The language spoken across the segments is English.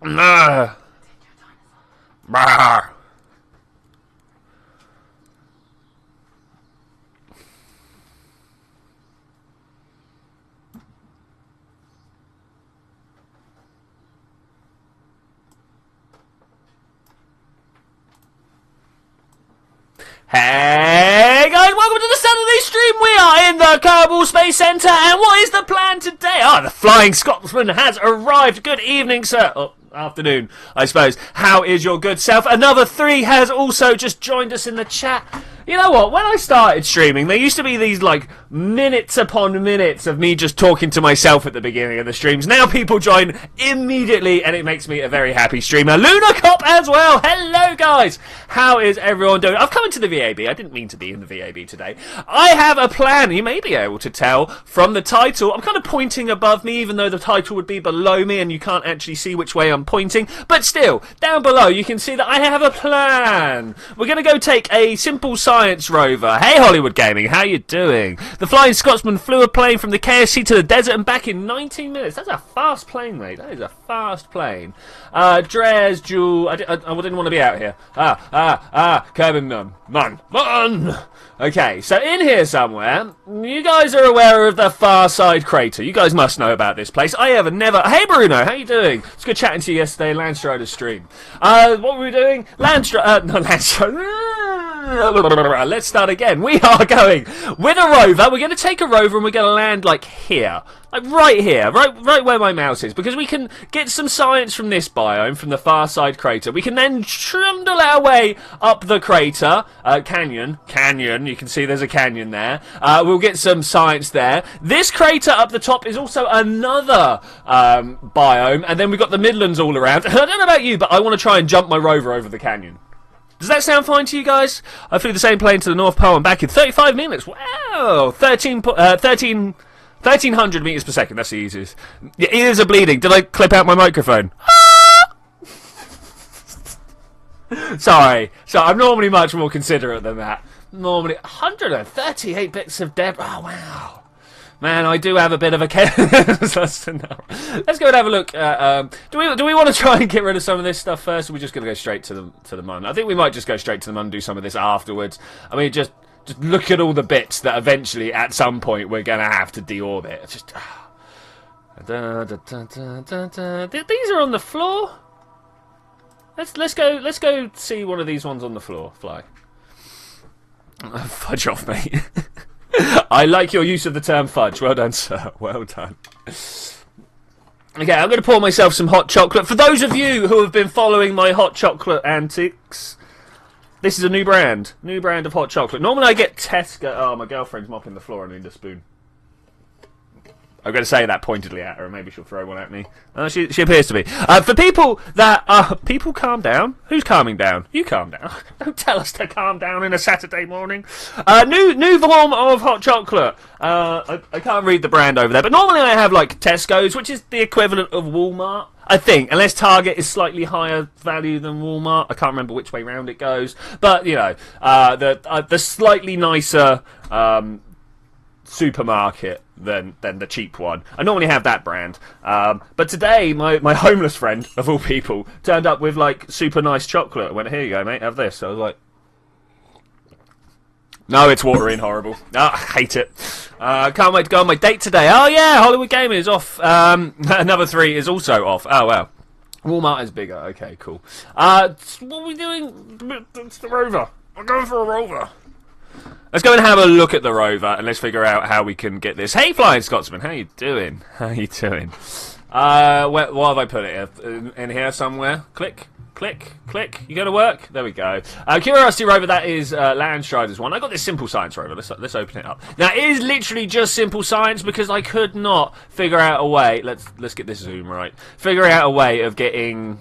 Brr. Brr. Hey guys, welcome to the Saturday stream. We are in the Kerbal Space Centre, and what is the plan today? The Flying Scotsman has arrived. Good evening, sir. Oh, afternoon, I suppose. How is your good self? Another 3 has also just joined us in the chat. You know what? When I started streaming, there used to be these, like, minutes upon minutes of me just talking to myself at the beginning of the streams. Now people join immediately, and it makes me a very happy streamer. Luna Cop as well! Hello, guys! How is everyone doing? I've come into the VAB. I didn't mean to be in the VAB today. I have a plan. You may be able to tell from the title. I'm kind of pointing above me, even though the title would be below me, and you can't actually see which way I'm pointing. But still, down below, you can see that I have a plan. We're going to go take a simple science rover. Hey, Hollywood Gaming, how you doing? The Flying Scotsman flew a plane from the KFC to the desert and back in 19 minutes. That's a fast plane, mate. That is a fast plane. Dres, Jewel, I didn't want to be out here. Kerbal, man. Okay, so in here somewhere, you guys are aware of the Farside crater. You guys must know about this place. I have never... Hey, Bruno, how you doing? It's good chatting to you yesterday in Landstrider's stream. What were we doing? Let's start again. We are going with a rover. We're going to take a rover and we're going to land, like, here. Like, right here. Right where my mouse is. Because we can get some science from this biome, from the Farside crater. We can then trundle our way up the crater. Canyon. You can see there's a canyon there. We'll get some science there. This crater up the top is also another biome. And then we've got the midlands all around. I don't know about you, but I want to try and jump my rover over the canyon. Does that sound fine to you guys? I flew the same plane to the North Pole and back in 35 minutes. Wow! 1300 meters per second. That's the easiest. Your ears are bleeding. Did I clip out my microphone? Sorry. So I'm normally much more considerate than that. Normally 138 bits of debris. Oh, wow. Man, I do have a bit of a Let's go and have a look. Do we want to try and get rid of some of this stuff first, or are we just going to go straight to the mun? I think we might just go straight to the mun and do some of this afterwards. I mean, just look at all the bits that eventually, at some point, we're going to have to deorbit. It's just... These are on the floor? Let's go see one of these ones on the floor. Fly. Fudge off, mate. I like your use of the term fudge. Well done, sir. Well done. Okay, I'm going to pour myself some hot chocolate. For those of you who have been following my hot chocolate antics, this is a new brand. New brand of hot chocolate. Normally I get Tesco... Oh, my girlfriend's mopping the floor. I need a spoon. I'm going to say that pointedly at her, and maybe she'll throw one at me. She appears to be. For people that... people calm down. Who's calming down? You calm down. Don't tell us to calm down in a Saturday morning. New form of hot chocolate. I can't read the brand over there, but normally I have, like, Tesco's, which is the equivalent of Walmart, I think, unless Target is slightly higher value than Walmart. I can't remember which way round it goes. But, you know, the slightly nicer supermarket than the cheap one. I normally have that brand. But today, my homeless friend, of all people, turned up with, like, super nice chocolate. I went, here you go, mate, have this. So I was like... No, it's watery and horrible. I hate it. Can't wait to go on my date today. Oh, yeah, Hollywood Gaming is off. Another 3 is also off. Oh, wow. Walmart is bigger. Okay, cool. What are we doing? It's the rover. We're going for a rover. Let's go and have a look at the rover, and let's figure out how we can get this. Hey, Flying Scotsman, how you doing? How you doing? What have I put it in here somewhere? Click. You go to work? There we go. Curiosity rover, that is Landstrider's one. I got this simple science rover. Let's open it up. Now, it is literally just simple science because I could not figure out a way. Let's get this zoom right. Figure out a way of getting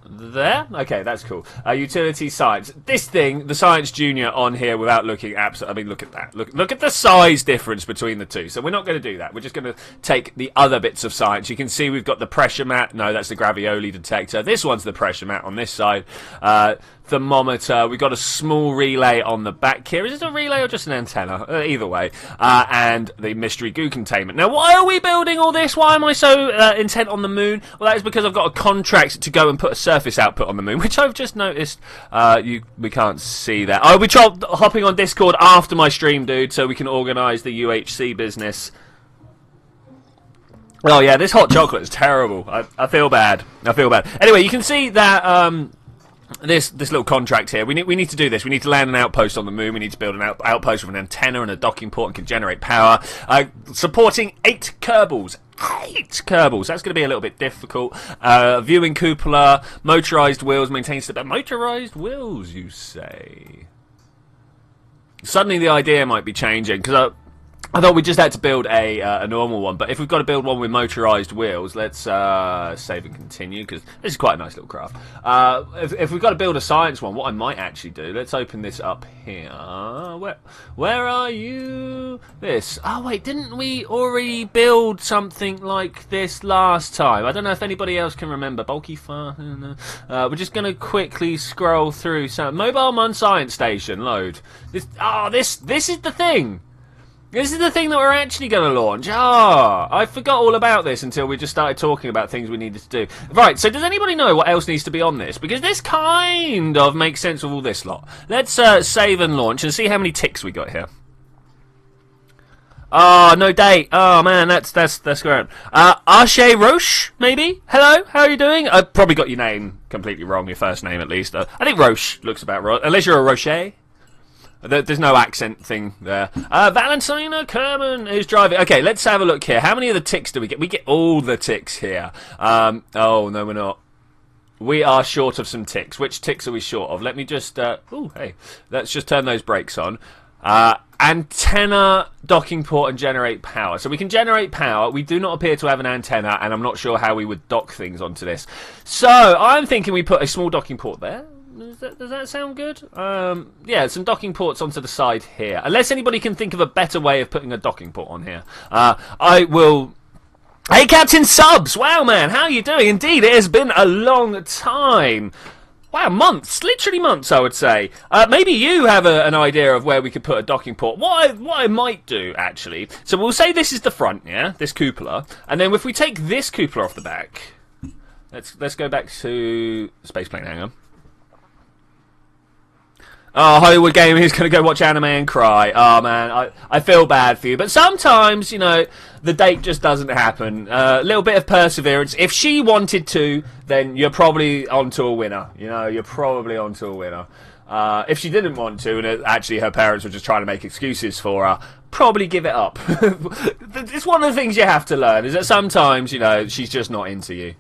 there. Okay, that's cool. Utility science. This thing, the Science Junior on here without looking absolutely... I mean, look at that. Look at the size difference between the two. So we're not going to do that. We're just going to take the other bits of science. You can see we've got the pressure mat. No, that's the gravioli detector. This one's the pressure mat on this side. Thermometer. We've got a small relay on the back here. Is it a relay or just an antenna? Either way. And the mystery goo containment. Now, why are we building all this? Why am I so intent on the moon? Well, that is because I've got a contract to go and put a surface output on the moon, which I've just noticed. We can't see that. I'll be hopping on Discord after my stream, dude, so we can organise the UHC business. Oh, yeah, this hot chocolate is terrible. I feel bad. Anyway, you can see that... This little contract here, we need to do this. We need to land an outpost on the moon. We need to build an outpost with an antenna and a docking port and can generate power. Supporting 8 Kerbals. 8 Kerbals. That's going to be a little bit difficult. Viewing cupola, motorized wheels, maintains the motorized wheels, you say? Suddenly the idea might be changing because I thought we just had to build a normal one, but if we've got to build one with motorised wheels, let's save and continue, because this is quite a nice little craft. If we've got to build a science one, what I might actually do, let's open this up here. Where are you? This. Oh, wait, didn't we already build something like this last time? I don't know if anybody else can remember. Bulky far. We're just going to quickly scroll through. Mobile Mun Science Station, load. This is the thing. This is the thing that we're actually going to launch. I forgot all about this until we just started talking about things we needed to do. Right, so does anybody know what else needs to be on this? Because this kind of makes sense with all this lot. Let's save and launch and see how many ticks we got here. Oh, no date. Oh, man, that's great. Arche Roche, maybe? Hello, how are you doing? I probably got your name completely wrong, your first name at least. I think Roche looks about right, unless you're a Rocher. There's no accent thing there. Valentina Kerman is driving. Okay, let's have a look here. How many of the ticks do we get? We get all the ticks here. Oh, no, we're not. We are short of some ticks. Which ticks are we short of? Let me just... hey. Let's just turn those brakes on. Antenna, docking port, and generate power. So we can generate power. We do not appear to have an antenna, and I'm not sure how we would dock things onto this. So I'm thinking we put a small docking port there. Does that sound good? Yeah, some docking ports onto the side here. Unless anybody can think of a better way of putting a docking port on here. I will... Hey, Captain Subs! Wow, man, how are you doing? Indeed, it has been a long time. Wow, months. Literally months, I would say. Maybe you have an idea of where we could put a docking port. What I might do, actually... So we'll say this is the front, yeah? This cupola. And then if we take this cupola off the back... Let's go back to Spaceplane Hangar. Oh, Hollywood Gaming is going to go watch anime and cry. Oh, man, I feel bad for you. But sometimes, you know, the date just doesn't happen. A little bit of perseverance. If she wanted to, then you're probably onto a winner. You know, you're probably onto a winner. If she didn't want to, and actually her parents were just trying to make excuses for her, probably give it up. It's one of the things you have to learn, is that sometimes, you know, she's just not into you.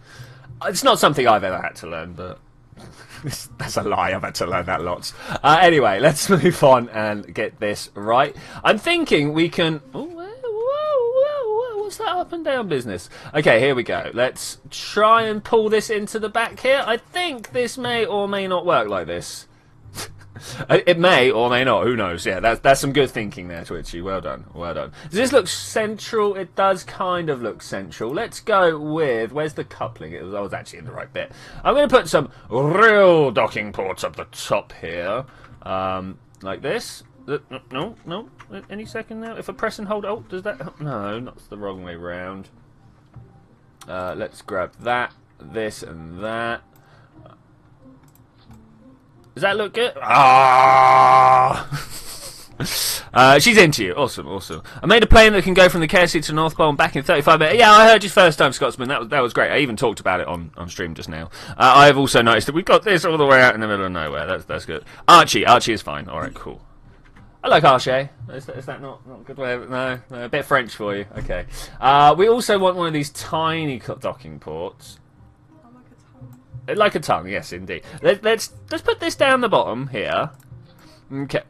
It's not something I've ever had to learn, but... That's a lie, I've had to learn that lots. Anyway, let's move on and get this right. I'm thinking we can... Whoa, what's that up and down business? Okay, here we go. Let's try and pull this into the back here. I think this may or may not work like this. It may or may not, who knows. Yeah, that's some good thinking there, Twitchy. Well done, well done. Does this look central? It does kind of look central. Let's go with... Where's the coupling? I was actually in the right bit. I'm going to put some real docking ports up the top here. Like this. No. Any second now? If I press and hold... Oh, does that... No, that's the wrong way round. Let's grab that, this, and that. Does that look good? She's into you. Awesome. I made a plane that can go from the KFC to North Pole and back in 35 minutes. Yeah, I heard you first time, Scotsman. That was great. I even talked about it on stream just now. I have also noticed that we've got this all the way out in the middle of nowhere. That's good. Archie is fine. All right, cool. I like Archie. Is that not a good way of... No, a bit French for you. Okay. We also want one of these tiny docking ports. Like a tongue, yes, indeed. Let's put this down the bottom here. Okay.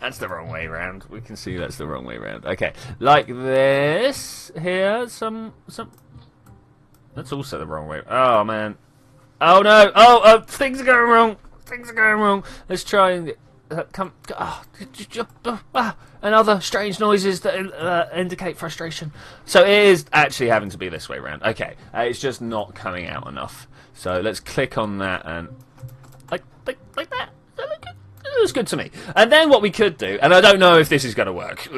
That's the wrong way round. We can see that's the wrong way round. Okay, like this here. Some. That's also the wrong way. Oh man. Oh no! Oh, things are going wrong. Things are going wrong. Let's try and and other strange noises that indicate frustration. So it is actually having to be this way around. Okay, it's just not coming out enough. So let's click on that and like that. It was good to me. And then what we could do, and I don't know if this is going to work.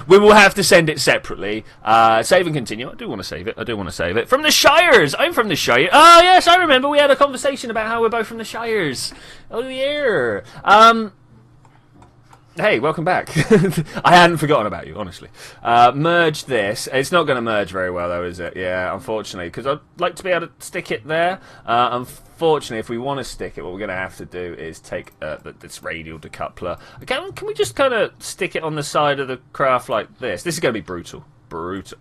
We will have to send it separately. Save and continue. I do want to save it. From the Shires. I'm from the Shire. Oh yes, I remember. We had a conversation about how we're both from the Shires. Oh yeah. Hey, welcome back. I hadn't forgotten about you, honestly. Merge this. It's not going to merge very well, though, is it? Yeah, unfortunately, because I'd like to be able to stick it there. Unfortunately, if we want to stick it, what we're going to have to do is take this radial decoupler. Can we just kind of stick it on the side of the craft like this? This is going to be brutal. Brutal.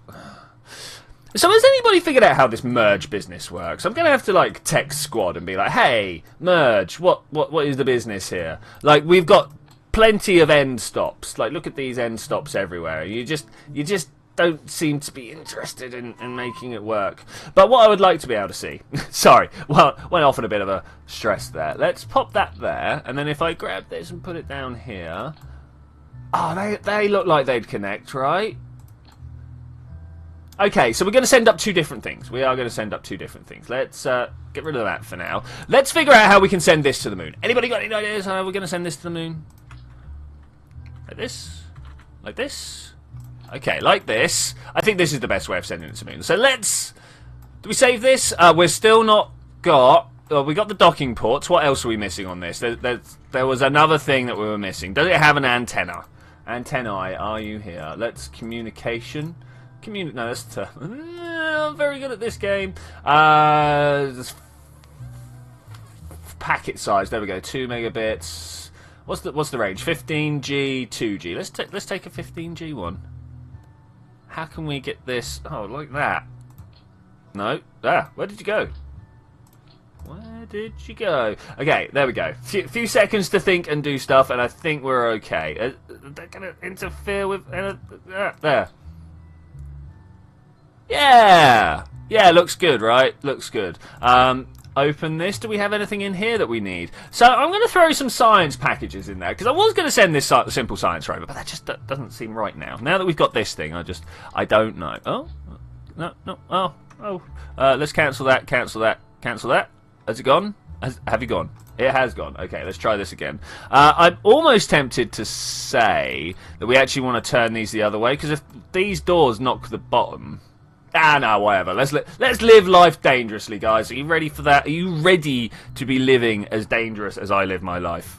So has anybody figured out how this merge business works? I'm going to have to, like, text Squad and be like, hey, merge, what is the business here? Like, we've got plenty of end stops. Like, look at these end stops everywhere. You just don't seem to be interested in making it work. But what I would like to be able to see... Sorry, well, went off on a bit of a stress there. Let's pop that there, and then if I grab this and put it down here... Oh, they look like they'd connect, right? Okay, so we're going to send up two different things. We are going to send up two different things. Let's get rid of that for now. Let's figure out how we can send this to the moon. Anybody got any ideas how we're going to send this to the moon? Like this? Like this? Okay, like this. I think this is the best way of sending it to the moon. So let's... Do we save this? We're still not got... Well, we got the docking ports. What else are we missing on this? There was another thing that we were missing. Does it have an antenna? Antennae, are you here? Let's communication. No, that's... I'm very good at this game. Packet size. There we go. 2 megabits. What's the range? 15G, 2G. Let's take a 15G one. How can we get this? Oh, like that. No. Where did you go? Where did you go? Okay, there we go. Few seconds to think and do stuff, and I think we're okay. They're gonna interfere with there. Yeah. Yeah, looks good, right? Looks good. Open this. Do we have anything in here that we need? So I'm going to throw some science packages in there because I was going to send this simple science rover, but that just doesn't seem right now. Now that we've got this thing, I don't know. Oh, no. Oh. Let's cancel that. Cancel that. Has it gone? Have you gone? It has gone. Okay, let's try this again. I'm almost tempted to say that we actually want to turn these the other way because if these doors knock the bottom. No, whatever. Let's live life dangerously, guys. Are you ready for that? Are you ready to be living as dangerous as I live my life?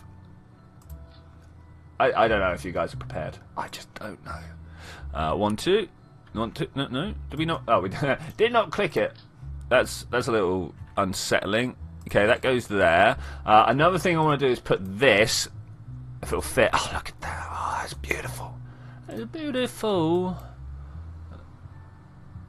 I don't know if you guys are prepared. I just don't know. 1, 2. 1, 2. No. Did we not? Oh, we did not click it. That's a little unsettling. Okay, that goes there. Another thing I want to do is put this, if it'll fit. Oh, look at that. Oh, that's beautiful. That's beautiful.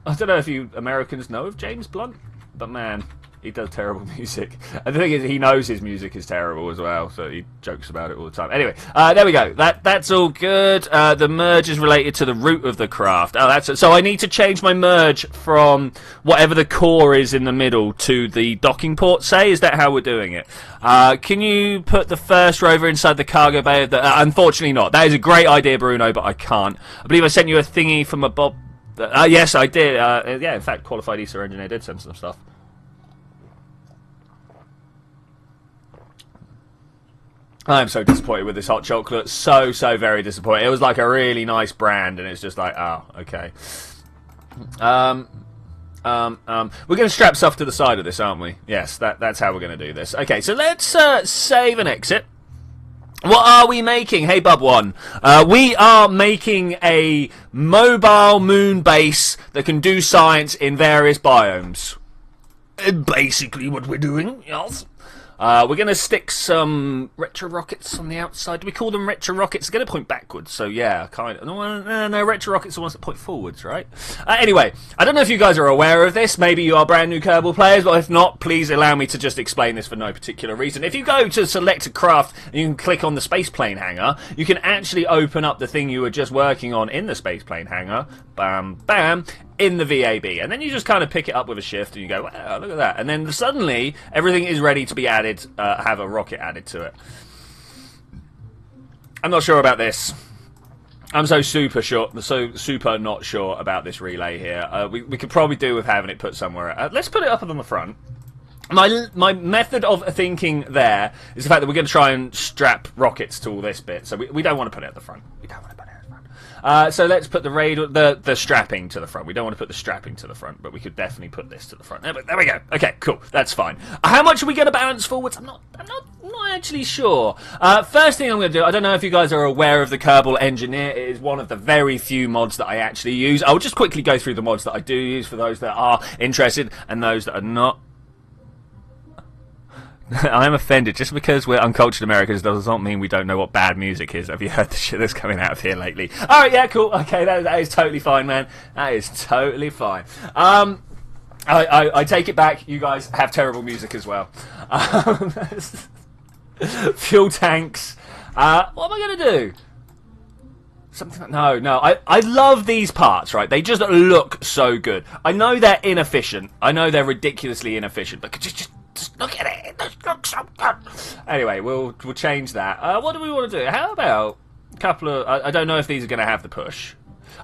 I don't know if you Americans know of James Blunt, but man, he does terrible music. And the thing is, he knows his music is terrible as well, so he jokes about it all the time. Anyway, there we go. That's all good. The merge is related to the root of the craft. Oh, so I need to change my merge from whatever the core is in the middle to the docking port, say? Is that how we're doing it? Can you put the first rover inside the cargo bay? Unfortunately not. That is a great idea, Bruno, but I can't. I believe I sent you a thingy from a Bob... yes, I did. Yeah, in fact, Qualified ESA Engineer did send some stuff. I'm so disappointed with this hot chocolate. So very disappointed. It was like a really nice brand, and it's just like, oh, okay. We're going to strap stuff to the side of this, aren't we? Yes, that's how we're going to do this. Okay, so let's save and exit. What are we making? Hey, Bub1. We are making a mobile moon base that can do science in various biomes. Basically what we're doing, yes. We're going to stick some retro rockets on the outside. Do we call them retro rockets? They're going to point backwards, so yeah, kind of. No, retro rockets are the ones that point forwards, right? Anyway, I don't know if you guys are aware of this. Maybe you are brand new Kerbal players, but if not, please allow me to just explain this for no particular reason. If you go to select a craft and you can click on the space plane hangar, you can actually open up the thing you were just working on in the space plane hangar. Bam, bam. in the VAB, and then you just kind of pick it up with a shift, and you go, wow, look at that, and then suddenly everything is ready to be added, have a rocket added to it. I'm not sure about this. I'm so super not sure about this relay here. We could probably do with having it put somewhere. Let's put it up on the front. My method of thinking there is the fact that we're going to try and strap rockets to all this bit, so we don't want to put it at the front. We don't want to put it at the front. So let's put the strapping to the front. We don't want to put the strapping to the front, but we could definitely put this to the front. There we go. Okay, cool. That's fine. How much are we going to balance forwards? I'm not actually sure. First thing I'm going to do, I don't know if you guys are aware of the Kerbal Engineer. It is one of the very few mods that I actually use. I'll just quickly go through the mods that I do use for those that are interested and those that are not. I am offended. Just because we're uncultured Americans does not mean we don't know what bad music is. Have you heard the shit that's coming out of here lately? Alright, yeah, cool. Okay, that is totally fine, man. That is totally fine. I take it back. You guys have terrible music as well. Fuel tanks. What am I going to do? Something like, no. I love these parts, right? They just look so good. I know they're inefficient. I know they're ridiculously inefficient, but just look at it. It looks so good. Anyway, we'll change that. What do we want to do? How about a couple of... I don't know if these are going to have the push.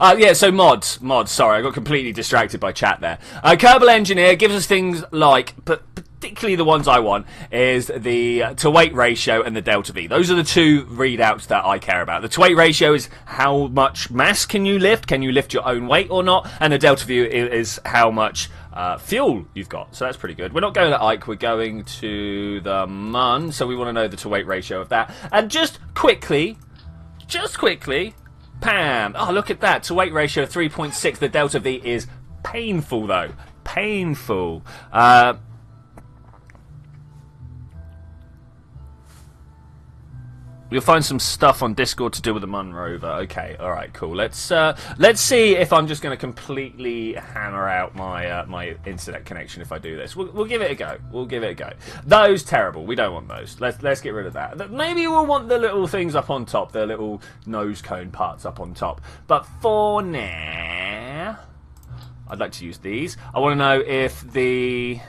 Yeah, so mods. Sorry, I got completely distracted by chat there. Kerbal Engineer gives us things like, but particularly the ones I want, is the to-weight ratio and the delta V. Those are the two readouts that I care about. The to-weight ratio is how much mass can you lift? Can you lift your own weight or not? And the delta V is how much fuel you've got. So that's pretty good. We're not going to Ike, we're going to the Mun, so we want to know the to-weight ratio of that. And just quickly, Pam! Oh, look at that. To-weight ratio 3.6. The delta V is painful, though. Painful. You'll find some stuff on Discord to do with the Mun rover. Okay, all right, cool. Let's see if I'm just going to completely hammer out my my internet connection if I do this. We'll give it a go. We'll give it a go. Those terrible. We don't want those. Let's get rid of that. Maybe we'll want the little things up on top, the little nose cone parts up on top. But for now, I'd like to use these. I want to know if the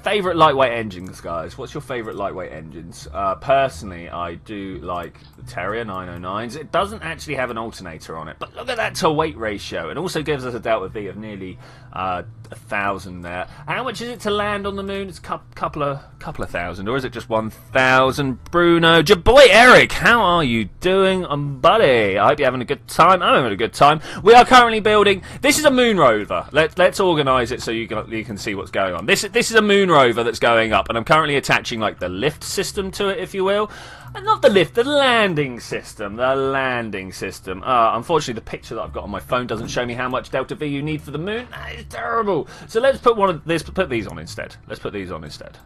favourite lightweight engines, guys. What's your favourite lightweight engines? Personally, I do like the Terrier 909s. It doesn't actually have an alternator on it, but look at that to-weight ratio. It also gives us a delta V of nearly 1,000 there. How much is it to land on the moon? It's a couple of thousand, or is it just 1,000? Bruno, your boy Eric, how are you doing, buddy? I hope you're having a good time. I'm having a good time. We are currently building. This is a moon rover. Let's organise it so you can see what's going on. This is a moon rover that's going up, and I'm currently attaching like the lift system to it, if you will. And not the lift, the landing system. Unfortunately, the picture that I've got on my phone doesn't show me how much delta V you need for the moon. That is terrible. So let's put put these on instead. Let's put these on instead.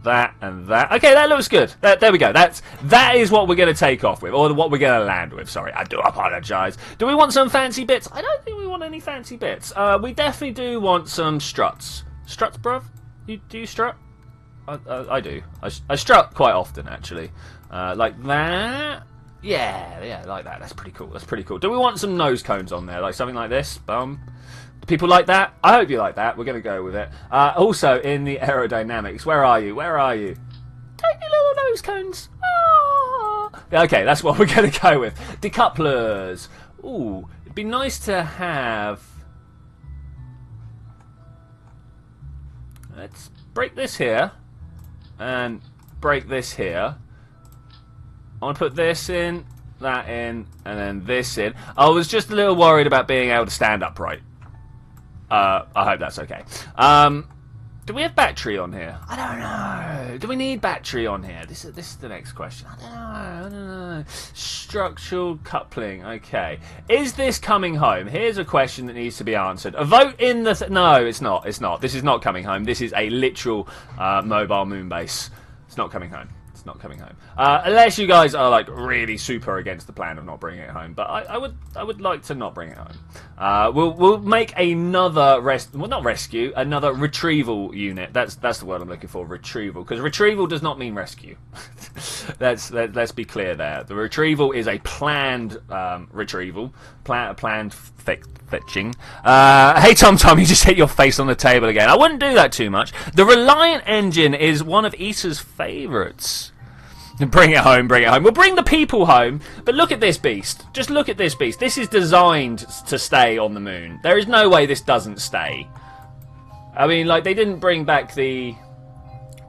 That and that. Okay, that looks good. There we go. That is what we're going to take off with, or what we're going to land with. Sorry, I do apologise. Do we want some fancy bits? I don't think we want any fancy bits. We definitely do want some struts. Struts, bruv? Do you strut? I do. I strut quite often, actually. Like that. Yeah, like that. That's pretty cool. Do we want some nose cones on there? Like something like this? Do people like that? I hope you like that. We're going to go with it. Also, in the aerodynamics, where are you? Tiny little nose cones. Oh. Okay, that's what we're going to go with. Decouplers. Ooh, it'd be nice to have... Let's break this here. And break this here. I want to put this in, that in, and then this in. I was just a little worried about being able to stand upright. I hope that's okay. Do we have battery on here? I don't know. Do we need battery on here? This is the next question. I don't know. Structural coupling. Okay. Is this coming home? Here's a question that needs to be answered. A vote in the... No, it's not. This is not coming home. This is a literal mobile moon base. It's not coming home. it's not coming home. Unless you guys are like really super against the plan of not bringing it home, but I would like to not bring it home. We'll make another another retrieval unit. That's the word I'm looking for, retrieval, because retrieval does not mean rescue. Let's be clear there. The retrieval is a planned retrieval, planned fetching. Hey Tom, you just hit your face on the table again. I wouldn't do that too much. The Reliant engine is one of Issa's favourites. Bring it home. We'll bring the people home, but look at this beast. Just look at this beast. This is designed to stay on the moon. There is no way this doesn't stay. I mean, like, they didn't bring back the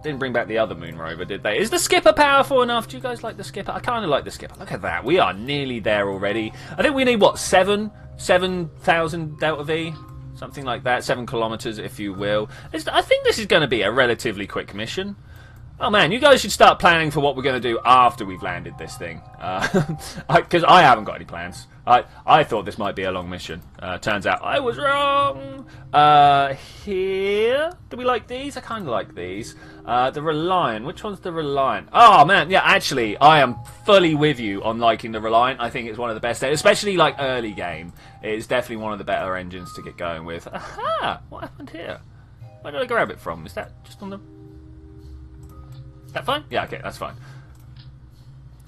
other moon rover, did they? Is the skipper powerful enough? Do you guys like the skipper? I kind of like the skipper. Look at that. We are nearly there already. I think we need, what, 7,000 Delta V? Something like that. 7 kilometers, if you will. I think this is going to be a relatively quick mission. Oh man, you guys should start planning for what we're going to do after we've landed this thing. Because I haven't got any plans. I thought this might be a long mission. Turns out I was wrong. Here, do we like these? I kind of like these. The Reliant. Which one's the Reliant? Oh man, yeah. Actually, I am fully with you on liking the Reliant. I think it's one of the best, especially like early game. It's definitely one of the better engines to get going with. Aha! What happened here? Where did I grab it from? Is that just on the? Is that fine? Yeah. Okay, that's fine.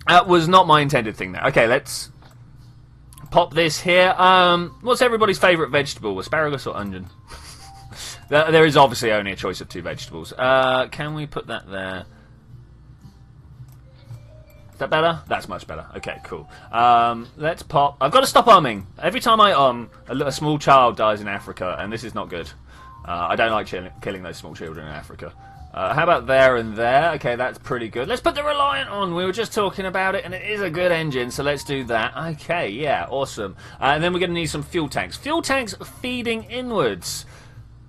That was not my intended thing there. Okay, let's pop this here. What's everybody's favourite vegetable? Asparagus or onion? There is obviously only a choice of 2 vegetables. Can we put that there? Is that better? That's much better. Okay, cool. Let's pop. I've got to stop umming. Every time I a small child dies in Africa, and this is not good. I don't like killing those small children in Africa. How about there and there? Okay, that's pretty good. Let's put the Reliant on. We were just talking about it, and it is a good engine, so let's do that. Okay, yeah, awesome. And then we're going to need some fuel tanks. Fuel tanks feeding inwards.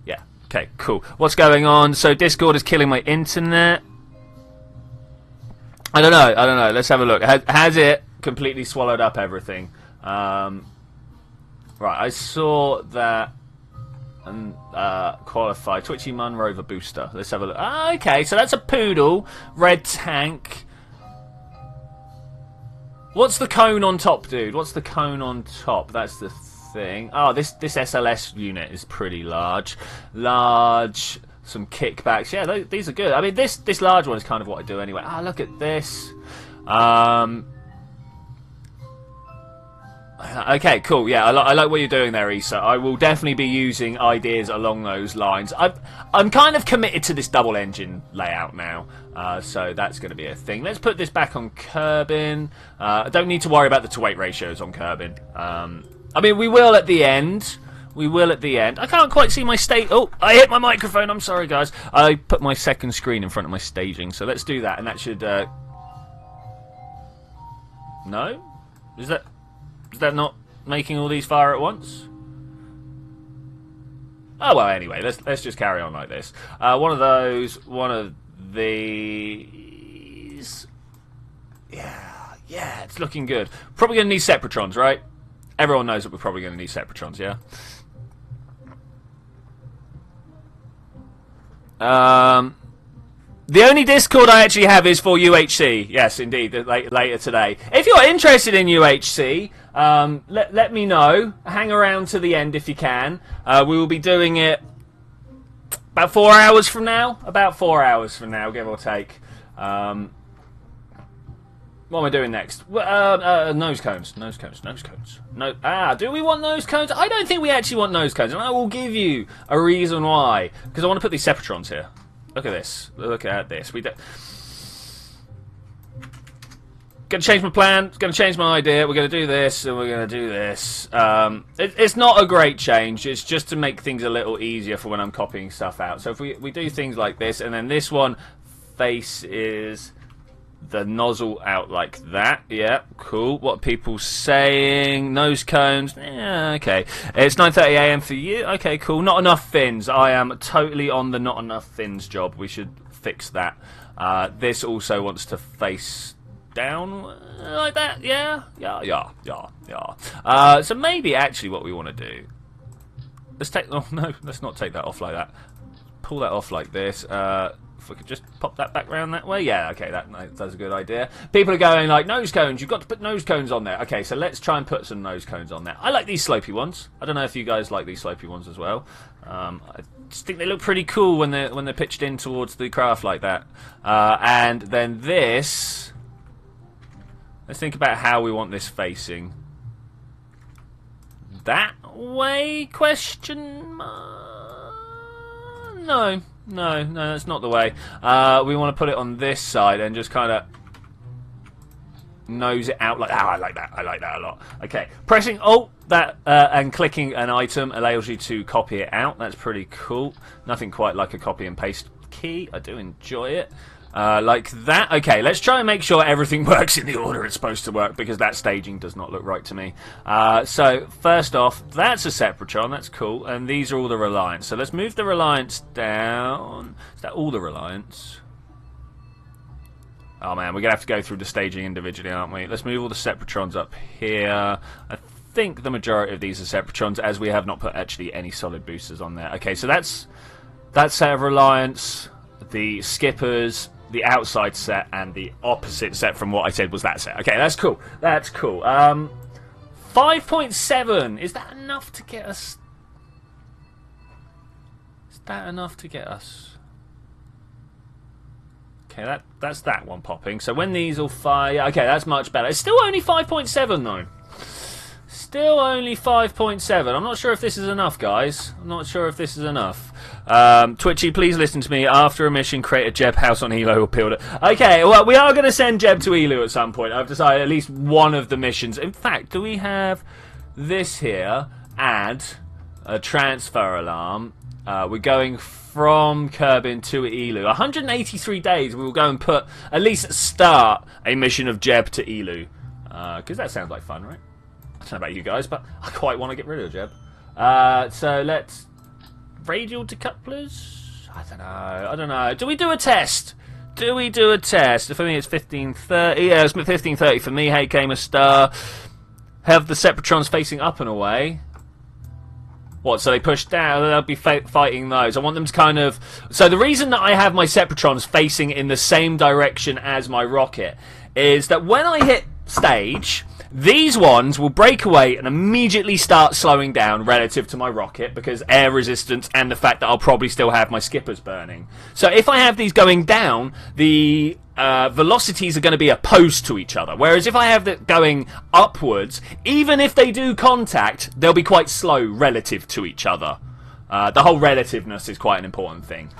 Yeah, okay, cool. What's going on? So Discord is killing my internet. I don't know. Let's have a look. Has it completely swallowed up everything? Right, I saw that. And qualify Twitchy Mun Rover booster. Let's have a look. Okay, so that's a poodle, red tank. What's the cone on top, dude? What's the cone on top? That's the thing. Oh, this SLS unit is pretty large. Some kickbacks. Yeah, these are good. I mean, this large one is kind of what I do anyway. Look at this. Okay, cool. Yeah, I like what you're doing there, Issa. I will definitely be using ideas along those lines. I'm kind of committed to this double engine layout now, so that's going to be a thing. Let's put this back on Kerbin. I don't need to worry about the to-weight ratios on Kerbin. I mean, we will at the end. I can't quite see my state. Oh, I hit my microphone. I'm sorry, guys. I put my second screen in front of my staging, so let's do that, and that should... No? Is that not making all these fire at once? Oh well, anyway, let's just carry on like this. One of these. Yeah, it's looking good. Probably gonna need Separatrons, right? Everyone knows that we're probably gonna need Separatrons, yeah. The only Discord I actually have is for UHC. Yes, indeed, later today. If you're interested in UHC, let me know. Hang around to the end if you can. We will be doing it about 4 hours from now. Give or take. What am I doing next? Nose cones. No. Do we want nose cones? I don't think we actually want nose cones, and I will give you a reason why. Because I want to put these Separatrons here. Look at this. Look at this. Gonna change my plan. Gonna change my idea. We're gonna do this, and we're gonna do this. It's not a great change. It's just to make things a little easier for when I'm copying stuff out. So if we do things like this, and then this one faces the nozzle out like that. Yeah, cool. What are people saying? Nose cones. Yeah, okay. It's 9:30 AM for you. Okay, cool. Not enough fins. I am totally on the not enough fins job. We should fix that. This also wants to face down like that. Yeah. So maybe actually what we want to do. Let's take. Oh no, let's not take that off like that. Pull that off like this. If we could just pop that back round that way. Yeah, okay, that's a good idea. People are going like, nose cones, you've got to put nose cones on there. Okay, so let's try and put some nose cones on there. I like these slopey ones. I don't know if you guys like these slopey ones as well. I just think they look pretty cool when they're pitched in towards the craft like that. And then this... Let's think about how we want this facing. That way? Question mark? No, that's not the way. We want to put it on this side and just kind of nose it out like that. I like that a lot. Okay, pressing Alt and clicking an item allows you to copy it out. That's pretty cool. Nothing quite like a copy and paste key. I do enjoy it. Like that. Okay, let's try and make sure everything works in the order it's supposed to work, because that staging does not look right to me. So, first off, that's a Sepratron, that's cool, and these are all the Reliance. So let's move the Reliance down. Is that all the Reliance? Oh man, we're going to have to go through the staging individually, aren't we? Let's move all the Sepratrons up here. I think the majority of these are Sepratrons, as we have not put actually any solid boosters on there. Okay, so that's set of Reliance, the Skippers, the outside set, and the opposite set from what I said was that set. Okay, that's cool. That's cool. 5.7. Is that enough to get us? Is that enough to get us? Okay, that's that one popping. So when these all fire... Okay, that's much better. It's still only 5.7 though. Still only 5.7. I'm not sure if this is enough, guys. I'm not sure if this is enough. Twitchy, please listen to me. After a mission, create a Jeb house on Elo or build it. Okay, well, we are going to send Jeb to Elo at some point. I've decided at least one of the missions. In fact, do we have this here? Add a transfer alarm. We're going from Kerbin to Elu. 183 days, we will go and at least start a mission of Jeb to Elu. Because that sounds like fun, right? I don't know about you guys, but I quite want to get rid of Jeb. So let's... Radial decouplers? I don't know. Do we do a test? For me, it's 1530. Yeah, it's 1530 for me. Hey, Gamer Star. Have the Sepratrons facing up and away. What, so they push down, they'll be fighting those. I want them to kind of... So the reason that I have my Sepratrons facing in the same direction as my rocket is that when I hit stage, these ones will break away and immediately start slowing down relative to my rocket, because air resistance and the fact that I'll probably still have my skippers burning. So if I have these going down, the velocities are going to be opposed to each other. Whereas if I have it going upwards, even if they do contact, they'll be quite slow relative to each other. The whole relativeness is quite an important thing.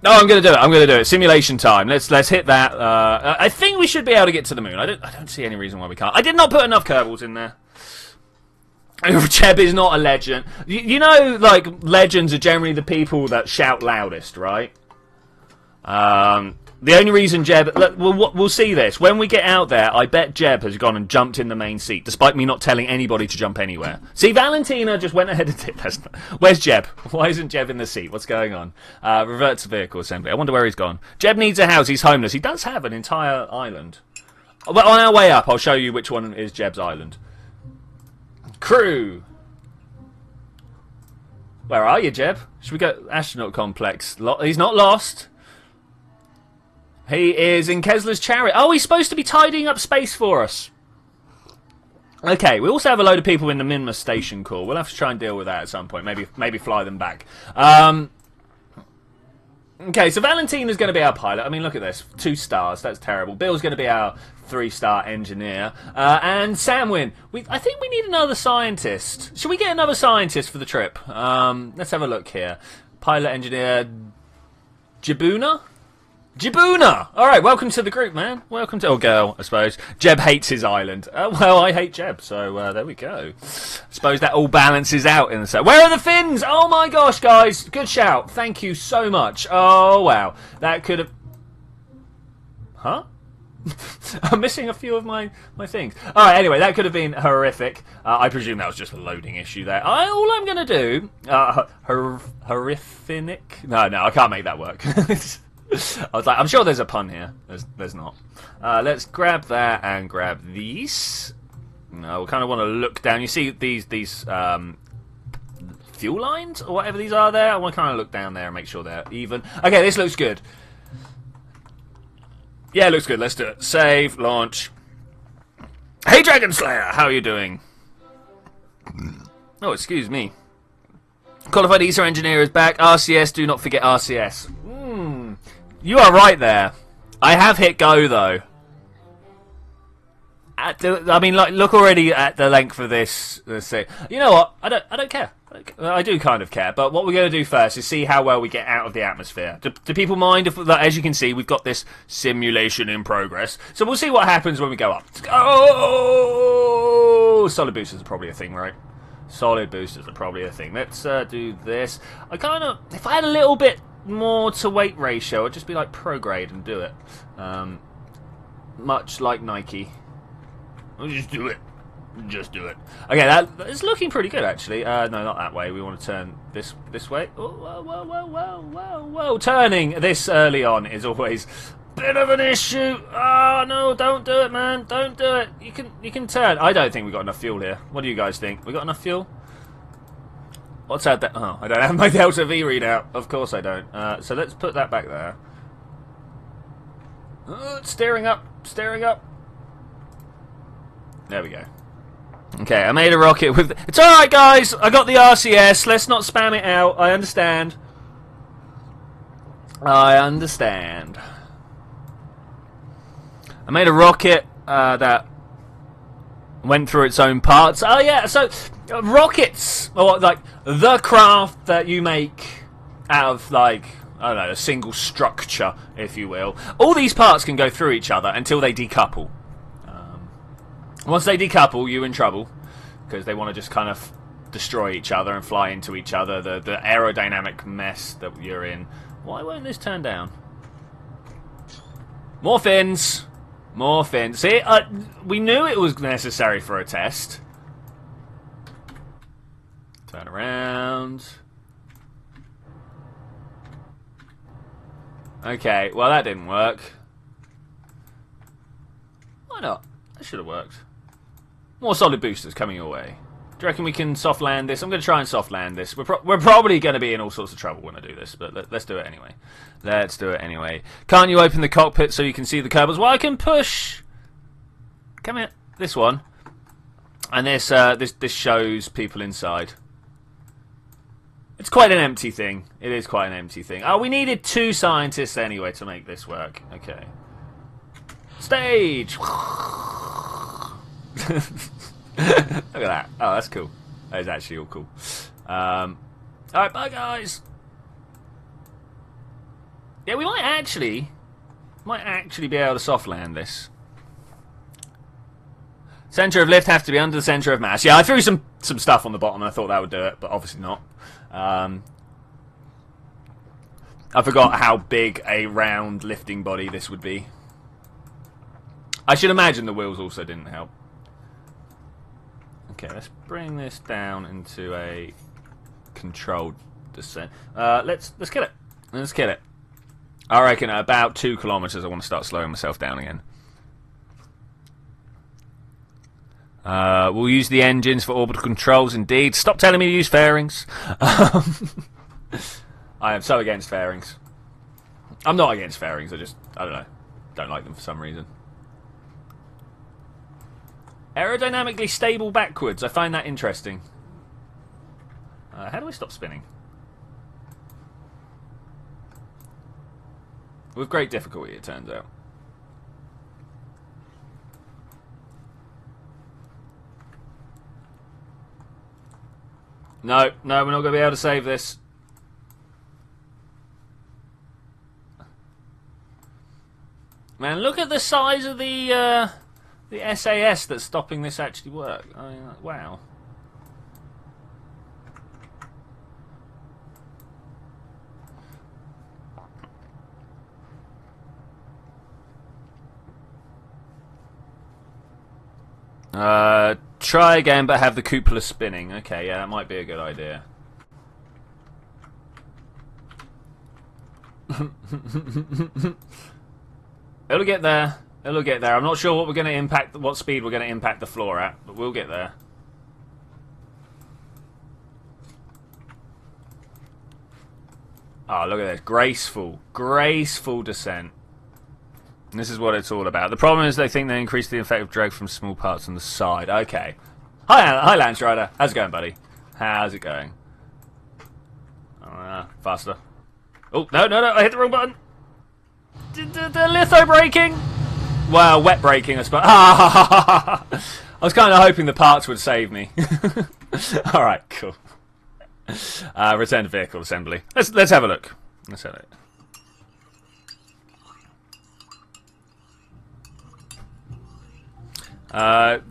No, I'm going to do it. Simulation time. Let's hit that. I think we should be able to get to the moon. I don't see any reason why we can't. I did not put enough Kerbals in there. Jeb is not a legend. You know, like, legends are generally the people that shout loudest, right? The only reason Jeb... We'll see this. When we get out there, I bet Jeb has gone and jumped in the main seat, despite me not telling anybody to jump anywhere. See, Valentina just went ahead and did that. Where's Jeb? Why isn't Jeb in the seat? What's going on? Revert to vehicle assembly. I wonder where he's gone. Jeb needs a house. He's homeless. He does have an entire island. Well, on our way up, I'll show you which one is Jeb's island. Crew. Where are you, Jeb? Should we go astronaut complex? He's not lost. He is in Kessler's chariot. Oh, he's supposed to be tidying up space for us. Okay, we also have a load of people in the Minmus station core. We'll have to try and deal with that at some point. Maybe fly them back. Okay, so Valentina's going to be our pilot. I mean, look at this. 2 stars. That's terrible. Bill's going to be our 3-star engineer. And Samwin. I think we need another scientist. Should we get another scientist for the trip? Let's have a look here. Pilot engineer... Jibuna? Jibuna! Alright, welcome to the group, man. Welcome to... Oh, girl, I suppose. Jeb hates his island. Well, I hate Jeb, so there we go. I suppose that all balances out in the set. Where are the fins? Oh my gosh, guys. Good shout. Thank you so much. Oh, wow. That could have... Huh? I'm missing a few of my things. Alright, anyway, that could have been horrific. I presume that was just a loading issue there. All I'm going to do... horrific? No, I can't make that work. I was like, I'm sure there's a pun here. There's not. Let's grab that and grab these. No, we kind of want to look down. You see these fuel lines or whatever these are there. I want to kind of look down there and make sure they're even. Okay, this looks good. Yeah, it looks good. Let's do it. Save, launch. Hey, Dragon Slayer, how are you doing? Oh, excuse me. Qualified ESA engineer is back. RCS, do not forget RCS. You are right there. I have hit go, though. I mean, like, look already at the length of this. Let's see. You know what? I don't care. I do kind of care. But what we're going to do first is see how well we get out of the atmosphere. Do people mind if, as you can see, we've got this simulation in progress. So we'll see what happens when we go up. Oh, solid boosters are probably a thing, right? Solid boosters are probably a thing. Let's do this. If I had a little bit more to weight ratio, I'd just be like prograde and do it. Much like Nike. I'll just do it. Just do it. Okay, that is looking pretty good, actually. No, not that way. We want to turn this way. Oh, whoa. Turning this early on is always a bit of an issue. Oh, no, don't do it, man. Don't do it. You can turn. I don't think we've got enough fuel here. What do you guys think? We got enough fuel? What's that? Oh, I don't have my Delta V readout. Of course I don't. So let's put that back there. It's steering up. Steering up. There we go. Okay, I made a rocket with... It's alright, guys! I got the RCS. Let's not spam it out. I understand. I understand. I made a rocket that went through its own parts. Oh, yeah, so rockets, or like the craft that you make out of, like, I don't know, a single structure, if you will. All these parts can go through each other until they decouple. Once they decouple, you're in trouble, because they want to just kind of destroy each other and fly into each other, the aerodynamic mess that you're in. Why won't this turn down? More fins! More fins. See, we knew it was necessary for a test. Turn around. Okay, well that didn't work. Why not? That should have worked. More solid boosters coming your way. Do you reckon we can soft land this? I'm going to try and soft land this. We're probably going to be in all sorts of trouble when I do this, but let's do it anyway. Let's do it anyway. Can't you open the cockpit so you can see the Kerbals? Well, I can push. Come here. This one. And this shows people inside. It's quite an empty thing. It is quite an empty thing. Oh, we needed 2 scientists anyway to make this work. Okay. Stage! Look at that. Oh, that's cool. That is actually all cool. Alright, bye guys. Yeah, we might actually be able to soft land this. Centre of lift have to be under the centre of mass. Yeah, I threw some stuff on the bottom and I thought that would do it, but obviously not. I forgot how big a round lifting body this would be. I should imagine the wheels also didn't help. Okay, let's bring this down into a controlled descent. Let's kill it. Let's kill it. I reckon at about 2 kilometers I want to start slowing myself down again. We'll use the engines for orbital controls indeed. Stop telling me to use fairings. I am so against fairings. I'm not against fairings, I don't know. Don't like them for some reason. Aerodynamically stable backwards. I find that interesting. How do I stop spinning? With great difficulty, it turns out. No, we're not going to be able to save this. Man, look at the size of the SAS that's stopping this actually work. I mean, wow. Try again, but have the cupola spinning. Okay, yeah, that might be a good idea. It'll get there. It'll get there. I'm not sure what what speed we're going to impact the floor at, but we'll get there. Oh, look at this. Graceful. Graceful descent. And this is what it's all about. The problem is they think they increase the effective drag from small parts on the side. Okay. Hi, Lance Rider. How's it going, buddy? How's it going? Faster. Oh, no. I hit the wrong button. The litho braking? Well, wet braking, I suppose. I was kind of hoping the parts would save me. Alright, cool. Return to vehicle assembly. Let's have a look. Let's have it.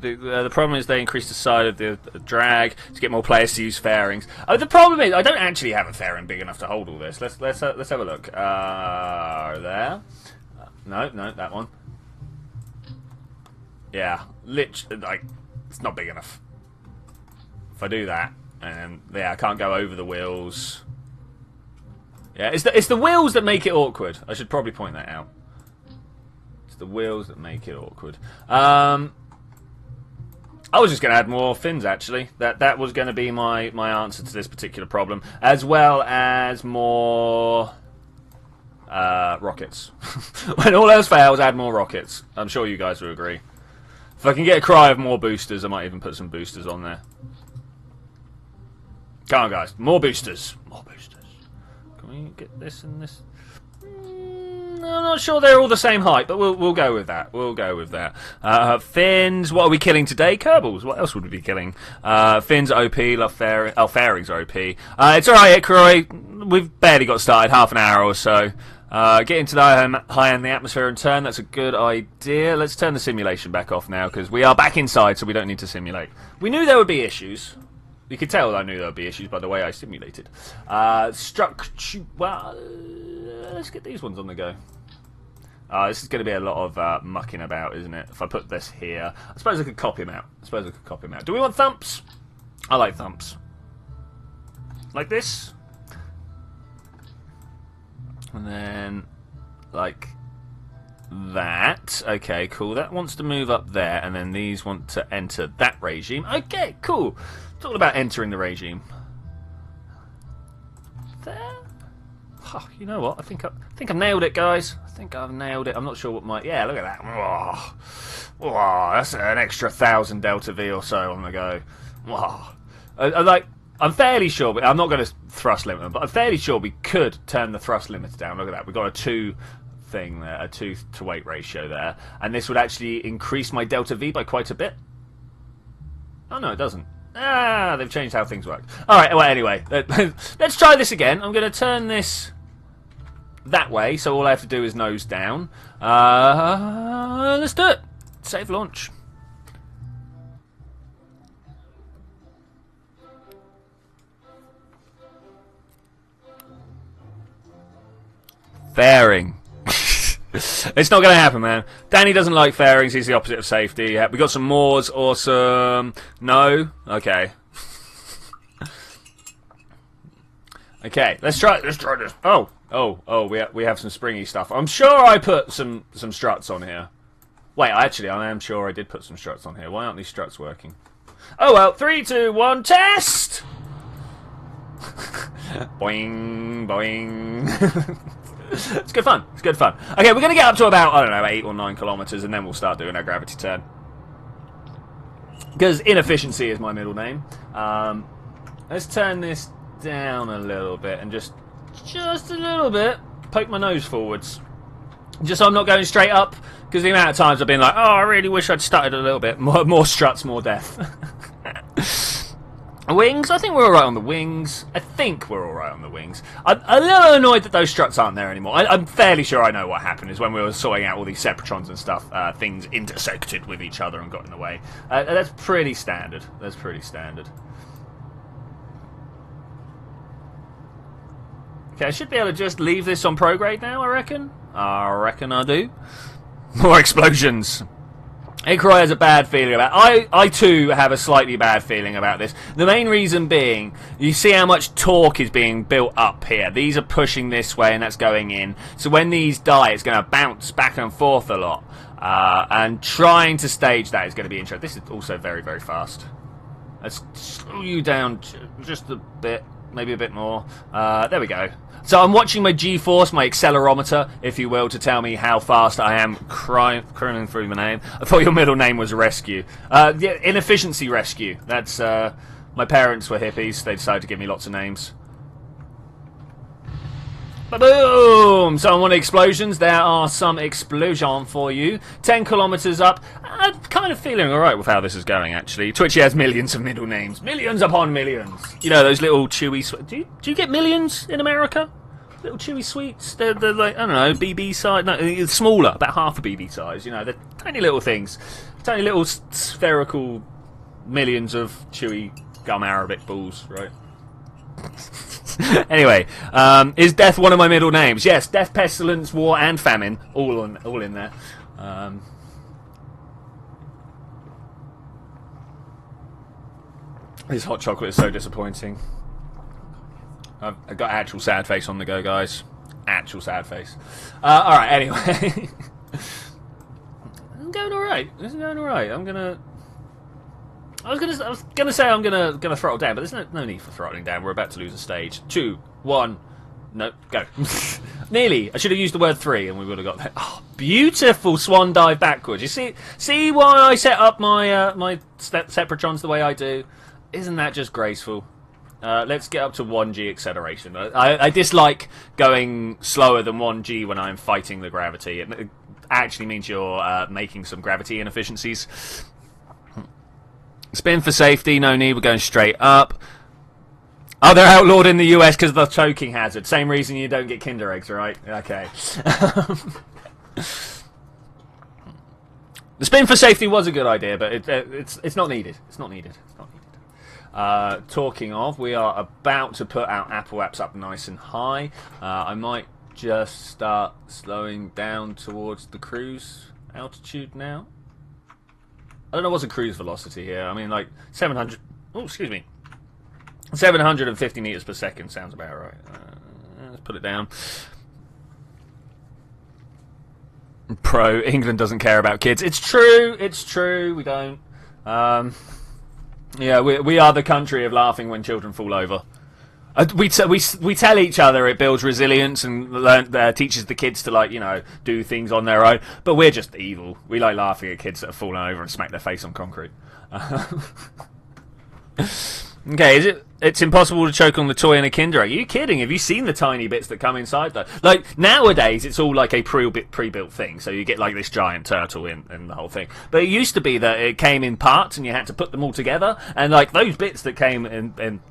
The problem is they increase the side of the drag to get more players to use fairings. Oh, the problem is I don't actually have a fairing big enough to hold all this. Let's have a look. There. No, that one. Yeah, like it's not big enough. If I do that, and yeah, I can't go over the wheels. Yeah, it's the wheels that make it awkward. I should probably point that out. It's the wheels that make it awkward. I was just going to add more fins, actually. That was going to be my answer to this particular problem, as well as more rockets. When all else fails, add more rockets. I'm sure you guys will agree. If I can get a cry of more boosters, I might even put some boosters on there. Come on, guys. More boosters. More boosters. Can we get this and this? I'm not sure they're all the same height, but we'll go with that. We'll go with that. Fins. What are we killing today? Kerbals. What else would we be killing? Fins OP. Fairings are OP. It's alright, Ikroy. We've barely got started. Half an hour or so. Get into the high in the atmosphere and turn. That's a good idea. Let's turn the simulation back off now because we are back inside, so we don't need to simulate. We knew there would be issues. You could tell I knew there would be issues by the way I simulated. Structure. Well, let's get these ones on the go. This is going to be a lot of mucking about, isn't it? If I put this here, I suppose I could copy them out. Do we want thumps? I like thumps. Like this. And then, like that. Okay, cool. That wants to move up there, and then these want to enter that regime. Okay, cool. It's all about entering the regime. There. Oh, you know what? I think I've nailed it, guys. I think I've nailed it. I'm not sure what my... Yeah, look at that. Oh, that's an extra 1,000 Delta V or so on the go. Oh. I'm fairly sure, but I'm not going to thrust limit them, but I'm fairly sure we could turn the thrust limiter down. Look at that. We've got a 2 thing there, a 2 to weight ratio there. And this would actually increase my Delta V by quite a bit. Oh, no, it doesn't. They've changed how things work. Alright, well, anyway. Let's try this again. I'm going to turn this that way, so all I have to do is nose down. Let's do it. Save launch. Fairing. It's not going to happen, man. Danny doesn't like fairings. He's the opposite of safety. Yeah, we got some Moors. Awesome. No? Okay. Okay, let's try this. Oh, we have some springy stuff. I'm sure I put some struts on here. Wait, actually, I am sure I did put some struts on here. Why aren't these struts working? Oh, well. 3, 2, 1, test! Boing, boing. It's good fun. It's good fun. Okay, we're going to get up to about, I don't know, 8 or 9 kilometers, and then we'll start doing our gravity turn. Because inefficiency is my middle name. Let's turn this down a little bit and just a little bit poke my nose forwards. Just so I'm not going straight up, because the amount of times I've been like, oh, I really wish I'd started a little bit. More struts, more death. Wings? I think we're alright on the wings. I'm a little annoyed that those struts aren't there anymore. I'm fairly sure I know what happened is when we were sorting out all these Separatrons and stuff, things intersected with each other and got in the way. That's pretty standard. Okay, I should be able to just leave this on prograde now, I reckon. I do. More explosions. Ikroy has a bad feeling about it. I too have a slightly bad feeling about this. The main reason being, you see how much torque is being built up here. These are pushing this way and that's going in. So when these die, it's going to bounce back and forth a lot. And trying to stage that is going to be interesting. This is also very, very fast. Let's slow you down just a bit. maybe a bit more. There we go. So I'm watching my G-force, my accelerometer, if you will, to tell me how fast I am crawling through my name. I thought your middle name was Rescue. Yeah, Inefficiency Rescue. That's, my parents were hippies. They decided to give me lots of names. Boom! So on one of the explosions, there are some explosions for you. 10 kilometers up. I'm kind of feeling alright with how this is going, actually. Twitchy has millions of middle names. Millions upon millions. You know, those little chewy... Do you get millions in America? Little chewy sweets? They're like, I don't know, BB size. No, smaller, about half a BB size. You know, they're tiny little things. Tiny little spherical millions of chewy gum Arabic balls, right? Anyway, is death one of my middle names? Yes, death, pestilence, war, and famine, all in there. This hot chocolate is so disappointing. I've got actual sad face on the go, guys. Actual sad face. All right. Anyway, I'm going all right. This is going all right. I was gonna say I'm gonna throttle down, but there's no need for throttling down. We're about to lose a stage. 2, 1, no, go. Nearly. I should have used the word 3, and we would have got there. Oh, beautiful swan dive backwards. You see why I set up my my separatrons the way I do? Isn't that just graceful? Let's get up to 1G acceleration. I dislike going slower than 1G when I'm fighting the gravity. It actually means you're making some gravity inefficiencies. Spin for safety, no need, we're going straight up. Oh, they're outlawed in the US because of the choking hazard. Same reason you don't get Kinder Eggs, right? Okay. The spin for safety was a good idea, but it's not needed. It's not needed. It's not needed. Talking of, we are about to put our Apple apps up nice and high. I might just start slowing down towards the cruise altitude now. I don't know what's a cruise velocity here. I mean, like 700. Oh, excuse me. 750 meters per second sounds about right. Let's put it down. Pro England doesn't care about kids. It's true. It's true. We don't. Yeah, we are the country of laughing when children fall over. We tell each other it builds resilience and teaches the kids to, like, you know, do things on their own. But we're just evil. We like laughing at kids that have fallen over and smack their face on concrete. Okay, it's impossible to choke on the toy in a Kinder Egg. Are you kidding? Have you seen the tiny bits that come inside though? Like, nowadays it's all like a pre-built thing, so you get like this giant turtle in the whole thing. But it used to be that it came in parts and you had to put them all together, and like those bits that came in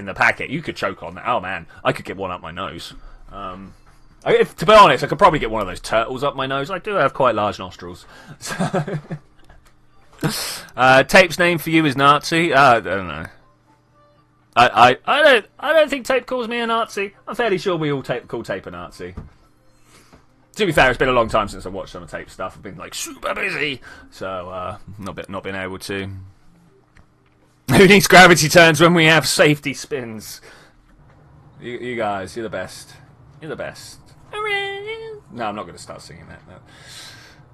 the packet, you could choke on that. Oh man, I could get one up my nose. To be honest, I could probably get one of those turtles up my nose. I do have quite large nostrils. So Tape's name for you is Nazi. I don't know. I don't think Tape calls me a Nazi. I'm fairly sure we all call Tape a Nazi. To be fair, it's been a long time since I watched some of Tape stuff. I've been like super busy, so not been able to. Who needs gravity turns when we have safety spins? You guys, you're the best. You're the best. No, I'm not going to start singing that. No.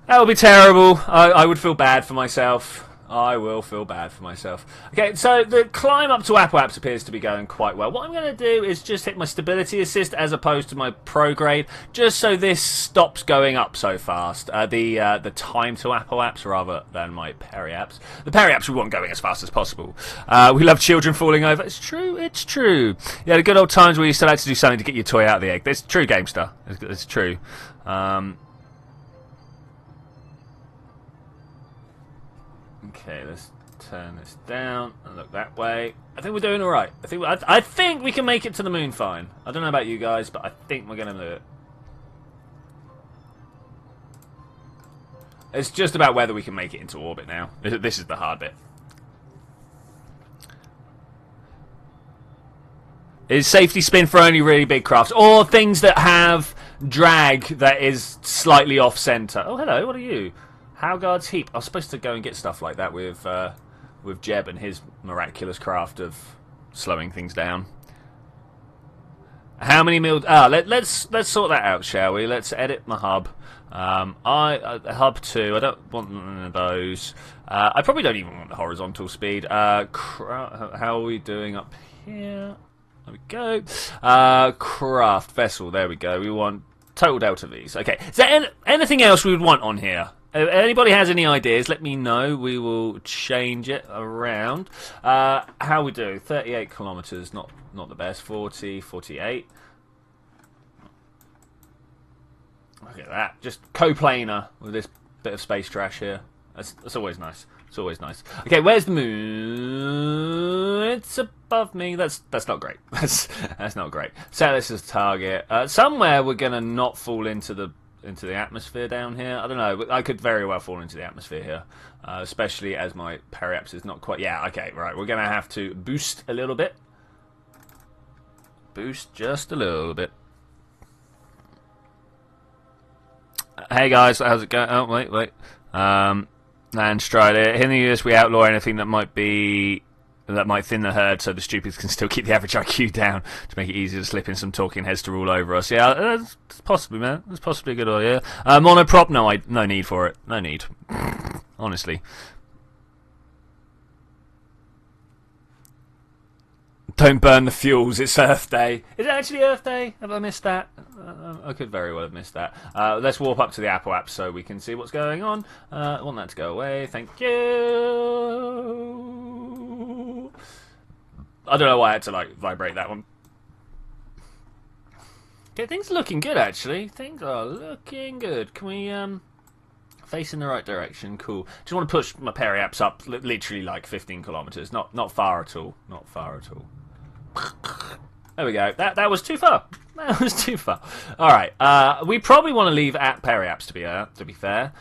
That would be terrible. I would feel bad for myself. I will feel bad for myself. Okay, so the climb up to Apple Apps appears to be going quite well. What I'm going to do is just hit my stability assist as opposed to my pro grade, just so this stops going up so fast. The time to Apple Apps rather than my Peri Apps. The Peri Apps we want going as fast as possible. We love children falling over. It's true, it's true. Yeah, the good old times where you still had to do something to get your toy out of the egg. It's true, Gamester. It's true. Okay, let's turn this down and look that way. I think we're doing all right. I think we can make it to the moon fine. I don't know about you guys, but I think we're going to do it. It's just about whether we can make it into orbit now. This is the hard bit. Is safety spin for only really big crafts or things that have drag that is slightly off center? Oh, hello. What are you? Howgard's Heap. I was supposed to go and get stuff like that with Jeb and his miraculous craft of slowing things down. How many mil? Let's sort that out, shall we? Let's edit my hub. Hub 2. I don't want none of those. I probably don't even want the horizontal speed. How are we doing up here? There we go. Craft vessel. There we go. We want total Delta V's. Okay. Is there anything else we would want on here? If anybody has any ideas, let me know. We will change it around. How we do? 38 kilometers. Not the best. 40, 48. Look at that. Just coplanar with this bit of space trash here. That's always nice. It's always nice. Okay, where's the moon? It's above me. That's not great. That's not great. Set this as target. Somewhere we're gonna not fall into the atmosphere down here. I don't know. I could very well fall into the atmosphere here, especially as my periaps is not quite. Yeah. Okay. Right. We're gonna have to boost a little bit. Boost just a little bit. Hey guys, how's it going? Oh wait. Land Strider. In the US, we outlaw anything that might thin the herd, so the stupids can still keep the average IQ down to make it easier to slip in some talking heads to rule over us. Yeah, that's possibly, man. That's possibly a good idea. Monoprop? No need for it. No need. Honestly. Don't burn the fuels. It's Earth Day. Is it actually Earth Day? Have I missed that? I could very well have missed that. Let's warp up to the Apple app so we can see what's going on. I want that to go away. Thank you. I don't know why I had to vibrate that one. Okay, things are looking good actually. Things are looking good. Can we face in the right direction? Cool. Just want to push my periaps up literally like 15 kilometers. Not far at all. Not far at all. There we go. That was too far. That was too far. All right. We probably want to leave at periaps to be fair.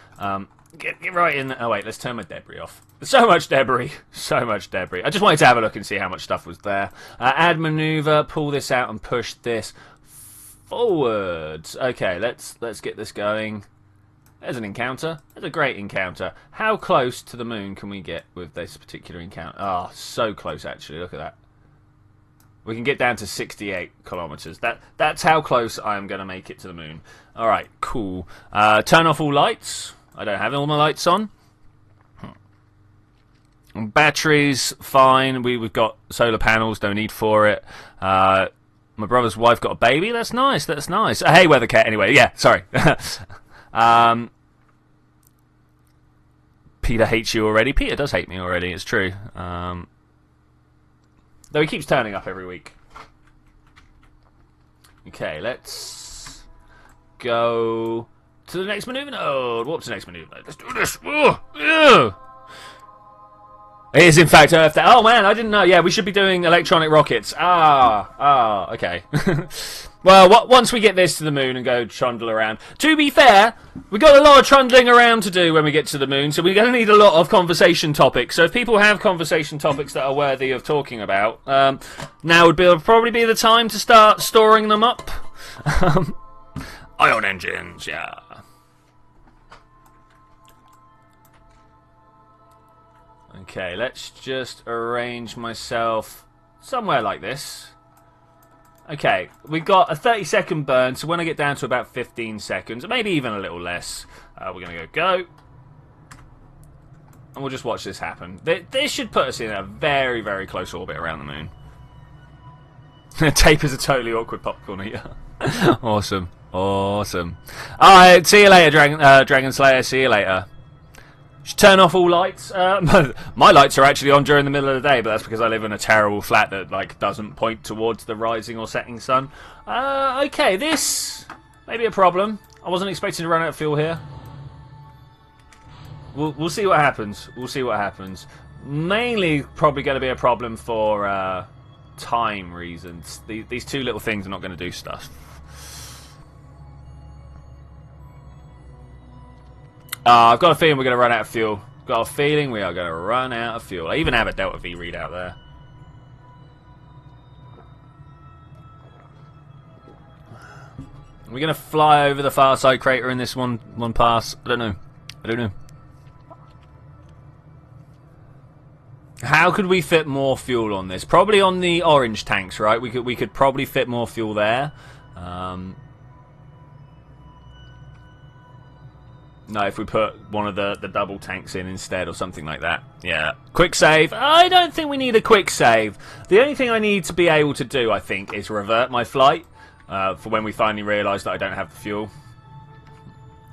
Get right in. Oh wait, let's turn my debris off. So much debris. So much debris. I just wanted to have a look and see how much stuff was there. Add maneuver. Pull this out and push this forwards. Okay. Let's get this going. There's an encounter. There's a great encounter. How close to the moon can we get with this particular encounter? Oh, so close actually. Look at that. We can get down to 68 kilometers. That's how close I am going to make it to the moon. All right, cool. Turn off all lights. I don't have all my lights on. Batteries, fine. We've got solar panels. No need for it. My brother's wife got a baby. That's nice. That's nice. Hey, Weather Cat. Anyway, yeah. Sorry. Peter hates you already. Peter does hate me already. It's true. Though he keeps turning up every week. Okay, let's go to the next maneuver node. Warp to the next maneuver node. Let's do this. It is in fact Earth Day. Oh man, I didn't know. Yeah, we should be doing electronic rockets. Okay. Well, once we get this to the moon and go trundle around. To be fair, we've got a lot of trundling around to do when we get to the moon, so we're going to need a lot of conversation topics. So if people have conversation topics that are worthy of talking about, now would probably be the time to start storing them up. Ion engines, yeah. Okay, let's just arrange myself somewhere like this. Okay, we've got a 30-second burn, so when I get down to about 15 seconds, maybe even a little less, we're going to go. And we'll just watch this happen. This should put us in a very, very close orbit around the moon. Tape is a totally awkward popcorn eater. Awesome. Awesome. Alright, see you later, Dragon Slayer. See you later. Should turn off all lights. My lights are actually on during the middle of the day, but that's because I live in a terrible flat that doesn't point towards the rising or setting sun. Okay, this may be a problem. I wasn't expecting to run out of fuel here. We'll see what happens. We'll see what happens. Mainly, probably going to be a problem for time reasons. These two little things are not going to do stuff. I've got a feeling we're going to run out of fuel. Got a feeling we are going to run out of fuel. I even have a Delta V readout there. Are we going to fly over the Farside crater in this one pass? I don't know. I don't know. How could we fit more fuel on this? Probably on the orange tanks, right? We could probably fit more fuel there. No, if we put one of the double tanks in instead or something like that. Yeah. Quick save. I don't think we need a quick save. The only thing I need to be able to do, I think, is revert my flight for when we finally realise that I don't have the fuel.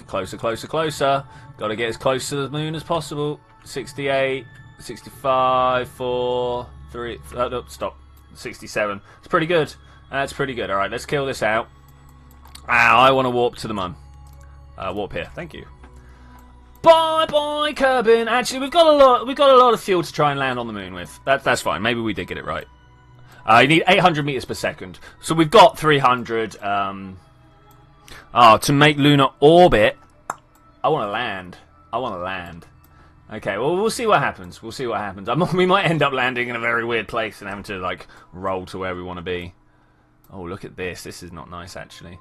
Closer, closer, closer. Got to get as close to the moon as possible. 68, 65, 4, 3... no, stop. 67. It's pretty good. That's pretty good. Alright, let's kill this out. I want to warp to the moon. Warp here. Thank you. Bye bye, Kerbin. Actually, we've got a lot of fuel to try and land on the moon with. That's fine. Maybe we did get it right. You need 800 meters per second, so we've got 300. To make lunar orbit, I want to land. Okay, well, we'll see what happens. We might end up landing in a very weird place and having to like roll to where we want to be. Oh, look at this. This is not nice, actually.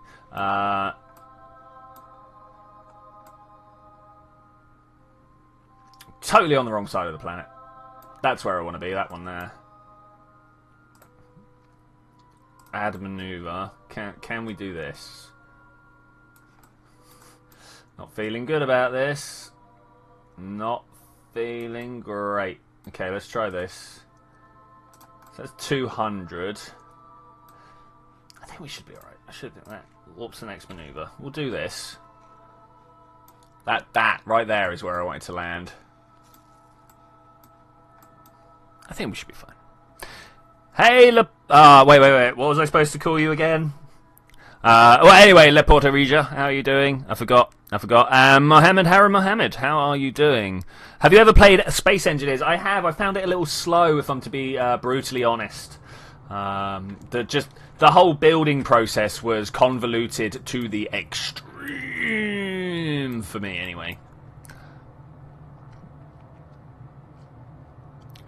Totally on the wrong side of the planet. That's where I want to be, that one there. Add maneuver. Can we do this? Not feeling good about this. Not feeling great. Okay, let's try this. So that's 200. I think we should be alright. I should do that. What's the next maneuver? We'll do this. That right there is where I wanted to land. I think we should be fine. Hey, wait. What was I supposed to call you again? Well, anyway, Le Porta Regia, how are you doing? I forgot. Mohammed Harry Mohammed, how are you doing? Have you ever played Space Engineers? I have. I found it a little slow, if I'm to be brutally honest. The whole building process was convoluted to the extreme for me, anyway.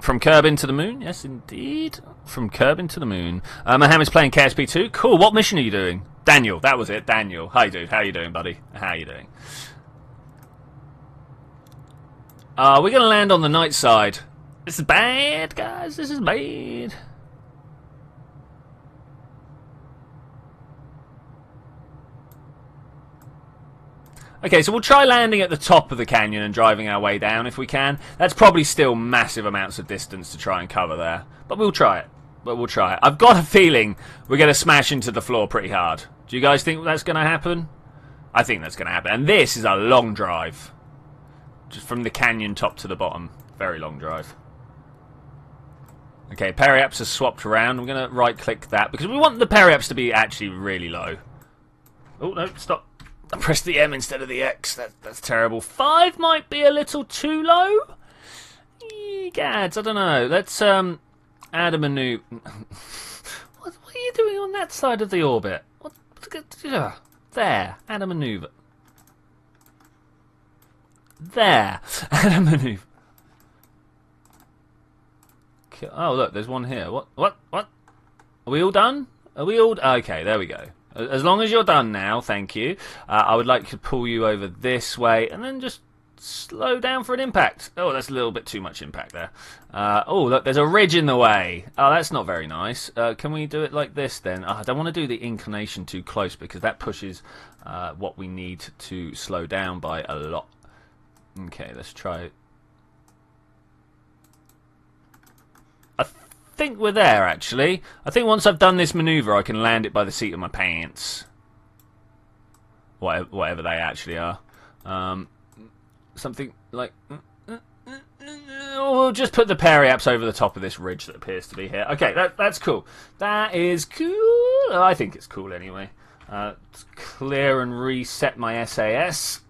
From Kerbin to the moon? Yes, indeed. From Kerbin to the moon. Mohammed's playing KSP 2. Cool. What mission are you doing? Daniel. That was it. Daniel. Hi, dude. How you doing, buddy? How you doing? We're going to land on the night side. This is bad, guys. This is bad. Okay, so we'll try landing at the top of the canyon and driving our way down if we can. That's probably still massive amounts of distance to try and cover there. But we'll try it. I've got a feeling we're going to smash into the floor pretty hard. Do you guys think that's going to happen? I think that's going to happen. And this is a long drive. Just from the canyon top to the bottom. Very long drive. Okay, periaps are swapped around. I'm going to right-click that because we want the periaps to be actually really low. Oh, no, stop. I pressed the M instead of the X. That's terrible. 5 might be a little too low. Gads, I don't know. Let's add a maneuver. What are you doing on that side of the orbit? There. Add a maneuver. There. Add a maneuver. Oh, look, there's one here. What? Are we all done? Okay, there we go. As long as you're done now, thank you. I would like to pull you over this way and then just slow down for an impact. Oh, that's a little bit too much impact there. Oh, look, there's a ridge in the way. Oh, that's not very nice. Can we do it like this then? I don't want to do the inclination too close because that pushes what we need to slow down by a lot. Okay, let's try it. I think we're there, actually. I think once I've done this maneuver, I can land it by the seat of my pants. Whatever they actually are. Something like... We'll just put the periaps over the top of this ridge that appears to be here. Okay, that's cool. That is cool. I think it's cool anyway. Let's clear and reset my SAS.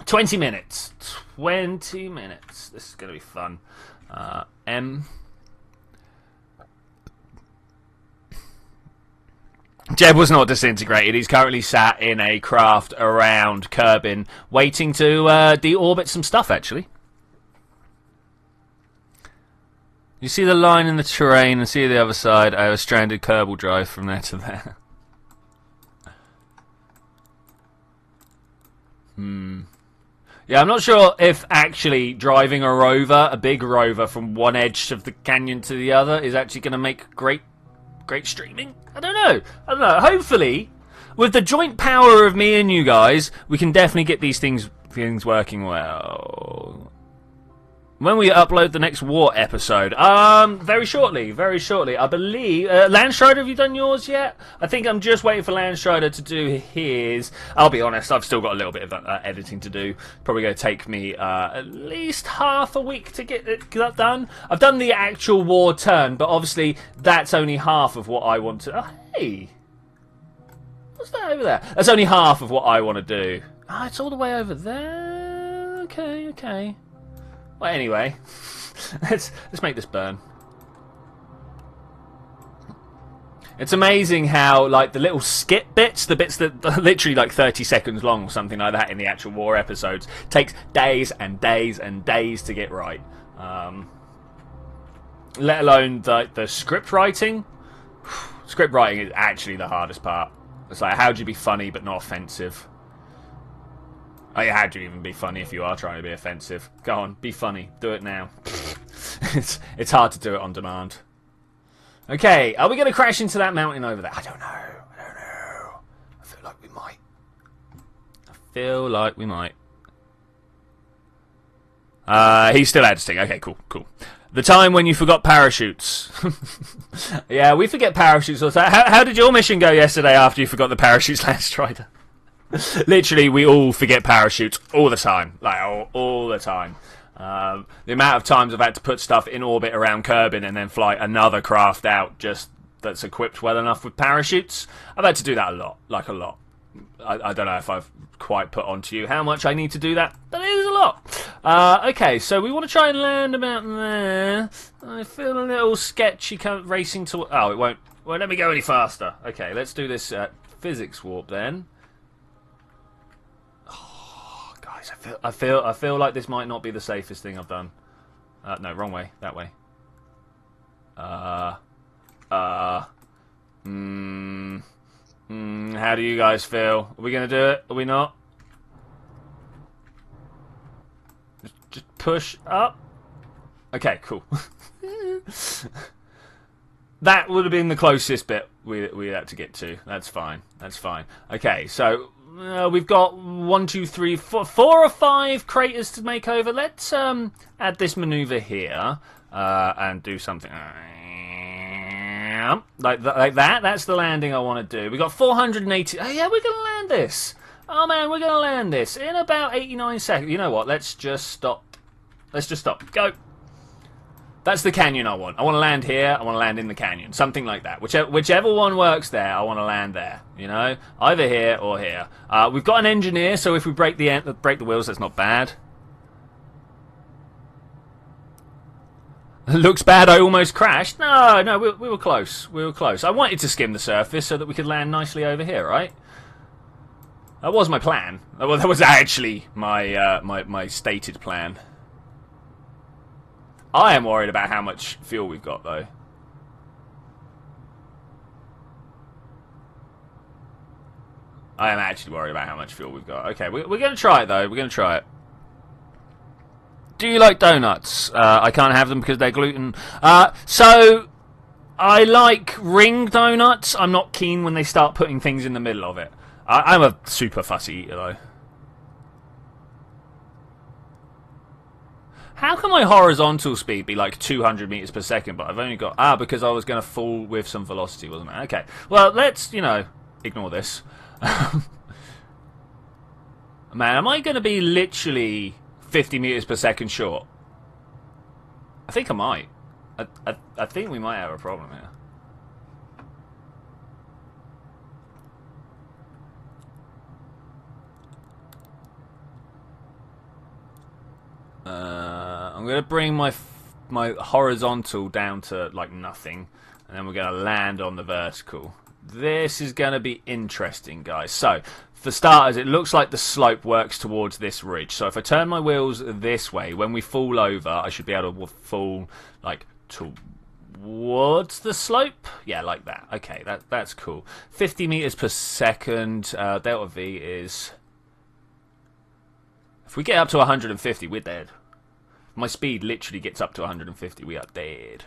20 minutes. 20 minutes. This is going to be fun. M... Jeb was not disintegrated. He's currently sat in a craft around Kerbin, waiting to deorbit some stuff, actually. You see the line in the terrain and see the other side. I have a stranded Kerbal drive from there to there. Yeah, I'm not sure if actually driving a rover, a big rover, from one edge of the canyon to the other is actually going to make great streaming. I don't know. Hopefully, with the joint power of me and you guys, we can definitely get these things Things working well. When we upload the next war episode? Very shortly, very shortly. I believe... Landstrider, have you done yours yet? I think I'm just waiting for Landstrider to do his. I'll be honest, I've still got a little bit of editing to do. Probably going to take me at least half a week to get that done. I've done the actual war turn, but obviously that's only half of what I want to... Oh, hey! What's that over there? That's only half of what I want to do. Ah, it's all the way over there. Okay, okay. Well, anyway, let's make this burn. It's amazing how, like, the little skip bits, the bits that are literally like 30 seconds long or something like that in the actual war episodes, takes days and days and days to get right. Let alone the script writing. Script writing is actually the hardest part. It's like, how do you be funny but not offensive? Oh, yeah, how do you even be funny if you are trying to be offensive? Go on, be funny. Do it now. It's hard to do it on demand. Okay, are we going to crash into that mountain over there? I don't know. I don't know. I feel like we might. I feel like we might. He's still editing. Okay, cool, cool. The time when you forgot parachutes. Yeah, we forget parachutes all the time. How did your mission go yesterday after you forgot the parachutes, Landstrider? Literally, we all forget parachutes all the time. Like, all the time. The amount of times I've had to put stuff in orbit around Kerbin and then fly another craft out just that's equipped well enough with parachutes. I've had to do that a lot. Like, a lot. I don't know if I've quite put onto you how much I need to do that, but it is a lot. Okay, so we want to try and land about there. I feel a little sketchy racing to... Oh, it won't let me go any faster. Okay, let's do this physics warp then. I feel like this might not be the safest thing I've done. No, wrong way. That way. How do you guys feel? Are we gonna do it? Are we not? Just push up. Okay, cool. That would have been the closest bit we had to get to. That's fine. That's fine. Okay, so we've got 1, 2, 3, 4 or 5 craters to make over. Let's add this maneuver here and do something like that. That's the landing I want to do. We got 480. Oh, yeah, we're gonna land this. Oh man, we're gonna land this in about 89 seconds. You know what? Let's just stop. Let's just stop. Go. That's the canyon I want. I want to land here. I want to land in the canyon. Something like that. Whichever one works there, I want to land there. You know, either here or here. We've got an engineer, so if we break the wheels, that's not bad. Looks bad. I almost crashed. No, we were close. We were close. I wanted to skim the surface so that we could land nicely over here, right? That was my plan. Well, that was actually my my stated plan. I am worried about how much fuel we've got, though. I am actually worried about how much fuel we've got. Okay, we're going to try it, though. We're going to try it. Do you like donuts? I can't have them because they're gluten. So, I like ring donuts. I'm not keen when they start putting things in the middle of it. I'm a super fussy eater, though. How can my horizontal speed be like 200 meters per second, but I've only got... because I was going to fall with some velocity, wasn't I? Okay. Well, let's, ignore this. Man, am I going to be literally 50 meters per second short? I think I might. I think we might have a problem here. I'm going to bring my horizontal down to like nothing, and then we're going to land on the vertical. This is going to be interesting, guys. So, for starters, it looks like the slope works towards this ridge. So if I turn my wheels this way, when we fall over, I should be able to fall like towards the slope. Yeah, like that. Okay, that's cool. 50 meters per second. Delta V is... If we get up to 150, we're dead. My speed literally gets up to 150, we are dead.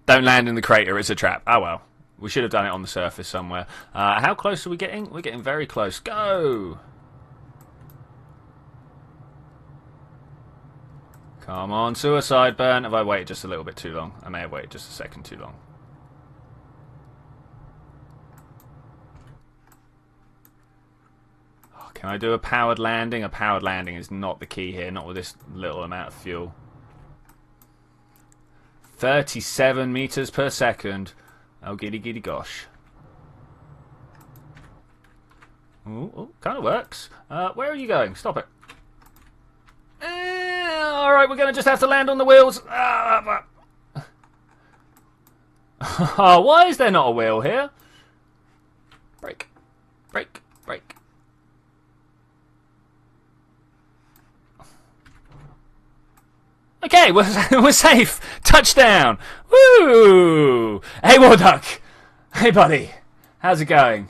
Don't land in the crater, it's a trap. Oh well. We should have done it on the surface somewhere. How close are we getting? We're getting very close. Go! Come on, suicide burn. Have I waited just a little bit too long? I may have waited just a second too long. Oh, can I do a powered landing? A powered landing is not the key here, not with this little amount of fuel. 37 meters per second. Oh, giddy giddy gosh. Ooh, kind of works. Where are you going? Stop it. Alright, we're going to just have to land on the wheels. Oh, why is there not a wheel here? Brake. Brake. Brake. Okay, we're safe. Touchdown. Woo! Hey, Warduck. Hey, buddy. How's it going?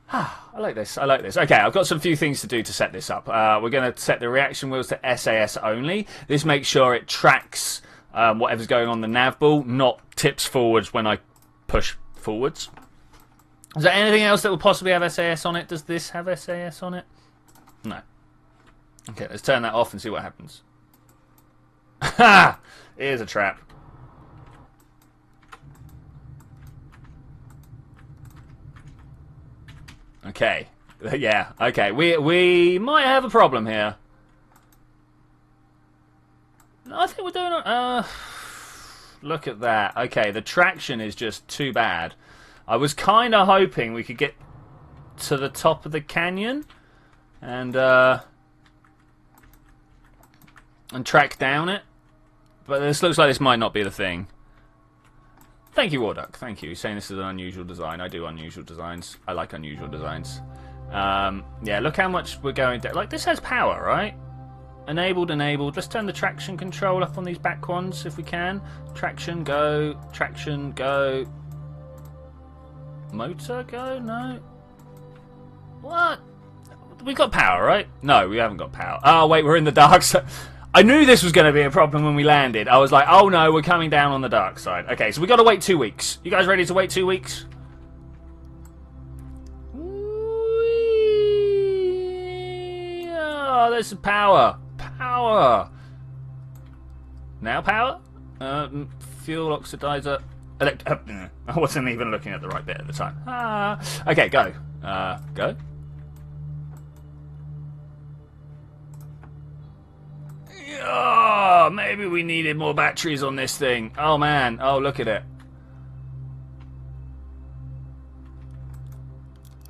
I like this. I like this. Okay, I've got some few things to do to set this up. We're going to set the reaction wheels to SAS only. This makes sure it tracks whatever's going on the nav ball, not tips forwards when I push forwards. Is there anything else that will possibly have SAS on it? Does this have SAS on it? No. Okay, let's turn that off and see what happens. Ha! Here's a trap. Okay. Yeah, okay. We might have a problem here. I think we're doing... look at that. Okay, the traction is just too bad. I was kind of hoping we could get to the top of the canyon and track down it. But this looks like this might not be the thing. Thank you, Warduck. Thank you. Saying this is an unusual design. I do unusual designs. I like unusual designs. Yeah, look how much we're going down. Like, this has power, right? Enabled, enabled. Let's turn the traction control up on these back ones if we can. Traction, go. Traction, go. Motor, go? No. What? We got power, right? No, we haven't got power. Oh, wait, we're in the dark side. I knew this was going to be a problem when we landed. I was like, oh no, we're coming down on the dark side. Okay, so we got to wait 2 weeks. You guys ready to wait 2 weeks? Oh, there's some power. Power. Now power? Fuel oxidizer. I wasn't even looking at the right bit at the time. Okay, go. Go. Oh, maybe we needed more batteries on this thing. Oh, man. Oh, look at it.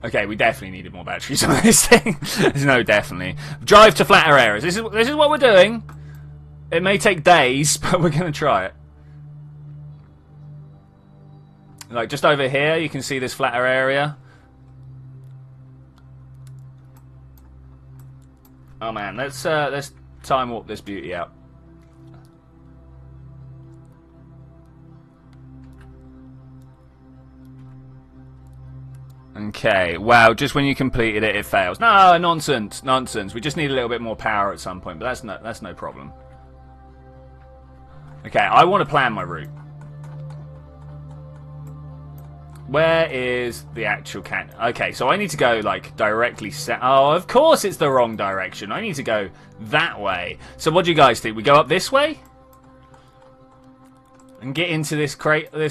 Okay, we definitely needed more batteries on this thing. No, definitely. Drive to flatter areas. This is what we're doing. It may take days, but we're going to try it. Like, just over here, you can see this flatter area. Oh, man. Let's time warp this beauty out. Okay, wow, just when you completed it, it fails. No, nonsense, nonsense. We just need a little bit more power at some point, but that's no problem. Okay, I want to plan my route. Where is the actual canyon? Okay, so I need to go, like, directly set. Oh, of course it's the wrong direction. I need to go that way. So what do you guys think? We go up this way? And get into this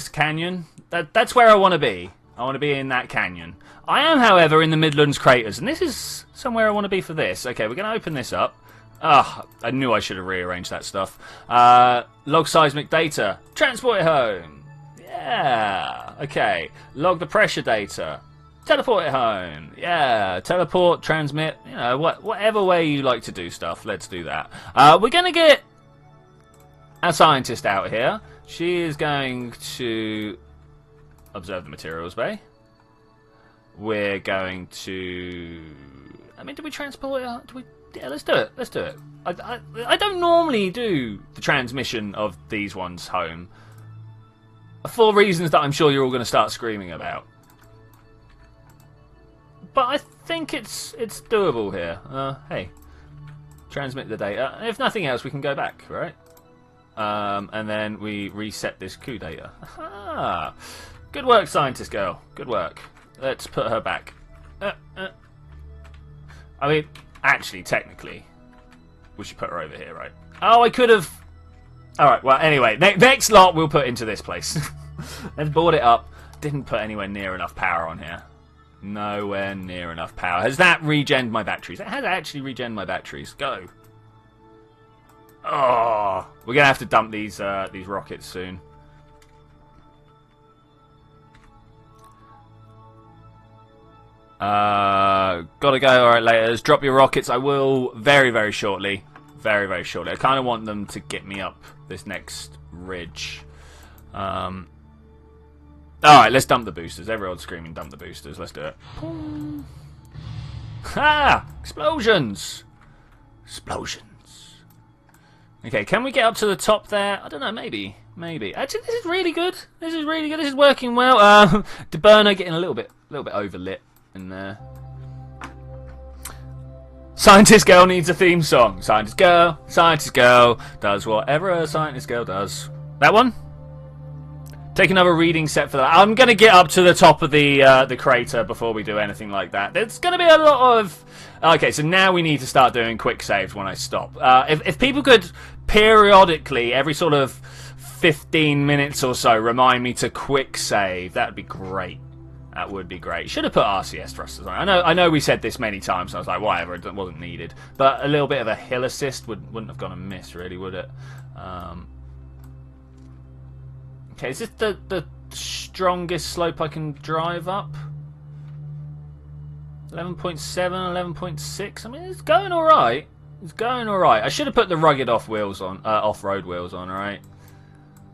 canyon? That's where I want to be. I want to be in that canyon. I am, however, in the Midlands craters, and this is somewhere I want to be for this. Okay, we're going to open this up. Ah, I knew I should have rearranged that stuff. Log seismic data. Transport it home. Yeah, okay. Log the pressure data. Teleport it home. Yeah, teleport, transmit, you know, whatever way you like to do stuff, let's do that. We're going to get a scientist out here. She is going to observe the materials bay. We're going to... I mean, do we transport it? Yeah, let's do it. Let's do it. I don't normally do the transmission of these ones home. For reasons that I'm sure you're all going to start screaming about. But I think it's doable here. Hey, transmit the data. If nothing else, we can go back, right? And then we reset this coup data. Aha! Good work, scientist girl. Good work. Let's put her back. I mean, actually, technically, we should put her over here, right? Oh, I could have Alright, well, anyway, next lot we'll put into this place. Let's board it up. Didn't put anywhere near enough power on here. Nowhere near enough power. Has that regened my batteries? It has actually regened my batteries. Go. Oh, we're going to have to dump these rockets soon. Gotta go. Alright, laters. Drop your rockets. I will very, very shortly. Very, very shortly. I kind of want them to get me up this next ridge. Alright, let's dump the boosters. Everyone's screaming dump the boosters. Let's do it. Ha! Explosions! Explosions. Okay, can we get up to the top there? I don't know, maybe. Maybe. Actually, this is really good. This is really good. This is working well. The burner getting a little bit overlit in there. Scientist girl needs a theme song. Scientist girl does whatever a scientist girl does. That one? Take another reading set for that. I'm going to get up to the top of the crater before we do anything like that. There's going to be a lot of... Okay, so now we need to start doing quick saves when I stop. If people could periodically, every sort of 15 minutes or so, remind me to quick save, that would be great. That would be great. Should have put RCS thrusters on. I know we said this many times, so I was like, whatever, it wasn't needed. But a little bit of a hill assist wouldn't have gone amiss, really, would it? Okay, is this the strongest slope I can drive up? 11.7, 11.6. I mean, it's going all right. It's going all right. I should have put the rugged off-road wheels on. All right.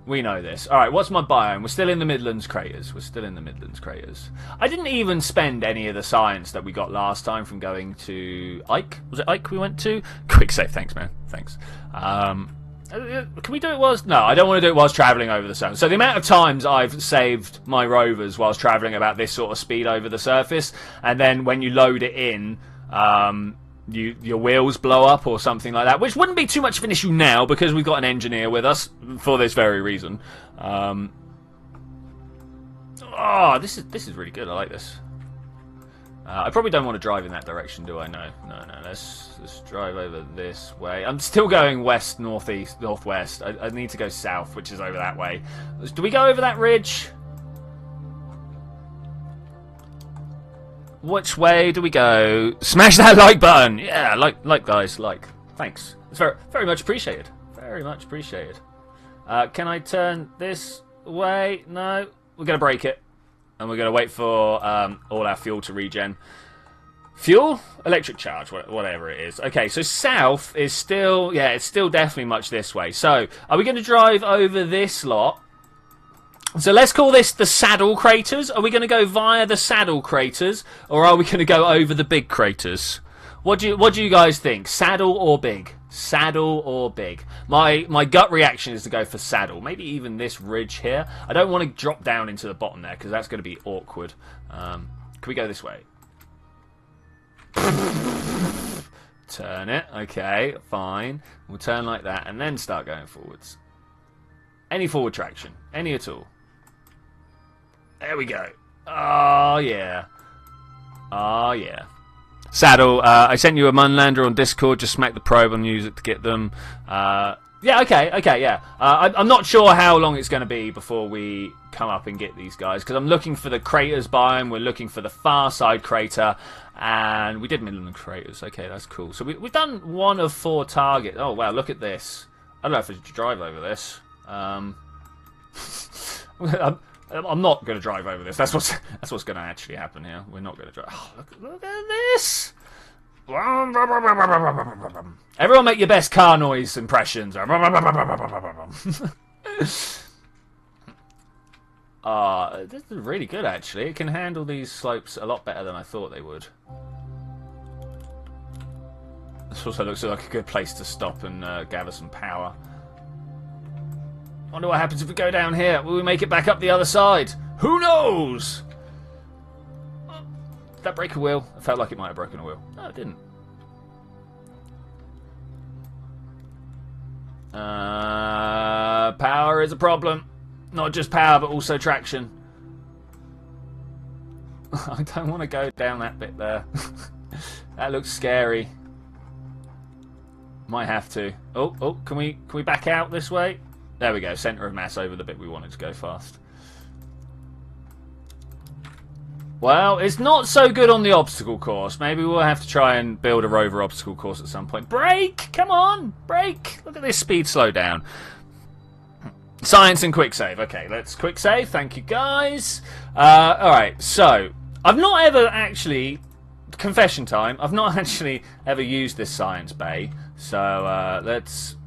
We know this. All right. What's my biome? We're still in the Midlands craters. We're still in the Midlands craters. I didn't even spend any of the science that we got last time from going to Ike. Was it Ike we went to? Quick save. Thanks, man. Thanks. Can we do it whilst... No, I don't want to do it whilst travelling over the surface. So the amount of times I've saved my rovers whilst travelling about this sort of speed over the surface, and then when you load it in, your wheels blow up or something like that, which wouldn't be too much of an issue now because we've got an engineer with us for this very reason. Oh, this is really good. I like this. I probably don't want to drive in that direction, do I? No. Let's drive over this way. I'm still going west, northeast, northwest. I need to go south, which is over that way. Do we go over that ridge? Which way do we go? Smash that like button! Yeah, like guys, like. Thanks. It's very, very much appreciated. Very much appreciated. Can I turn this way? No. We're going to break it. And we're going to wait for all our fuel to regen. Fuel? Electric charge, whatever it is. Okay, so south is still... Yeah, it's still definitely much this way. So, are we going to drive over this lot? So let's call this the saddle craters. Are we going to go via the saddle craters? Or are we going to go over the big craters? What do you guys think? Saddle or big? Saddle or big? My gut reaction is to go for saddle. Maybe even this ridge here. I don't want to drop down into the bottom there because that's going to be awkward. Can we go this way? Turn it. Okay, fine. We'll turn like that and then start going forwards. Any forward traction. Any at all. There we go. Oh, yeah. Oh, yeah. Saddle, I sent you a Munlander on Discord. Just smack the probe on music to get them. Yeah, okay, yeah. I'm not sure how long it's going to be before we come up and get these guys, because I'm looking for the craters biome. We're looking for the Farside crater, and we did Midland craters. Okay, that's cool. So we've done 1 of 4 targets. Oh, wow, look at this. I don't know if I should drive over this. I'm not going to drive over this. That's what's going to actually happen here. We're not going to drive. Oh, look at this. Everyone make your best car noise impressions. This is really good, actually. It can handle these slopes a lot better than I thought they would. This also looks like a good place to stop and gather some power. Wonder what happens if we go down here. Will we make it back up the other side? Who knows? Did that break a wheel? It felt like it might have broken a wheel. No, it didn't. Power is a problem. Not just power, but also traction. I don't want to go down that bit there. That looks scary. Might have to. Oh, can we back out this way? There we go. Centre of mass over the bit we wanted to go fast. Well, it's not so good on the obstacle course. Maybe we'll have to try and build a rover obstacle course at some point. Brake! Come on! Brake! Look at this speed slow down. Science and quick save. Okay, let's quick save. Thank you, guys. Alright, so I've not ever actually... Confession time. I've not actually ever used this science bay. So let's...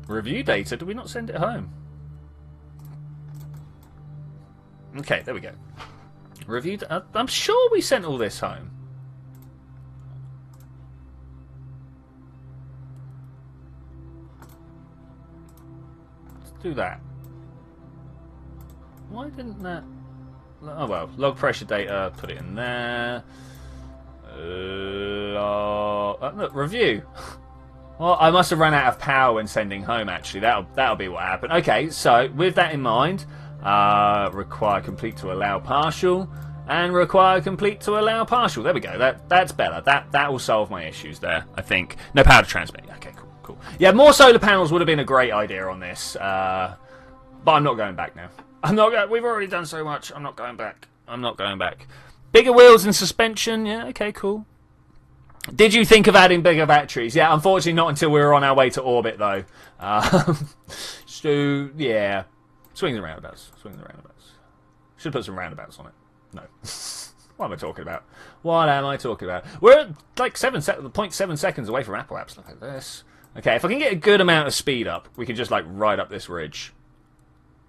Review data. Did we not send it home? Okay, there we go. Reviewed. I'm sure we sent all this home. Let's do that. Why didn't that... Oh well, log pressure data, put it in there. Look, review. Well, I must have run out of power when sending home, actually. That'll be what happened. Okay, so with that in mind... require complete to allow partial, and require complete to allow partial. There we go. That's better. That will solve my issues there, I think. No power to transmit. Okay, cool. Yeah, more solar panels would have been a great idea on this, but I'm not going back now. We've already done so much. I'm not going back. Bigger wheels and suspension. Yeah, okay, cool. Did you think of adding bigger batteries? Yeah, unfortunately not until we were on our way to orbit, though. So, yeah. Swings and roundabouts. Should put some roundabouts on it. No. What am I talking about? We're at like 0.7 seconds away from Apple Apps. Look at this. Okay, if I can get a good amount of speed up, we can just like ride up this ridge.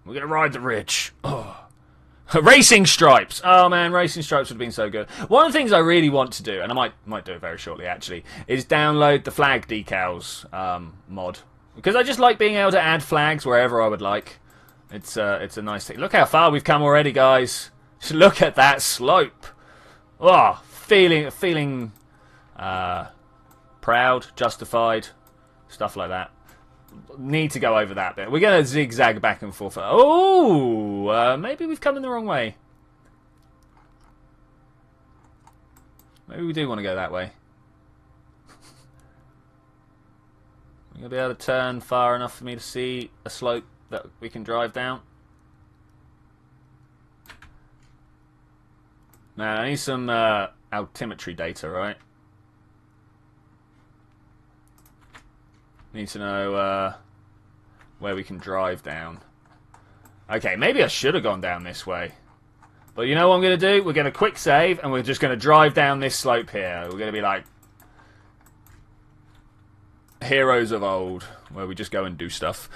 We're going to ride the ridge. Oh. Racing stripes. Oh man, racing stripes would have been so good. One of the things I really want to do, and I might do it very shortly actually, is download the flag decals mod. Because I just like being able to add flags wherever I would like. It's a nice thing. Look how far we've come already, guys. Just look at that slope. Oh, feeling proud, justified, stuff like that. Need to go over that bit. We're going to zigzag back and forth. Oh, maybe we've come in the wrong way. Maybe we do want to go that way. We're going to be able to turn far enough for me to see a slope that we can drive down. Man, I need some altimetry data, right? Need to know where we can drive down. Okay, maybe I should have gone down this way. But you know what I'm going to do? We're going to quick save, and we're just going to drive down this slope here. We're going to be like heroes of old, where we just go and do stuff.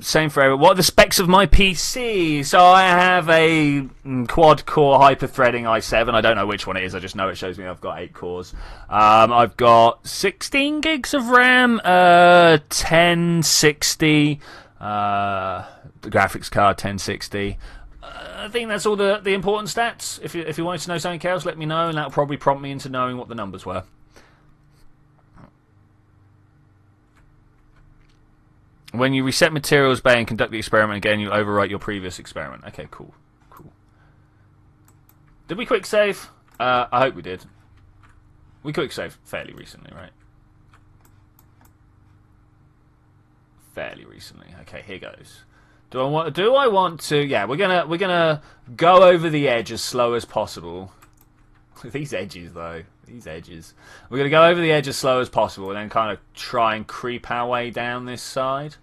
Same for everyone. What are the specs of my PC? So I have a quad-core hyper-threading i7. I don't know which one it is. I just know it shows me I've got 8 cores. I've got 16 gigs of RAM, 1060, the graphics card 1060. I think that's all the important stats. If you wanted to know something else, let me know, and that'll probably prompt me into knowing what the numbers were. When you reset materials bay and conduct the experiment again, you overwrite your previous experiment. Okay, cool. Did we quick save? I hope we did. We quick saved fairly recently, right? Fairly recently. Okay, here goes. Do I want to? Yeah, we're gonna go over the edge as slow as possible. These edges, though. These edges. We're going to go over the edge as slow as possible and then kind of try and creep our way down this side.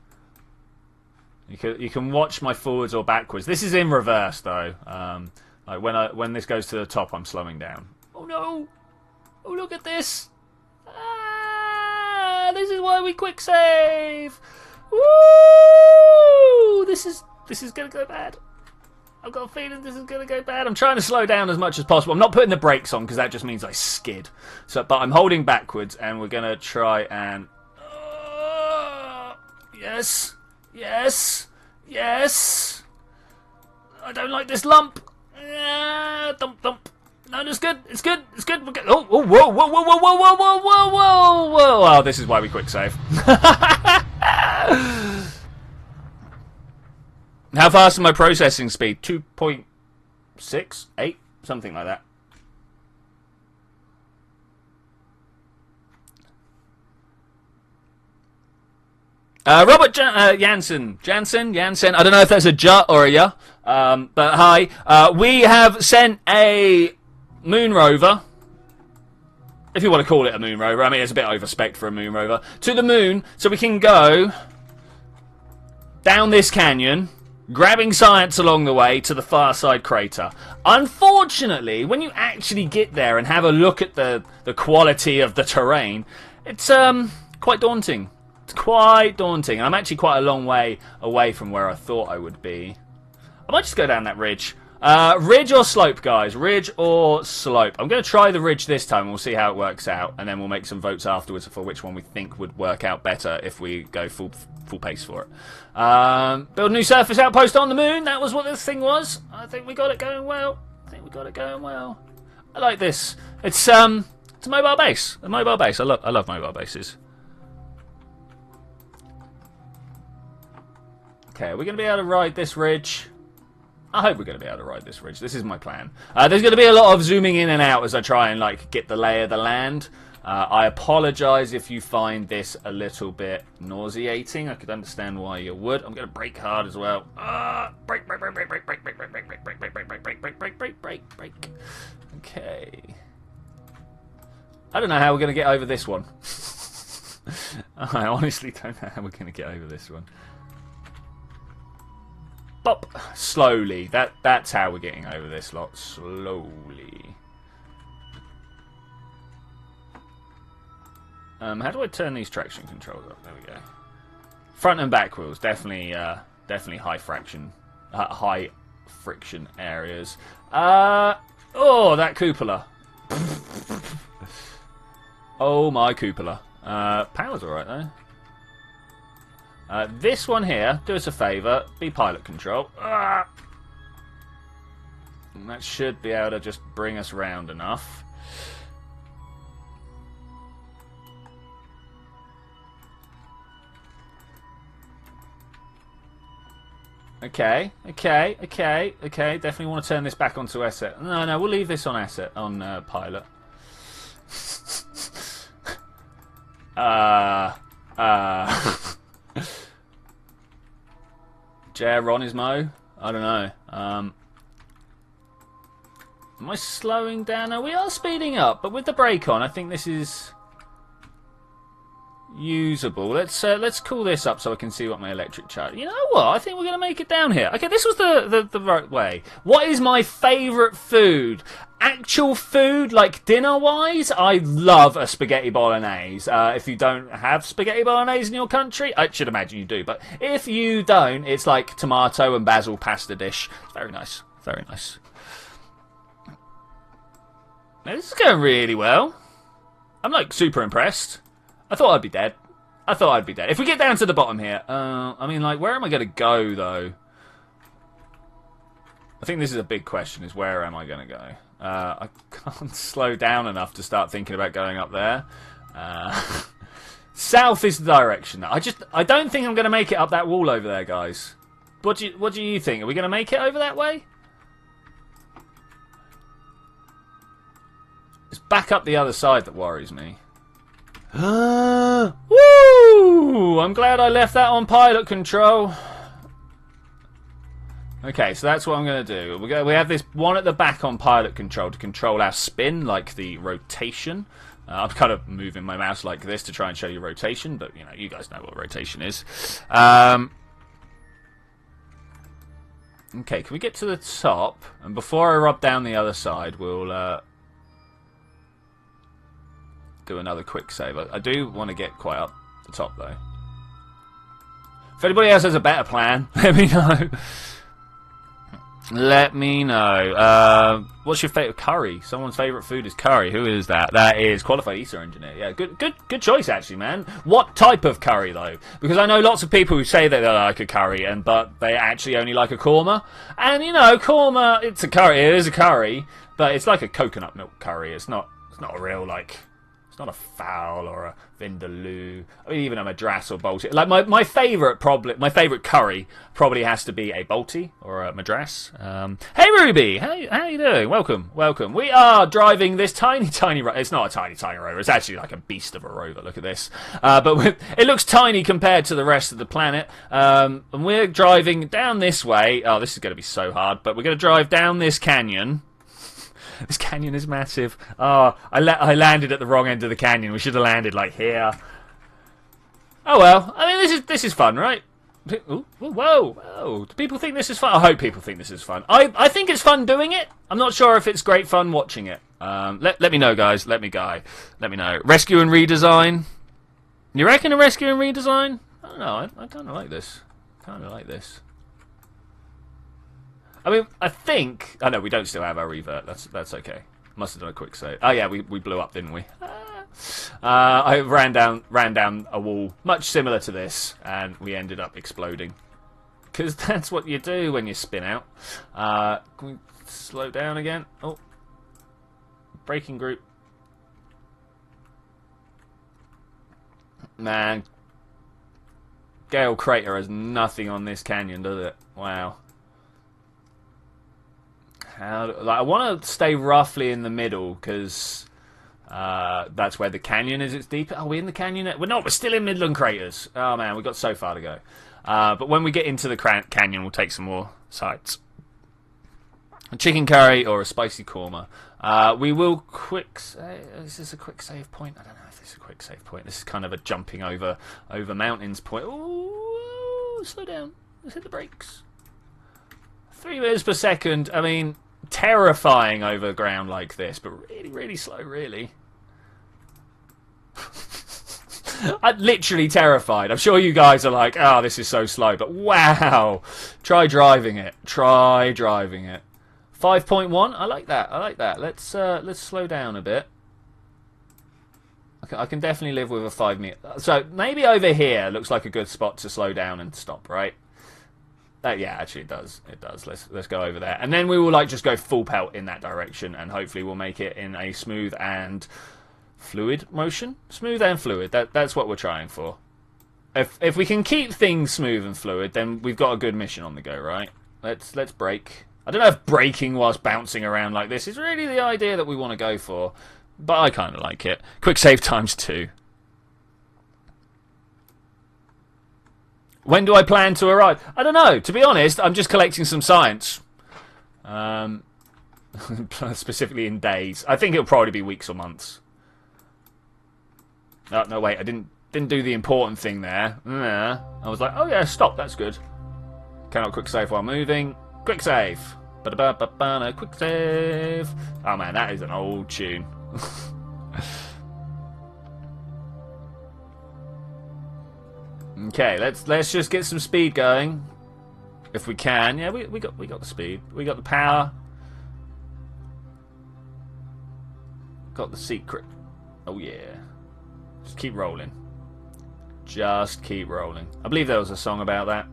You can watch my forwards or backwards. This is in reverse, though. Like when this goes to the top, I'm slowing down. Oh, no! Oh, look at this! Ah! This is why we quick save! Woo! This is going to go bad. I've got a feeling this is going to go bad. I'm trying to slow down as much as possible. I'm not putting the brakes on because that just means I skid. But I'm holding backwards, and we're going to try and... yes. I don't like this lump. Thump. No, it's good. It's good. We're good. Oh, whoa. Oh, this is why we quick save. How fast is my processing speed? 2.68? Something like that. Robert Jansen. I don't know if that's a J or a Y, but hi. We have sent a moon rover, if you want to call it a moon rover. I mean, it's a bit overspec for a moon rover, to the moon so we can go down this canyon, grabbing science along the way to the Farside crater. Unfortunately, when you actually get there and have a look at the quality of the terrain, it's quite daunting. It's quite daunting. I'm actually quite a long way away from where I thought I would be. I might just go down that ridge. Ridge or slope, guys? Ridge or slope? I'm going to try the ridge this time. We'll see how it works out, and then we'll make some votes afterwards for which one we think would work out better if we go full pace for it. Build a new surface outpost on the moon. That was what this thing was. I think we got it going well. I like this. It's a mobile base. A mobile base. I love mobile bases. Okay, we're going to be able to ride this ridge. I hope we're going to be able to ride this ridge. This is my plan. There's going to be a lot of zooming in and out as I try and get the lay of the land. I apologise if you find this a little bit nauseating. I could understand why you would. I'm going to brake hard as well. Brake. Okay. I don't know how we're going to get over this one. I honestly don't know how we're going to get over this one. Bop. Slowly. That's how we're getting over this lot. Slowly. How do I turn these traction controls up? There we go. Front and back wheels. Definitely high friction areas. Oh, that cupola. Oh, my cupola. Power's alright, though. This one here, do us a favour, be pilot control. And that should be able to just bring us round enough. Okay. Definitely want to turn this back onto asset. No, we'll leave this on asset, on pilot. Geronismo? I don't know. Am I slowing down? No, we are speeding up, but with the brake on, I think this is usable. Let's cool this up so I can see what my electric charge. You know what? I think we're going to make it down here. Okay, this was the right way. What is my favourite food? Actual food, like dinner-wise, I love a spaghetti bolognese. If you don't have spaghetti bolognese in your country, I should imagine you do, but if you don't, it's like tomato and basil pasta dish. It's very nice. Very nice. Now, this is going really well. I'm super impressed. I thought I'd be dead. If we get down to the bottom here, I mean, where am I going to go, though? I think this is a big question, is where am I going to go? I can't slow down enough to start thinking about going up there. South is the direction. I don't think I'm going to make it up that wall over there, guys. What do you think? Are we going to make it over that way? It's back up the other side that worries me. Woo! I'm glad I left that on pilot control. Okay, so that's what I'm going to do. We have this one at the back on pilot control to control our spin, like the rotation. I'm kind of moving my mouse like this to try and show you rotation, but you guys know what rotation is. Okay, can we get to the top? And before I rub down the other side, we'll do another quick save. I do want to get quite up the top, though. If anybody else has a better plan, let me know. Let me know. What's your favourite curry? Someone's favourite food is curry. Who is that? That is Qualified ESA Engineer. Yeah, good choice, actually, man. What type of curry, though? Because I know lots of people who say that they like a curry, but they actually only like a korma. And, korma, it's a curry. It is a curry, but it's like a coconut milk curry. It's not a real, It's not a fowl or a vindaloo. I mean, even a madras or balti. Like my favourite curry probably has to be a balti or a madras. Hey Ruby, how you doing? Welcome. We are driving this tiny rover. It's not a tiny rover. It's actually like a beast of a rover. Look at this. But it looks tiny compared to the rest of the planet. And we're driving down this way. Oh, this is going to be so hard. But we're going to drive down this canyon. This canyon is massive. Oh, I landed at the wrong end of the canyon. We should have landed like here. Oh well. I mean, this is fun, right? Ooh, whoa. Do people think this is fun? I hope people think this is fun. I think it's fun doing it. I'm not sure if it's great fun watching it. Let me know, guys. Let me know. Rescue and redesign. You reckon a rescue and redesign? I don't know. I kind of like this. I mean, I think... Oh, no, we don't still have our revert. That's okay. Must have done a quick save. Oh, yeah, we blew up, didn't we? I ran down a wall, much similar to this, and we ended up exploding. Because that's what you do when you spin out. Can we slow down again? Oh. Braking group. Man. Gale Crater has nothing on this canyon, does it? Wow. I want to stay roughly in the middle because that's where the canyon is. It's deeper. Are we in the canyon? We're not. We're still in Midland Craters. Oh man, we've got so far to go. But when we get into the canyon, we'll take some more sites. A chicken curry or a spicy korma. We will quick save. Is this a quick save point? I don't know if this is a quick save point. This is kind of a jumping over mountains point. Ooh, slow down. Let's hit the brakes. 3 meters per second. I mean, terrifying over ground like this, but really slow, really. I'm literally terrified. I'm sure you guys are like, oh, this is so slow, but wow. Try driving it. 5.1. I like that. Let's slow down a bit. I can definitely live with a 5 meter. So maybe over here looks like a good spot to slow down and stop, right? Yeah, actually it does. Let's go over there. And then we will just go full pelt in that direction, and hopefully we'll make it in a smooth and fluid motion. Smooth and fluid. That's what we're trying for. If we can keep things smooth and fluid, then we've got a good mission on the go, right? Let's brake. I don't know if braking whilst bouncing around like this is really the idea that we want to go for, but I kind of like it. Quick save ×2. When do I plan to arrive? I don't know. To be honest, I'm just collecting some science. Specifically in days. I think it'll probably be weeks or months. Oh, no, wait. I didn't do the important thing there. I was like, oh yeah, stop. That's good. Cannot quick save while moving. Quick save. Ba-da-ba-ba-ba, quick save. Oh man, that is an old tune. Okay, let's just get some speed going, if we can. Yeah, we got the speed, we got the power, got the secret. Oh yeah, just keep rolling. I believe there was a song about that.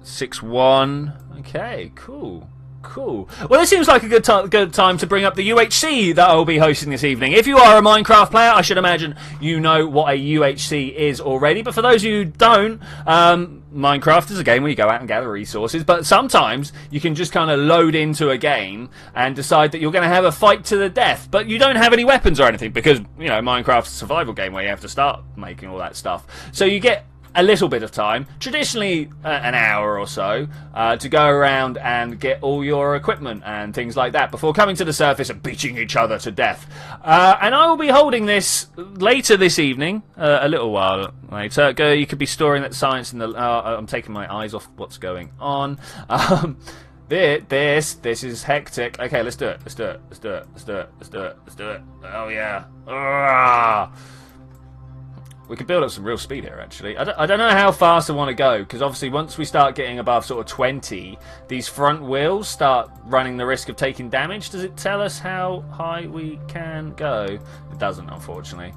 6-1. Okay, cool. Well, it seems like a good time to bring up the UHC that I'll be hosting this evening. If you are a Minecraft player, I should imagine you know what a UHC is already. But for those of you who don't, Minecraft is a game where you go out and gather resources. But sometimes you can just kind of load into a game and decide that you're going to have a fight to the death. But you don't have any weapons or anything because, you know, Minecraft's a survival game where you have to start making all that stuff. So you get a little bit of time, traditionally an hour or so, to go around and get all your equipment and things like that before coming to the surface and beating each other to death. And I will be holding this later this evening, a little while later. You could be storing that science in the... I'm taking my eyes off what's going on. This is hectic. Okay, let's do it. Oh yeah. We could build up some real speed here, actually. I don't know how fast I want to go, because obviously once we start getting above sort of 20, these front wheels start running the risk of taking damage. Does it tell us how high we can go? It doesn't, unfortunately.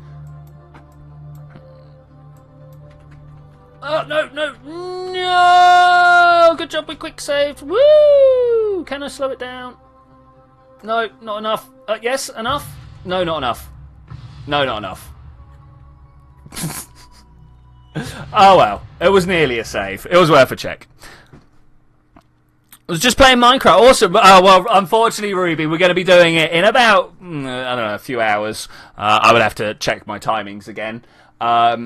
Oh, no! Good job, we quick saved. Woo! Can I slow it down? No, not enough. Yes, enough. No, not enough. No, not enough. Oh well, it was nearly a save. It was worth a check. I was just playing Minecraft. Awesome. Well, unfortunately, Ruby, we're going to be doing it in about, I don't know, a few hours. I would have to check my timings again. I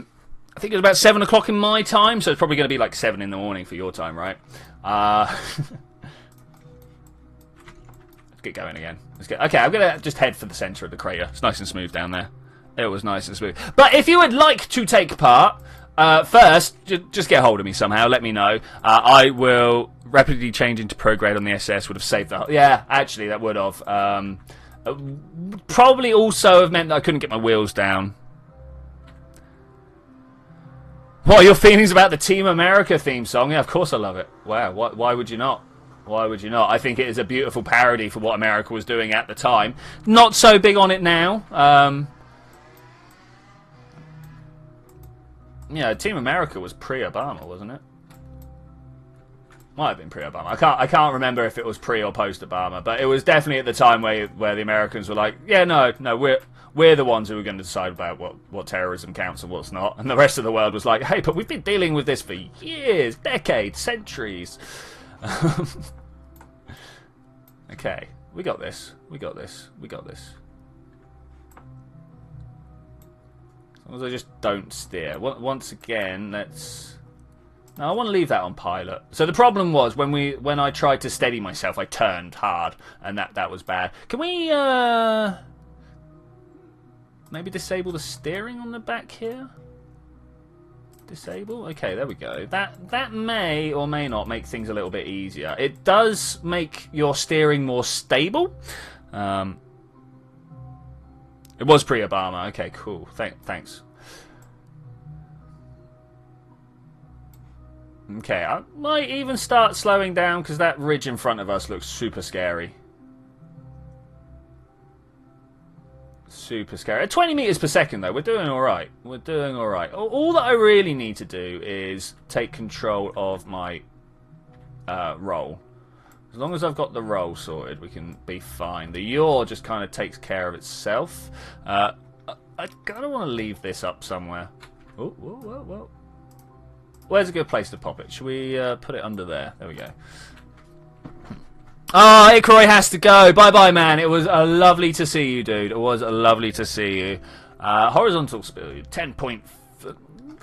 think it was about 7 o'clock in my time, so it's probably going to be like 7 in the morning for your time, right? Let's get going again. Okay, I'm going to just head for the centre of the crater. It's nice and smooth down there. It was nice and smooth. But if you would like to take part, first, just get hold of me somehow. Let me know. I will rapidly change into prograde on the SS. Would have saved the... Yeah, actually, that would have. Probably also have meant that I couldn't get my wheels down. What are your feelings about the Team America theme song? Yeah, of course I love it. Wow, why would you not? Why would you not? I think it is a beautiful parody for what America was doing at the time. Not so big on it now. Yeah, Team America was pre-Obama, wasn't it? Might have been pre-Obama. I can't remember if it was pre or post-Obama, but it was definitely at the time where the Americans were like, yeah, no, we're the ones who are going to decide about what terrorism counts and what's not, and the rest of the world was like, hey, but we've been dealing with this for years, decades, centuries. Okay, we got this. We got this. We got this. As long as I just don't steer. Once again, let's... No, I want to leave that on pilot. So the problem was when I tried to steady myself, I turned hard, and that was bad. Can we maybe disable the steering on the back here? Disable? Okay, there we go. That may or may not make things a little bit easier. It does make your steering more stable. It was pre-Obama. Okay, cool. Thanks. Okay, I might even start slowing down because that ridge in front of us looks super scary. Super scary. At 20 meters per second, though, we're doing all right. We're doing all right. All that I really need to do is take control of my roll. As long as I've got the roll sorted, we can be fine. The yaw just kind of takes care of itself. I kind of want to leave this up somewhere. Oh, whoa, whoa, whoa. Where's a good place to pop it? Should we put it under there? There we go. Ah, oh, Icroy has to go. Bye-bye, man. It was lovely to see you, dude. It was lovely to see you. Horizontal speed, 10.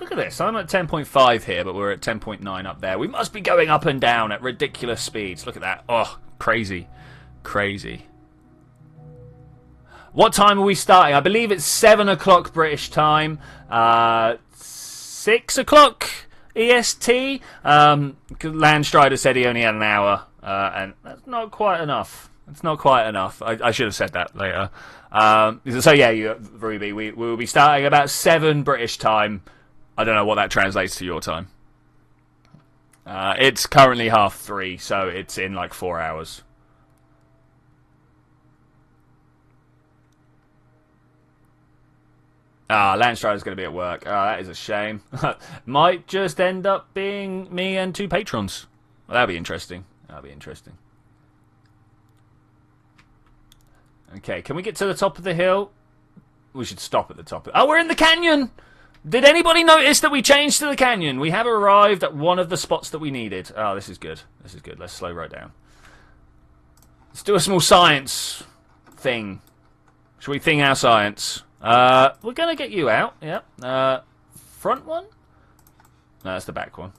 Look at this. I'm at 10.5 here, but we're at 10.9 up there. We must be going up and down at ridiculous speeds. Look at that. Oh, crazy. Crazy. What time are we starting? I believe it's 7 o'clock British time. 6 o'clock EST. Landstrider said he only had an hour, and that's not quite enough. It's not quite enough. I should have said that later. So yeah, Ruby, we will be starting about 7 British time. I don't know what that translates to your time. It's currently 3:30, so it's in like 4 hours. Landstrider's going to be at work. That is a shame. Might just end up being me and 2 patrons. Well, that'll be interesting. That'll be interesting. Okay, can we get to the top of the hill? We should stop at the top. Oh, we're in the canyon! Did anybody notice that we changed to the canyon? We have arrived at one of the spots that we needed. Oh, this is good. This is good. Let's slow right down. Let's do a small science thing. Should we thing our science? We're going to get you out. Yep. Front one? No, that's the back one.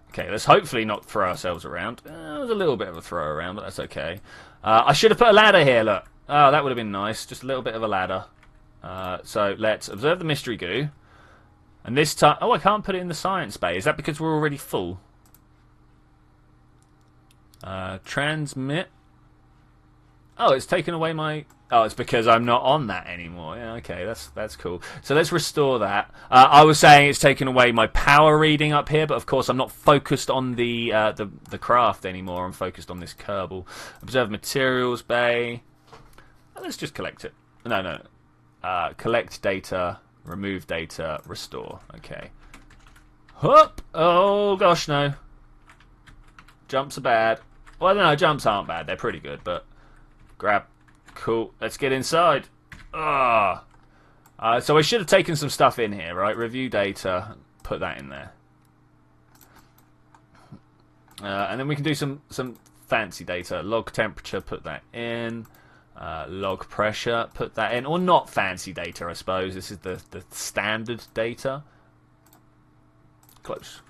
Okay, let's hopefully not throw ourselves around. There's a little bit of a throw around, but that's okay. I should have put a ladder here, look. Oh, that would have been nice. Just a little bit of a ladder. So let's observe the mystery goo. And this time... Oh, I can't put it in the science bay. Is that because we're already full? Transmit. Oh, it's taken away my... Oh, it's because I'm not on that anymore. Yeah, okay, that's cool. So let's restore that. I was saying it's taken away my power reading up here, but of course I'm not focused on the craft anymore. I'm focused on this Kerbal. Observe materials bay. Let's just collect it. No. Collect data, remove data, restore. Okay. Hup! Oh, gosh, no. Jumps are bad. Well, no, jumps aren't bad. They're pretty good, but... Grab. Cool. Let's get inside. Ugh. So I should have taken some stuff in here, right? Review data. Put that in there. And then we can do some fancy data. Log temperature, put that in. Log pressure, put that in. Or not fancy data, I suppose. This is the standard data. Close.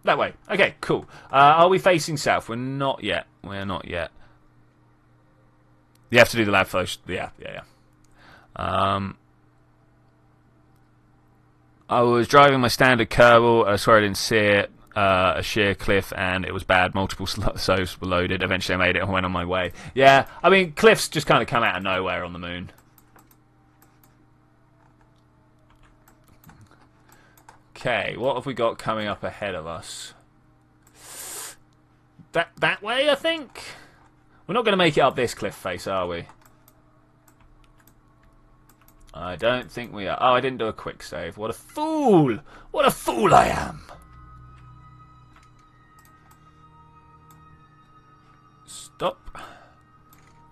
That way. Okay, cool. Are we facing south? We're not yet. We're not yet. You have to do the lab first. Yeah. I was driving my standard Kerbal. I swear I didn't see it. A sheer cliff, and it was bad. Multiple SOs were loaded. Eventually I made it and went on my way. Yeah, I mean, cliffs just kind of come out of nowhere on the moon. Okay, what have we got coming up ahead of us? That way, I think? We're not going to make it up this cliff face, are we? I don't think we are. Oh, I didn't do a quick save. What a fool! What a fool I am! Stop.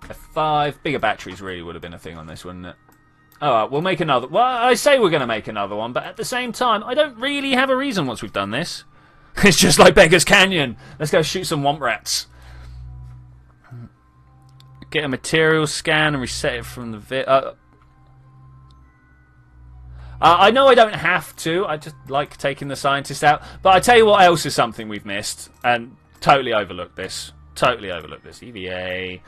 F5. Bigger batteries really would have been a thing on this, wouldn't it? Alright, we'll make another. Well, I say we're going to make another one, but at the same time, I don't really have a reason once we've done this. It's just like Beggar's Canyon. Let's go shoot some womp rats. Get a material scan and reset it from the I know I don't have to. I just like taking the scientist out. But I tell you what else is something we've missed. And totally overlooked this. Totally overlooked this. EVA.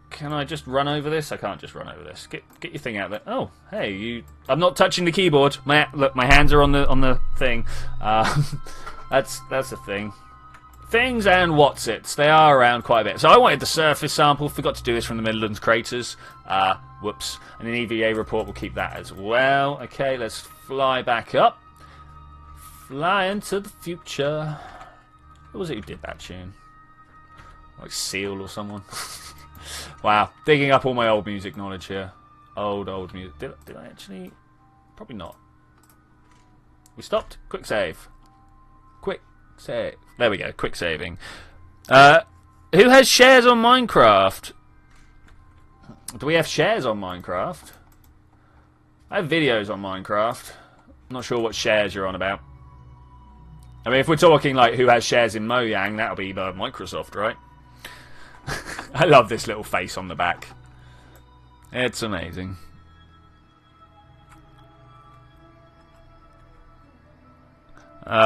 Can I just run over this? I can't just run over this. Get your thing out there. Oh, hey, you. I'm not touching the keyboard. Look, my hands are on the thing. That's the thing. Things and whatsits. They are around quite a bit. So I wanted the surface sample. Forgot to do this from the Midlands craters. Whoops. And an EVA report. We'll keep that as well. Okay, let's fly back up. Fly into the future. Who was it who did that tune? Like Seal or someone? Wow. Digging up all my old music knowledge here. Old music. Did I actually? Probably not. We stopped. Quick save. Quick save. There we go. Quick saving. Who has shares on Minecraft? Do we have shares on Minecraft? I have videos on Minecraft. I'm not sure what shares you're on about. I mean, if we're talking like who has shares in Mojang, that'll be Microsoft, right? I love this little face on the back. It's amazing.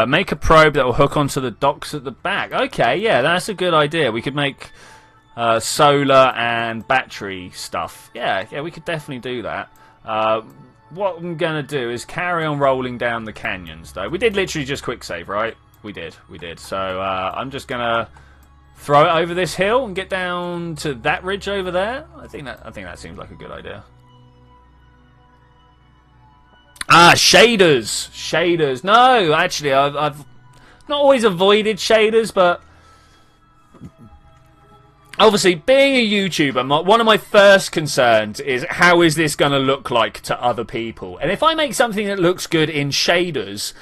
Make a probe that will hook onto the docks at the back. Okay, yeah, that's a good idea. We could make solar and battery stuff. Yeah, we could definitely do that. What I'm going to do is carry on rolling down the canyons, though. We did literally just quick save, right? We did. So I'm just going to throw it over this hill and get down to that ridge over there. I think that seems like a good idea. Shaders. No, actually, I've not always avoided shaders, but obviously, being a YouTuber, one of my first concerns is how is this going to look like to other people? And if I make something that looks good in shaders,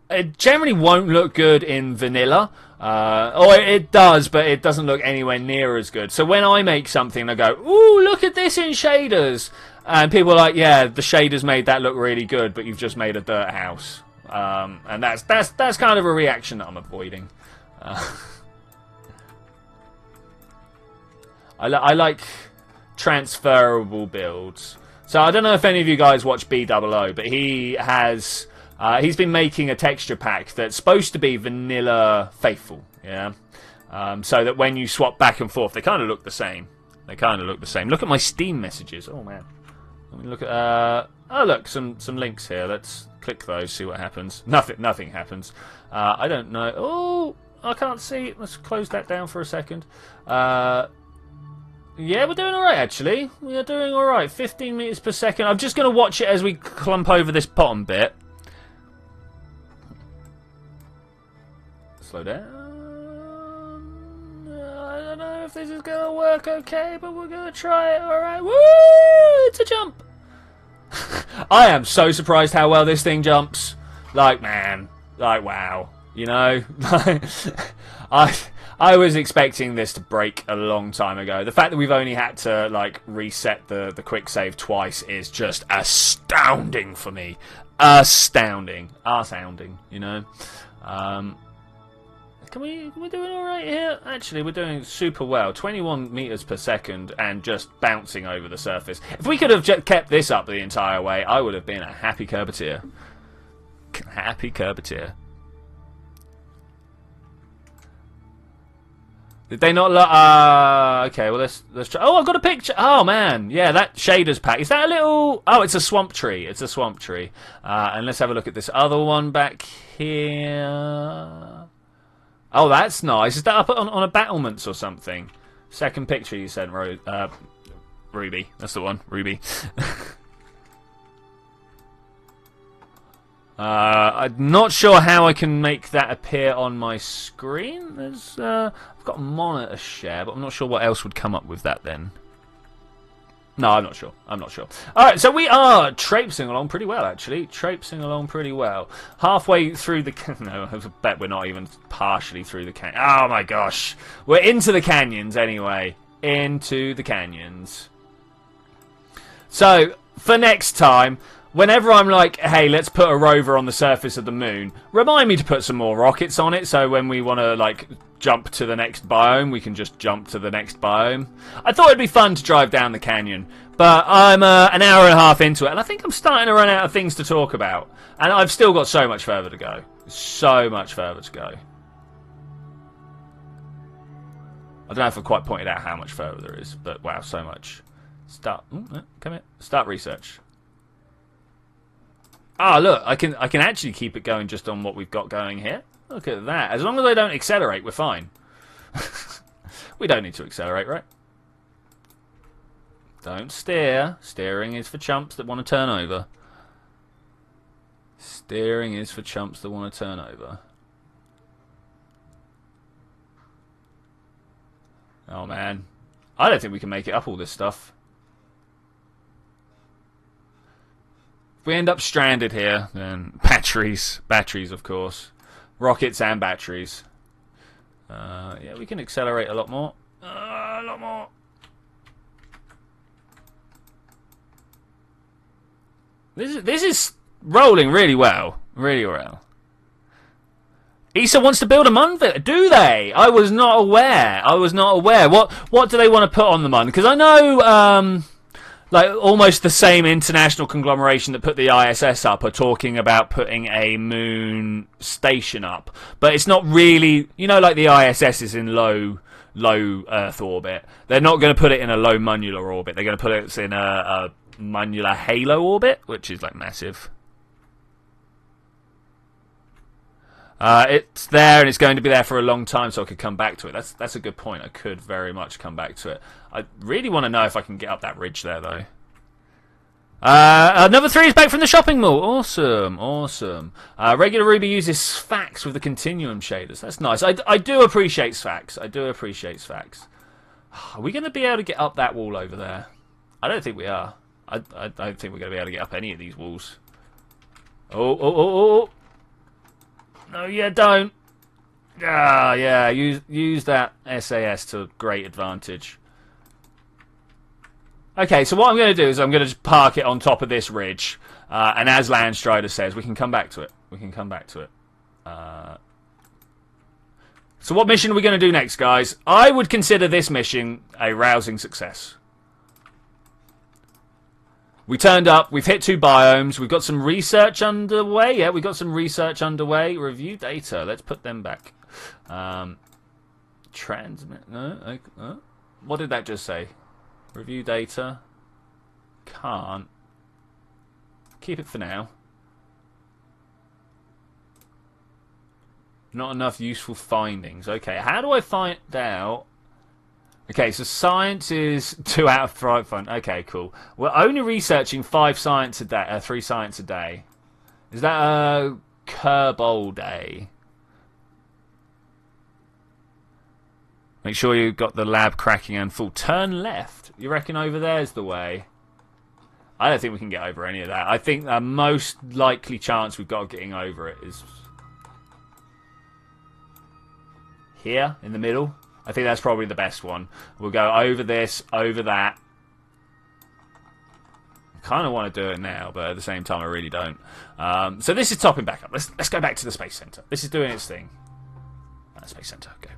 it generally won't look good in vanilla. Or it does, but it doesn't look anywhere near as good. So when I make something, I go, ooh, look at this in shaders. And people are like, yeah, the shaders made that look really good, but you've just made a dirt house. And that's kind of a reaction that I'm avoiding. I like transferable builds. So I don't know if any of you guys watch BOO, but he's been making a texture pack that's supposed to be vanilla faithful, yeah. So that when you swap back and forth, they kind of look the same. Look at my Steam messages. Oh man. Let me look at. Oh look, some links here. Let's click those. See what happens. Nothing happens. I don't know. Oh, I can't see. Let's close that down for a second. Yeah, we're doing alright, actually. We are doing alright. 15 meters per second. I'm just going to watch it as we clump over this bottom bit. Slow down. I don't know if this is going to work okay, but we're going to try it. Alright. Woo! It's a jump. I am so surprised how well this thing jumps. Like, man. Like, wow. You know, I I was expecting this to break a long time ago. The fact that we've only had to like reset the quick save twice is just astounding for me. Astounding, you know. Can we doing all right here? Actually, we're doing super well. 21 meters per second and just bouncing over the surface. If we could have just kept this up the entire way, I would have been a happy Kerbeteer. Happy Kerbeteer. Did they not okay, well let's try. Oh, I've got a picture. Oh man, yeah, that shader's pack. Is that a little? Oh, it's a swamp tree. It's a swamp tree. And let's have a look at this other one back here. Oh, that's nice. Is that up on a battlements or something? Second picture you sent, Ruby. That's the one, Ruby. I'm not sure how I can make that appear on my screen. There's, I've got a monitor share, but I'm not sure what else would come up with that then. No, I'm not sure. Alright, so we are traipsing along pretty well, actually. Halfway through the... No, I bet we're not even partially through the canyon. Oh my gosh. We're into the canyons anyway. Into the canyons. So, for next time... Whenever I'm like, hey, let's put a rover on the surface of the moon, remind me to put some more rockets on it, so when we want to, like, jump to the next biome, we can just jump to the next biome. I thought it'd be fun to drive down the canyon, but I'm an hour and a half into it, and I think I'm starting to run out of things to talk about. And I've still got so much further to go. So much further to go. I don't know if I've quite pointed out how much further there is, but wow, so much. Come here. Start research. Ah, look, I can actually keep it going just on what we've got going here. Look at that. As long as I don't accelerate, we're fine. We don't need to accelerate, right? Don't steer. Steering is for chumps that want to turn over. Steering is for chumps that want to turn over. Oh, man. I don't think we can make it up all this stuff. If we end up stranded here, then batteries, of course, rockets and batteries. Yeah, we can accelerate a lot more. This is rolling really well, ESA wants to build a Mun village. Do they? I was not aware. What do they want to put on the Mun? Because I know. Like, almost the same international conglomeration that put the ISS up are talking about putting a moon station up. But it's not really... You know, like the ISS is in low Earth orbit. They're not going to put it in a low Munular orbit. They're going to put it in a Munular halo orbit, which is, like, massive. It's there, and it's going to be there for a long time, so I could come back to it. That's a good point. I could very much come back to it. I really want to know if I can get up that ridge there, though. Number 3 is back from the shopping mall. Awesome. Regular Ruby uses Sphax with the continuum shaders. That's nice. I do appreciate Sphax. Are we going to be able to get up that wall over there? I don't think we are. I don't think we're going to be able to get up any of these walls. Oh. No, you don't. Yeah. Use that SAS to great advantage. Okay, so what I'm going to do is I'm going to just park it on top of this ridge, and as Landstrider says, we can come back to it. So what mission are we going to do next, guys? I would consider this mission a rousing success. We turned up, we've hit 2 biomes, we've got some research underway. Yeah, we've got some research underway. Review data, let's put them back. Transmit, no, what did that just say? Review data. Can't. Keep it for now. Not enough useful findings. Okay, how do I find out? Okay, so science is 2 out of 5 fun. Okay, cool. We're only researching 5 science a day, 3 science a day. Is that a Kerbal day? Make sure you've got the lab cracking and full. Turn left. You reckon over there's the way? I don't think we can get over any of that. I think the most likely chance we've got of getting over it is... here in the middle. I think that's probably the best one. We'll go over this, over that. I kind of want to do it now, but at the same time I really don't. So this is topping back up. Let's go back to the Space Center. This is doing its thing. Space Center, go.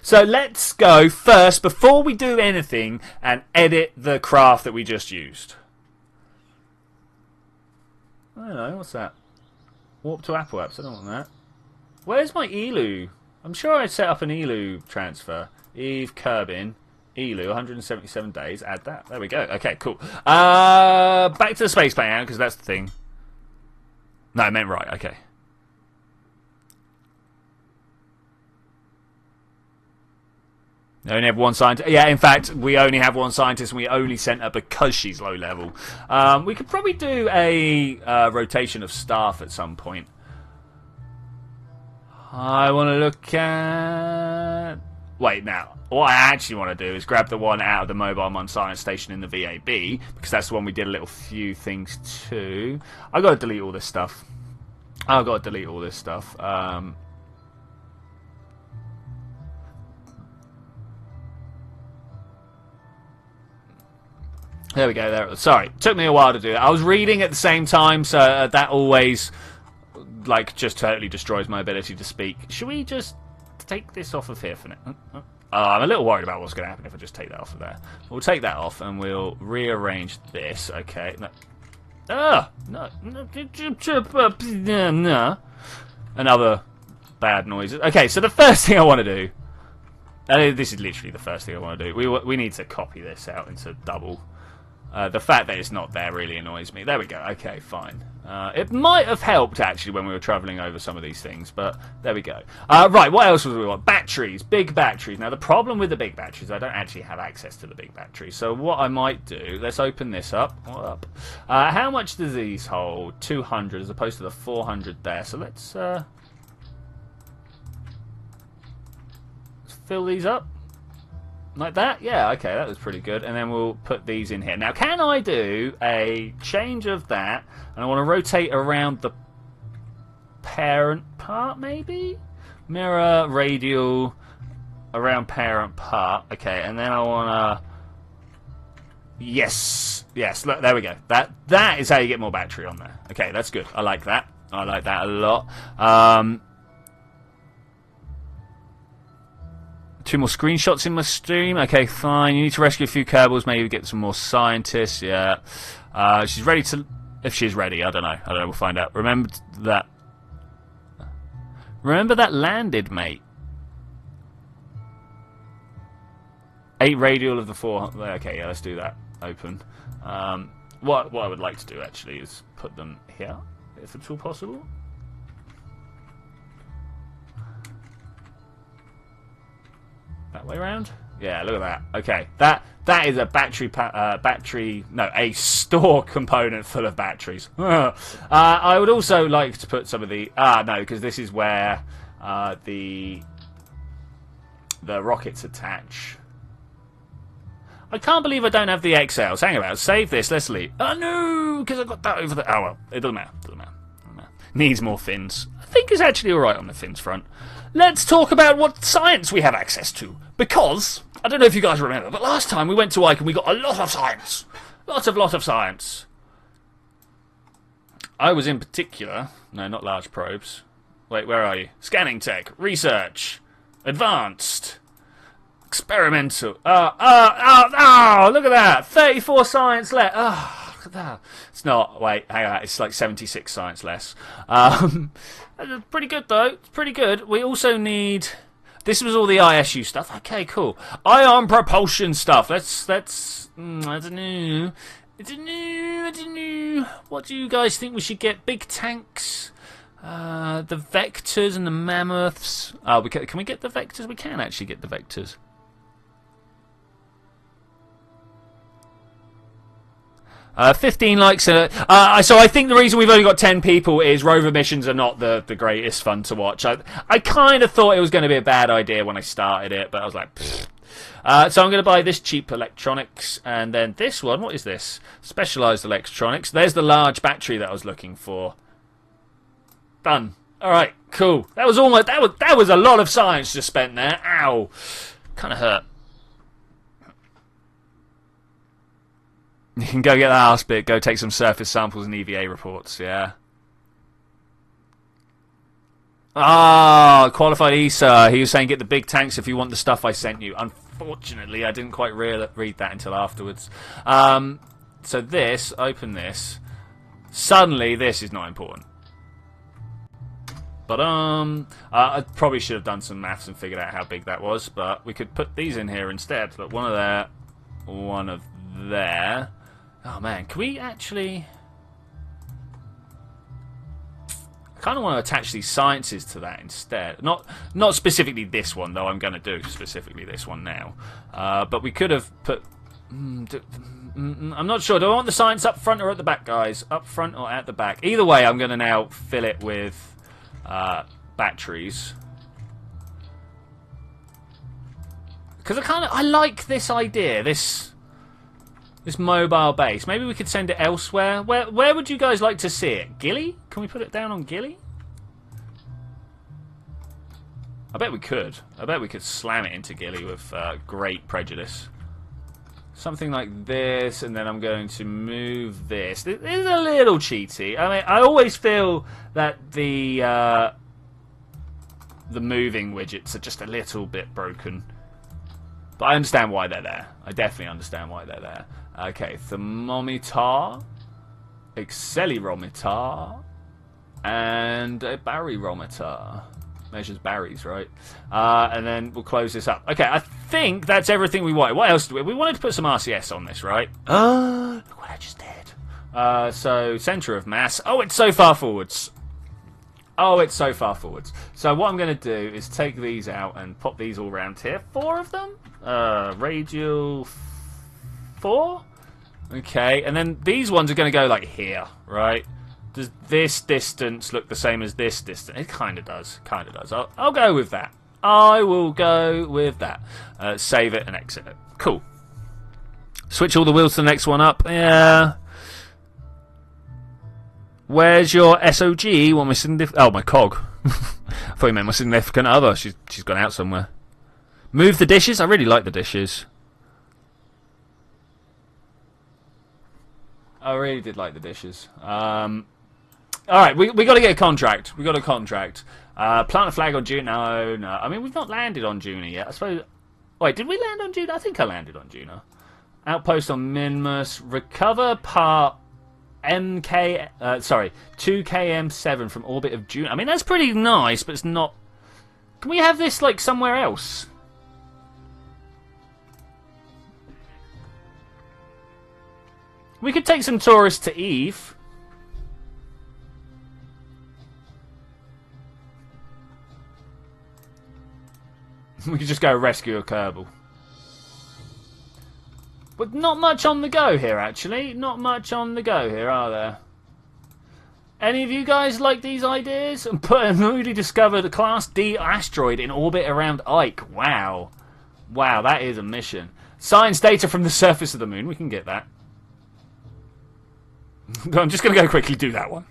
So let's go first, before we do anything, and edit the craft that we just used. I don't know, what's that? Warp to Apple Apps, I don't want that. Where's my ELU? I'm sure I set up an ELU transfer. Eve Kerbin, ELU, 177 days, add that. There we go. Okay, cool. Back to the space plane now, because that's the thing. No, I meant right, okay. We only have one scientist. Yeah, in fact, we only have one scientist, and we only sent her because she's low level. We could probably do a rotation of staff at some point. I want to look at... Wait, now, what I actually want to do is grab the one out of the Mobile Mon Science Station in the VAB, because that's the one we did a little few things to. I've got to delete all this stuff. There we go. There. Sorry, took me a while to do it. I was reading at the same time, so that always, like, just totally destroys my ability to speak. Should we just take this off of here for now? I'm a little worried about what's going to happen if I just take that off of there. We'll take that off and we'll rearrange this. Okay. No. No. Another bad noises. Okay, so the first thing I want to do. This is literally the first thing I want to do. We need to copy this out into double. The fact that it's not there really annoys me. There we go. Okay, fine. It might have helped, actually, when we were travelling over some of these things, but there we go. Right, what else was we want? Batteries. Big batteries. Now, the problem with the big batteries, I don't actually have access to the big batteries. So what I might do, let's open this up. How much do these hold? 200 as opposed to the 400 there. So let's fill these up. Like that? Yeah, okay, that was pretty good. And then we'll put these in here. Now, can I do a change of that? And I want to rotate around the parent part, maybe? Mirror, radial, around parent part. Okay, and then I want to... Yes, look, there we go. That is how you get more battery on there. Okay, that's good. I like that. I like that a lot. 2 more screenshots in my stream. Okay, fine. You need to rescue a few Kerbals. Maybe get some more scientists. Yeah. She's ready to... If she's ready, I don't know. We'll find out. Remember that landed, mate. 8 radial of the 4... Okay, yeah, let's do that. Open. What I would like to do, actually, is put them here, if it's all possible. That way around? Yeah, look at that. Okay, that is a a store component full of batteries. I would also like to put some of the... no, because this is where the rockets attach. I can't believe I don't have the XLs. Hang about, save this, let's leave. Oh no, because I got that over the... Oh well, it doesn't matter. Needs more fins. I think it's actually alright on the fins front. Let's talk about what science we have access to. Because, I don't know if you guys remember, but last time we went to Ike and we got a lot of science. Lot of science. I was in particular... No, not large probes. Wait, where are you? Scanning tech. Research. Advanced. Experimental. Look at that. 34 science left. Look at that. It's not... Wait, hang on. It's like 76 science less. Pretty good, though. It's pretty good. We also need... This was all the ISU stuff. Okay, cool. Ion propulsion stuff. Let's I don't know. What do you guys think we should get? Big tanks? The vectors and the mammoths. Can we get the vectors? We can actually get the vectors. 15 likes. So I think the reason we've only got 10 people is rover missions are not the greatest fun to watch. I kind of thought it was going to be a bad idea when I started it, but I was like, pfft. So I'm going to buy this cheap electronics, and then this one. What is this? Specialized electronics. There's the large battery that I was looking for. Done. All right, cool. That was almost that was a lot of science just spent there. Ow, kind of hurt. You can go get that last bit. Go take some surface samples and EVA reports. Yeah. Ah, qualified ESA. He was saying get the big tanks if you want the stuff I sent you. Unfortunately, I didn't quite read that until afterwards. So this, open this. Suddenly, this is not important. But I probably should have done some maths and figured out how big that was. But we could put these in here instead. Look, one of there, one of there. Oh man, can we actually? I kind of want to attach these sciences to that instead. Not specifically this one, though. I'm going to do specifically this one now. But we could have put. I'm not sure. Do I want the science up front or at the back, guys? Up front or at the back? Either way, I'm going to now fill it with batteries. Because I like this idea. This mobile base. Maybe we could send it elsewhere. Where would you guys like to see it? Gilly? Can we put it down on Gilly? I bet we could. I bet we could slam it into Gilly with great prejudice. Something like this, and then I'm going to move this. It is a little cheaty. I mean, I always feel that the moving widgets are just a little bit broken. But I understand why they're there. I definitely understand why they're there. Okay, thermometer, accelerometer, and a baryrometer. Measures barys, right? And then we'll close this up. Okay, I think that's everything we wanted. What else do we wanted to put some RCS on this, right? Look what I just did. So, centre of mass. Oh, it's so far forwards. Oh, it's so far forwards. So what I'm going to do is take these out and pop these all around here. 4 of them. Radial 4. Okay, and then these ones are going to go like here, right? Does this distance look the same as this distance? It kind of does. Kind of does. I'll go with that. I will go with that. Save it and exit it. Cool. Switch all the wheels to the next one up. Yeah. Where's your SOG? Well, my cog. I thought you meant my significant other. She's gone out somewhere. Move the dishes. I really like the dishes. I really did like the dishes. All right, we got to get a contract. We got a contract. Plant a flag on Juno. No. I mean, we've not landed on Juno yet. I suppose. Wait, did we land on Juno? I think I landed on Juno. Outpost on Minmus. Recover part 2KM7 from orbit of Juno. I mean, that's pretty nice, but it's not. Can we have this like somewhere else? We could take some tourists to Eve. We could just go rescue a Kerbal. But not much on the go here, actually. Not much on the go here, are there? Any of you guys like these ideas? And put a newly discovered Class D asteroid in orbit around Ike. Wow. Wow, that is a mission. Science data from the surface of the moon. We can get that. I'm just going to go quickly do that one.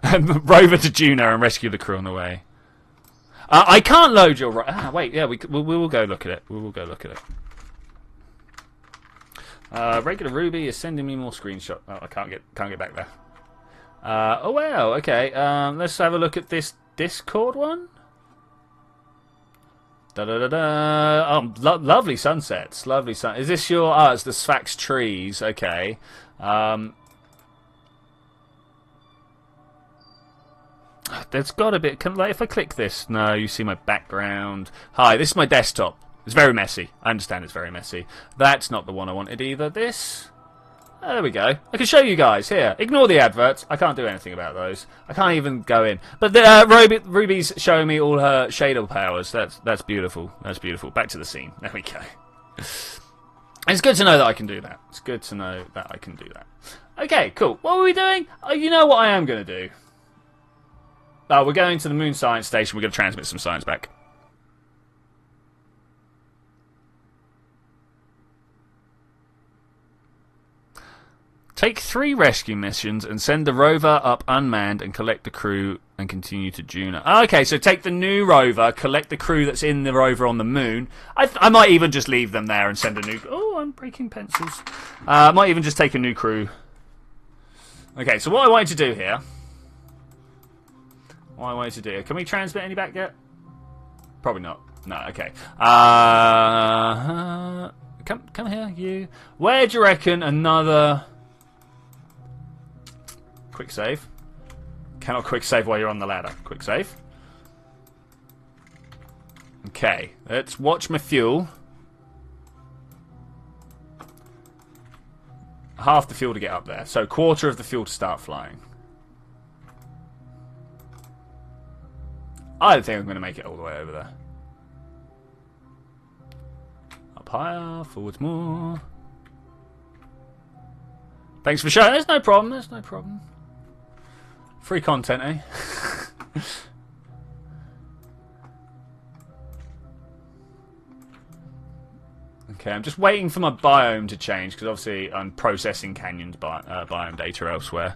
Rover to Juno and rescue the crew on the way. I can't load your... wait, yeah, we will go look at it. We will go look at it. Regular Ruby is sending me more screenshots. Oh, I can't get back there. Oh, wow, okay. Let's have a look at this Discord one. Da-da-da-da. Oh, lovely sunsets. Lovely sun. Is this your... Oh, it's the Sphax trees. Okay. There's got a bit... Like, if I click this... No, you see my background. Hi, this is my desktop. It's very messy. I understand it's very messy. That's not the one I wanted either. This... Oh, there we go. I can show you guys. Here. Ignore the adverts. I can't do anything about those. I can't even go in. But Ruby's showing me all her shader powers. That's beautiful. That's beautiful. Back to the scene. There we go. It's good to know that I can do that. It's good to know that I can do that. Okay, cool. What are we doing? Oh, you know what I am going to do. Oh, we're going to the Moon Science Station. We're going to transmit some science back. Take 3 rescue missions and send the rover up unmanned and collect the crew and continue to Juno. Okay, so take the new rover, collect the crew that's in the rover on the moon. I might even just leave them there and send a new... Oh, I'm breaking pencils. I might even just take a new crew. Okay, so what I wanted to do here... Can we transmit any back yet? Probably not. No, okay. Come here, you. Where do you reckon another... Quick save. Cannot quick save while you're on the ladder. Quick save. Okay, let's watch my fuel. Half the fuel to get up there. So quarter of the fuel to start flying. I don't think I'm going to make it all the way over there. Up higher, forwards more. Thanks for showing. There's no problem. There's no problem. Free content, eh? Okay, I'm just waiting for my biome to change because obviously I'm processing Canyon's biome data elsewhere.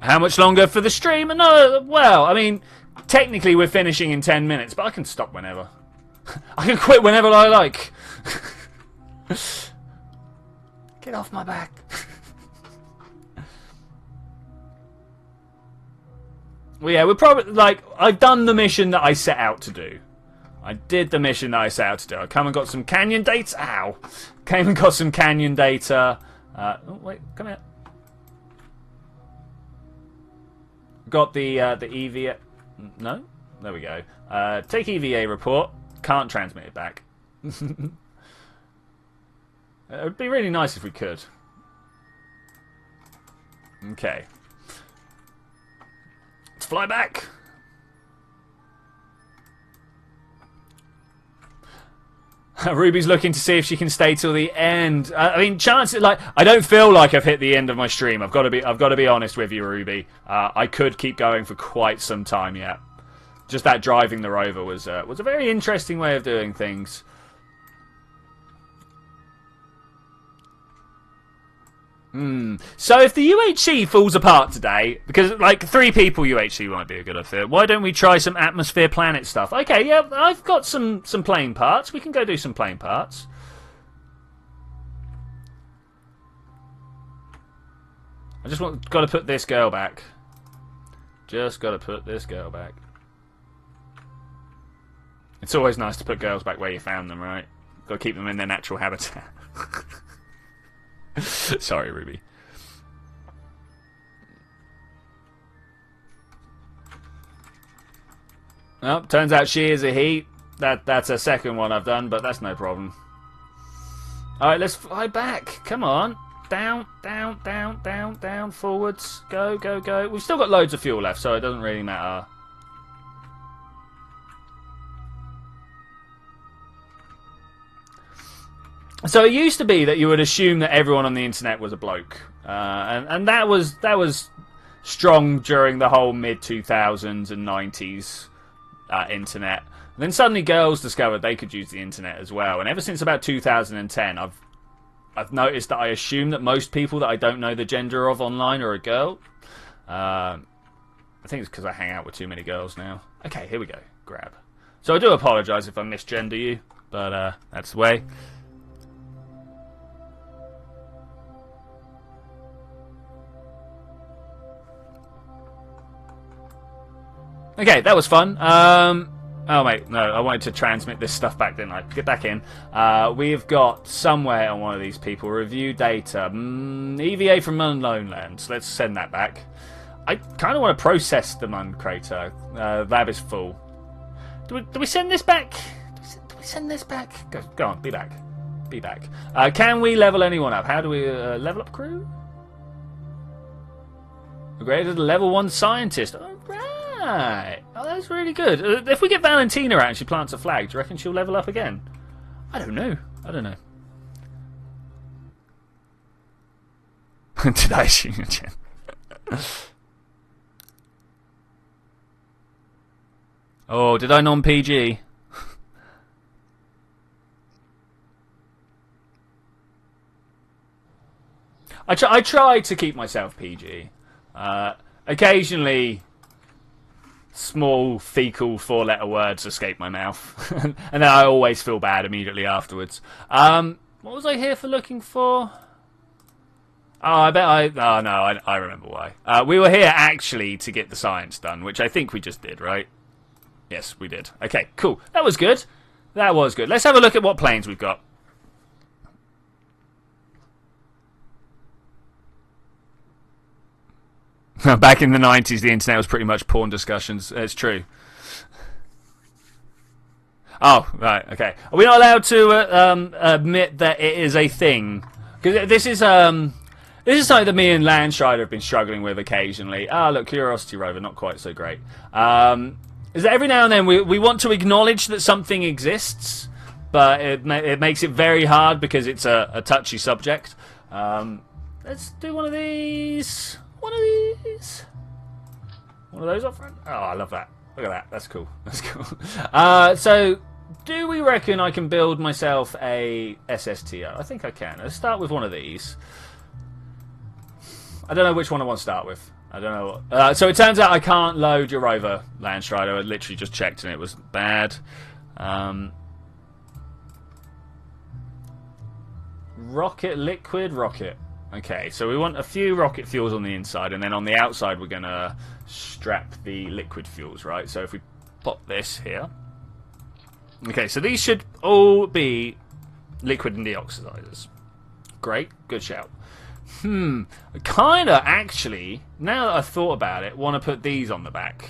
How much longer for the stream? No, well, I mean, technically we're finishing in 10 minutes, but I can stop whenever. I can quit whenever I like. Get off my back. Well, yeah, we're probably, like, I've done the mission that I set out to do. I did the mission that I set out to do. I came and got some Canyon data. Ow. Came and got some Canyon data. Oh, wait, come here. Got the EVA. No? There we go. Take EVA report. Can't transmit it back. It would be really nice if we could. Okay. Let's fly back. Ruby's looking to see if she can stay till the end. I mean, chances, like, I don't feel like I've hit the end of my stream. I've got to be honest with you, Ruby. I could keep going for quite some time yet. Just that driving the rover was a very interesting way of doing things. So if the UHC falls apart today, because like 3 people UHC might be a good idea, why don't we try some atmosphere planet stuff? Okay, yeah, I've got some plane parts. We can go do some plane parts. I just got to put this girl back. Just got to put this girl back. It's always nice to put girls back where you found them, right? Got to keep them in their natural habitat. Sorry, Ruby. Well, turns out she is a he. That's a second one I've done, but that's no problem. Alright, let's fly back. Come on. Down, down, down, down, down, forwards. Go, go, go. We've still got loads of fuel left, so it doesn't really matter. So it used to be that you would assume that everyone on the internet was a bloke, and that was strong during the whole mid-2000s and 90s internet. And then suddenly girls discovered they could use the internet as well, and ever since about 2010, I've noticed that I assume that most people that I don't know the gender of online are a girl. I think it's because I hang out with too many girls now. Okay, here we go. Grab. So I do apologise if I misgender you, but that's the way. Okay, that was fun. Oh, wait, no, I wanted to transmit this stuff back, didn't I? Get back in. We've got somewhere on one of these people, review data. EVA from Unknown Lands. Let's send that back. I kind of want to process the Mun crater. Lab is full. Do we send this back? Do we send this back? Go on, be back. Be back. Can we level anyone up? How do we level up crew? Upgraded level 1 scientist. All right. Oh, that's really good. If we get Valentina out and she plants a flag, do you reckon she'll level up again? I don't know. I don't know. Did I shoot your chin? Oh, did I non-PG? I try to keep myself PG. Occasionally, small fecal 4-letter words escape my mouth, and then I always feel bad immediately afterwards. What was I here for looking for? Oh, I remember why. We were here actually to get the science done, which I think we just did, right? Yes, we did. Okay, cool. That was good. That was good. Let's have a look at what planes we've got. Back in the 90s, the internet was pretty much porn discussions. It's true. Oh, right, okay. Are we not allowed to admit that it is a thing? Because this is something that me and Landstrider have been struggling with occasionally. Ah, look, Curiosity rover, not quite so great. Is that every now and then we want to acknowledge that something exists, but it makes it very hard because it's a touchy subject. Let's do one of these. One of these. One of those up front. Oh, I love that. Look at that. That's cool. That's cool. So, do we reckon I can build myself a SSTO? I think I can. Let's start with one of these. I don't know which one I want to start with. I don't know. So it turns out I can't load your rover, Landstrider. I literally just checked and it was bad. Rocket, liquid, rocket. Okay, so we want a few rocket fuels on the inside, and then on the outside we're going to strap the liquid fuels, right? So if we pop this here. Okay, so these should all be liquid and deoxidizers. Great, good shout. Kind of, actually, now that I've thought about it, want to put these on the back.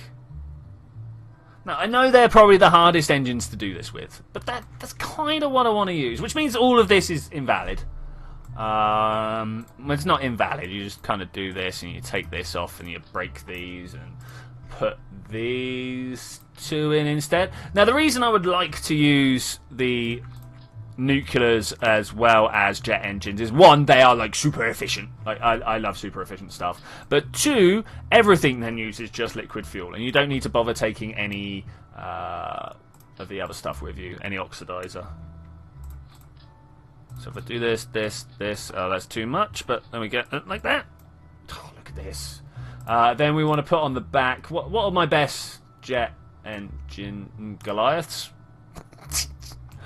Now, I know they're probably the hardest engines to do this with, but that's kind of what I want to use, which means all of this is invalid. It's not invalid, you just kind of do this and you take this off and you break these and put these two in instead. Now, the reason I would like to use the nuclears as well as jet engines is, one, they are like super efficient. Like I love super efficient stuff. But two, everything then uses just liquid fuel, and you don't need to bother taking any of the other stuff with you, any oxidizer. So if I do this, oh, that's too much, but then we get it like that. Oh, look at this. Then we want to put on the back. What are my best jet engine Goliaths?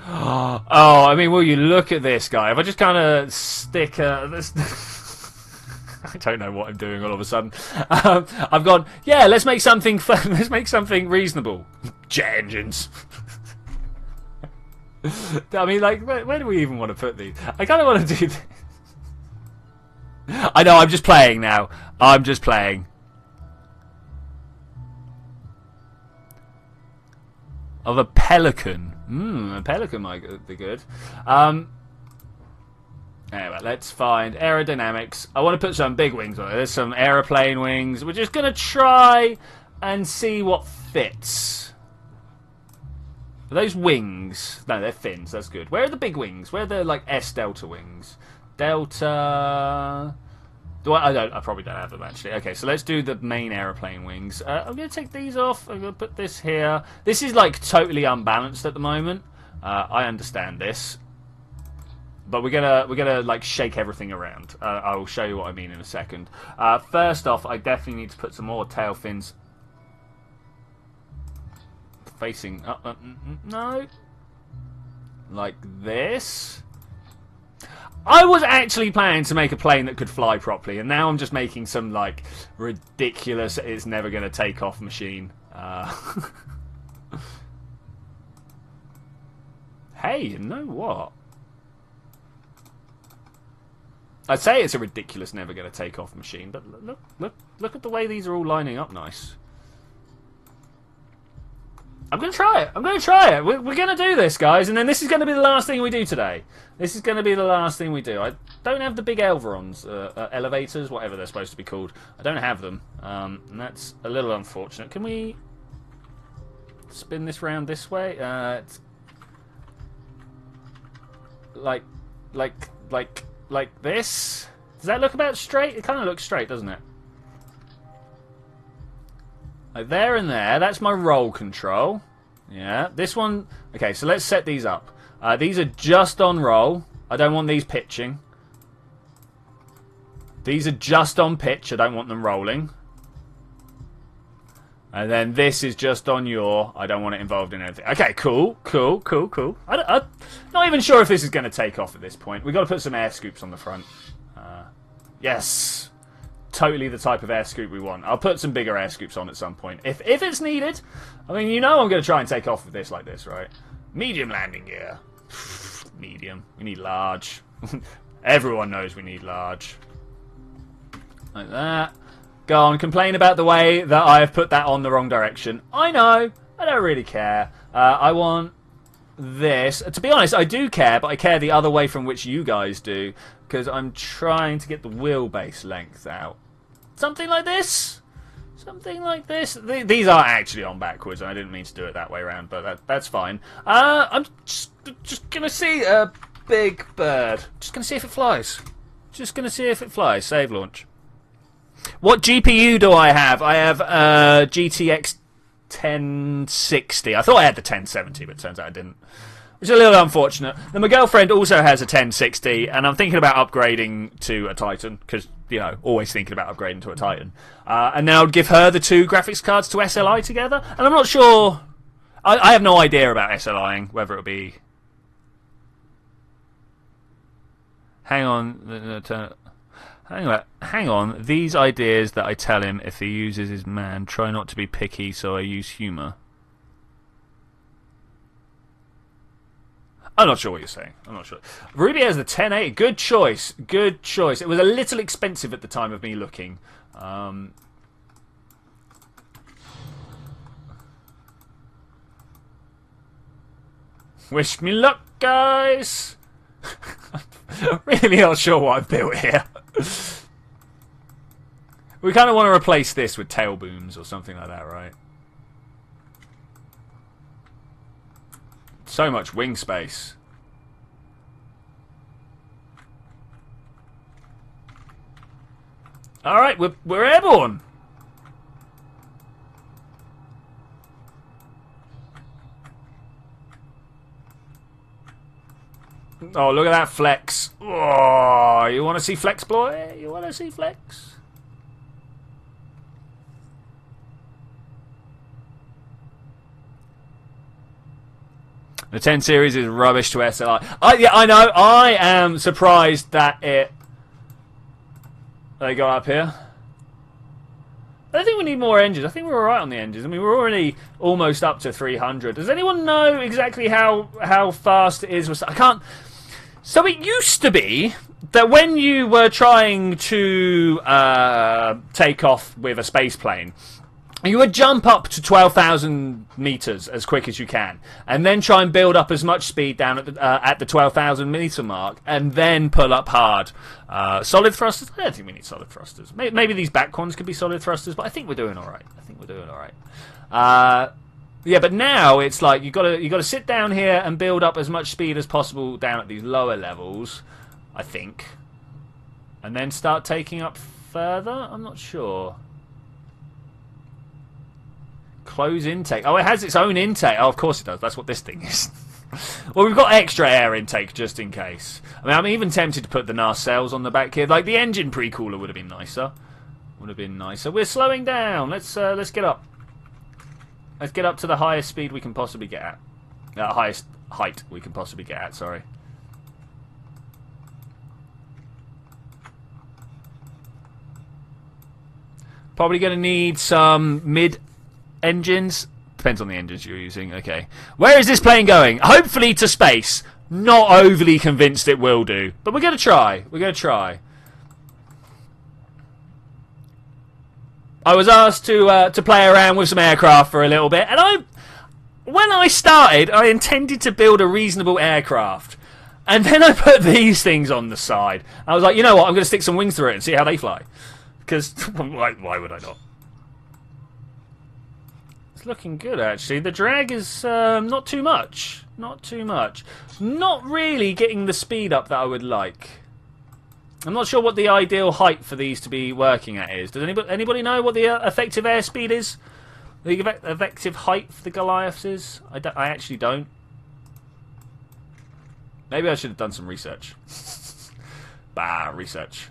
Oh, I mean, will you look at this guy? If I just kind of stick this... I don't know what I'm doing all of a sudden. I've gone, yeah, let's make something fun. Let's make something reasonable. Jet engines. I mean, like, where do we even want to put these? I kind of want to do this. I know, I'm just playing now. I'm just playing. Of a pelican. A pelican might be good. Anyway, let's find aerodynamics. I want to put some big wings on it. There's some aeroplane wings. We're just going to try and see what fits. Are those wings? No, they're fins. That's good. Where are the big wings? Where are the, like, S-Delta wings? Delta... I probably don't have them, actually. Okay, so let's do the main aeroplane wings. I'm going to take these off. I'm going to put this here. This is, like, totally unbalanced at the moment. I understand this. But we're gonna like shake everything around. I will show you what I mean in a second. First off, I definitely need to put some more tail fins facing up. No, like this. I was actually planning to make a plane that could fly properly, and now I'm just making some like ridiculous "it's never going to take off" machine. Hey, you know what? I'd say it's a ridiculous, never going to take off machine, but look at the way these are all lining up nice. I'm going to try it. I'm going to try it. We're going to do this, guys, and then this is going to be the last thing we do today. This is going to be the last thing we do. I don't have the big elevators, whatever they're supposed to be called. I don't have them, and that's a little unfortunate. Can we spin this round this way? It's like this. Does that look about straight? It kind of looks straight, doesn't it? Like there and there. That's my roll control. Yeah. This one... Okay, so let's set these up. These are just on roll. I don't want these pitching. These are just on pitch. I don't want them rolling. And then this is just on yaw. I don't want it involved in anything. Okay, cool. I'm not even sure if this is going to take off at this point. We've got to put some air scoops on the front. Yes. Totally the type of air scoop we want. I'll put some bigger air scoops on at some point. If it's needed. I mean, you know I'm going to try and take off with this like this, right? Medium landing gear. Medium. We need large. Everyone knows we need large. Like that. Go on, complain about the way that I have put that on the wrong direction. I know. I don't really care. I want this. To be honest, I do care, but I care the other way from which you guys do. Because I'm trying to get the wheelbase length out. Something like this? Something like this? These are actually on backwards, and I didn't mean to do it that way around, but that's fine. I'm just going to see a big bird. Just going to see if it flies. Just going to see if it flies. Save launch. What GPU do I have? I have GTX 1060. I thought I had the 1070, but it turns out I didn't. Which is a little unfortunate. Then my girlfriend also has a 1060, and I'm thinking about upgrading to a Titan, because, you know, always thinking about upgrading to a Titan. And then I would give her the 2 graphics cards to SLI together, and I'm not sure... I have no idea about SLIing, whether it'll be... Hang on. These ideas that I tell him if he uses his man, try not to be picky, so I use humour. I'm not sure what you're saying. I'm not sure. Ruby has the 1080. Good choice. Good choice. It was a little expensive at the time of me looking. Wish me luck, guys. I'm really not sure what I've built here. We kind of want to replace this with tail booms or something like that, right? So much wing space. Alright, we're airborne. Oh, look at that flex. Oh, you want to see flex, boy? You want to see flex? The 10 series is rubbish to SLI. Yeah, I know. I am surprised that they got up here. I don't think we need more engines. I think we're alright on the engines. I mean, we're already almost up to 300. Does anyone know exactly how fast it is? I can't... So it used to be that when you were trying to take off with a space plane, you would jump up to 12,000 meters as quick as you can, and then try and build up as much speed down at the 12,000 meter mark, and then pull up hard. Solid thrusters? I don't think we need solid thrusters. Maybe these back ones could be solid thrusters, but I think we're doing all right. Yeah, but now it's like you got to sit down here and build up as much speed as possible down at these lower levels, I think, and then start taking up further. I'm not sure. Close intake. Oh, it has its own intake. Oh, of course it does. That's what this thing is. Well, we've got extra air intake just in case. I mean, I'm even tempted to put the nacelles on the back here. Like, the engine pre-cooler would have been nicer. We're slowing down. Let's get up. Let's get up to the highest speed we can possibly get at. Highest height we can possibly get at, sorry. Probably going to need some mid-engines. Depends on the engines you're using. Okay. Where is this plane going? Hopefully to space. Not overly convinced it will do. But we're going to try. I was asked to play around with some aircraft for a little bit, and when I started, I intended to build a reasonable aircraft, and then I put these things on the side. I was like, you know what? I'm going to stick some wings through it and see how they fly, because why would I not? It's looking good, actually. The drag is not too much. Not really getting the speed up that I would like. I'm not sure what the ideal height for these to be working at is. Does anybody know what the effective airspeed is? The effective height for the Goliaths is? I actually don't. Maybe I should have done some research. Research.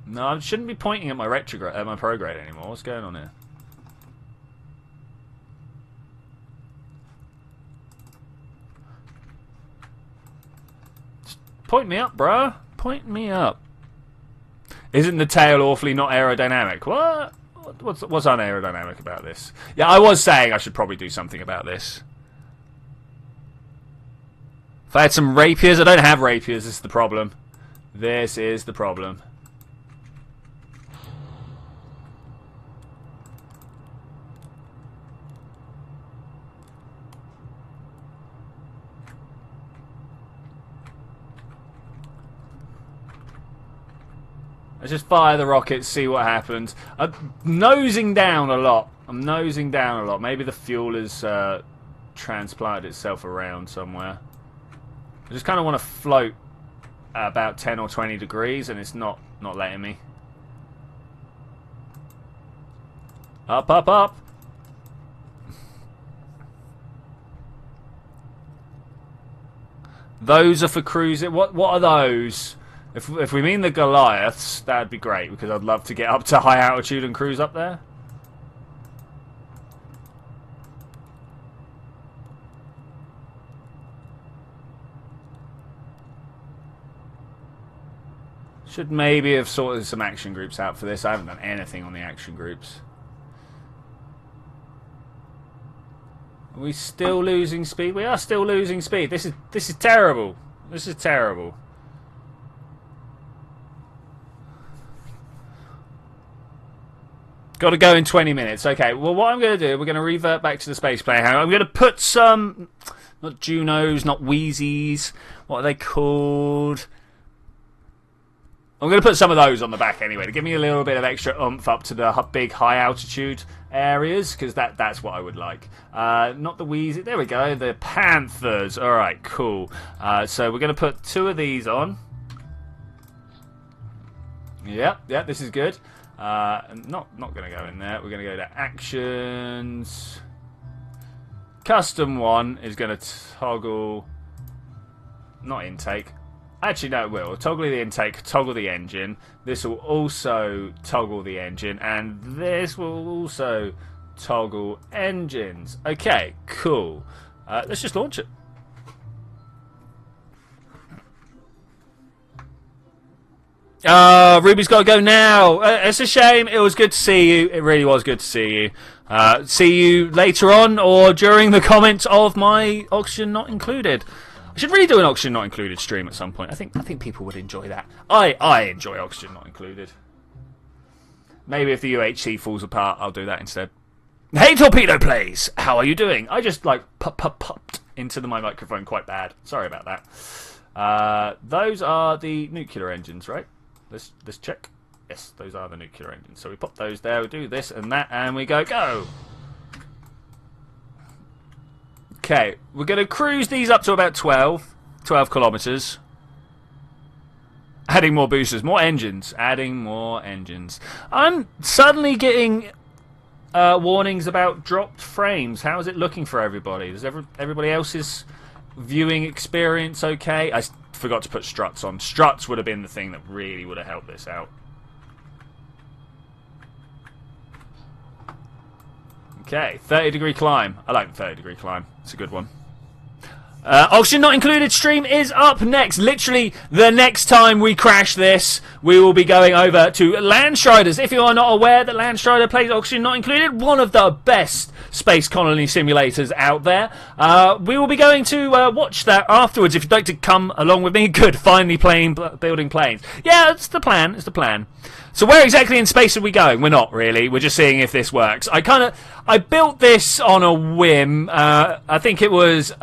No, I shouldn't be pointing at my retrograde, my prograde anymore. What's going on here? Just point me up, bro. Point me up. Isn't the tail awfully not aerodynamic? What? What's unaerodynamic about this? Yeah, I was saying I should probably do something about this. If I had some rapiers, I don't have rapiers. This is the problem. This is the problem. Let's just fire the rockets, see what happens. I'm nosing down a lot. Maybe the fuel has transplanted itself around somewhere. I just kind of want to float at about 10 or 20 degrees, and it's not letting me. Up, up, up. Those are for cruising. What are those? If we mean the Goliaths, that'd be great, because I'd love to get up to high altitude and cruise up there. Should maybe have sorted some action groups out for this. I haven't done anything on the action groups. Are we still losing speed? We are still losing speed. This is terrible. This is terrible. Got to go in 20 minutes. Okay, well, what I'm going to do, we're going to revert back to the space plane. I'm going to put some, not Junos, not Wheezies. What are they called? I'm going to put some of those on the back anyway, to give me a little bit of extra oomph up to the big high altitude areas, because that's what I would like. Not the Wheezy. There we go, the Panthers. All right, cool. So we're going to put 2 of these on. Yep, this is good. Not going to go in there. We're going to go to actions. Custom 1 is going to toggle, not intake. Actually, no, it will. Toggle the intake, toggle the engine. This will also toggle the engine, and this will also toggle engines. Okay, cool. Let's just launch it. Ruby's got to go now. It's a shame. It was good to see you. It really was good to see you. See you later on or during the comments of my Oxygen Not Included. I should really do an Oxygen Not Included stream at some point. I think people would enjoy that. I enjoy Oxygen Not Included. Maybe if the UHC falls apart, I'll do that instead. Hey, Torpedo Plays! How are you doing? I just, like, popped into my microphone quite bad. Sorry about that. Those are the nuclear engines, right? Let's check. Yes, those are the nuclear engines. So we pop those there, we do this and that, and we go. Okay, we're going to cruise these up to about 12 kilometers. Adding more boosters, more engines, adding more engines. I'm suddenly getting warnings about dropped frames. How is it looking for everybody? Is everybody else's viewing experience okay? I forgot to put struts on. Struts would have been the thing that really would have helped this out. Okay, 30-degree climb. I like the 30-degree climb. It's a good one. Oxygen Not Included stream is up next. Literally, the next time we crash this, we will be going over to Landstriders. If you are not aware that Landstrider plays Oxygen Not Included, one of the best space colony simulators out there. We will be going to watch that afterwards. If you'd like to come along with me, good. Finally building planes. Yeah, it's the plan. It's the plan. So where exactly in space are we going? We're not really. We're just seeing if this works. I built this on a whim. I think it was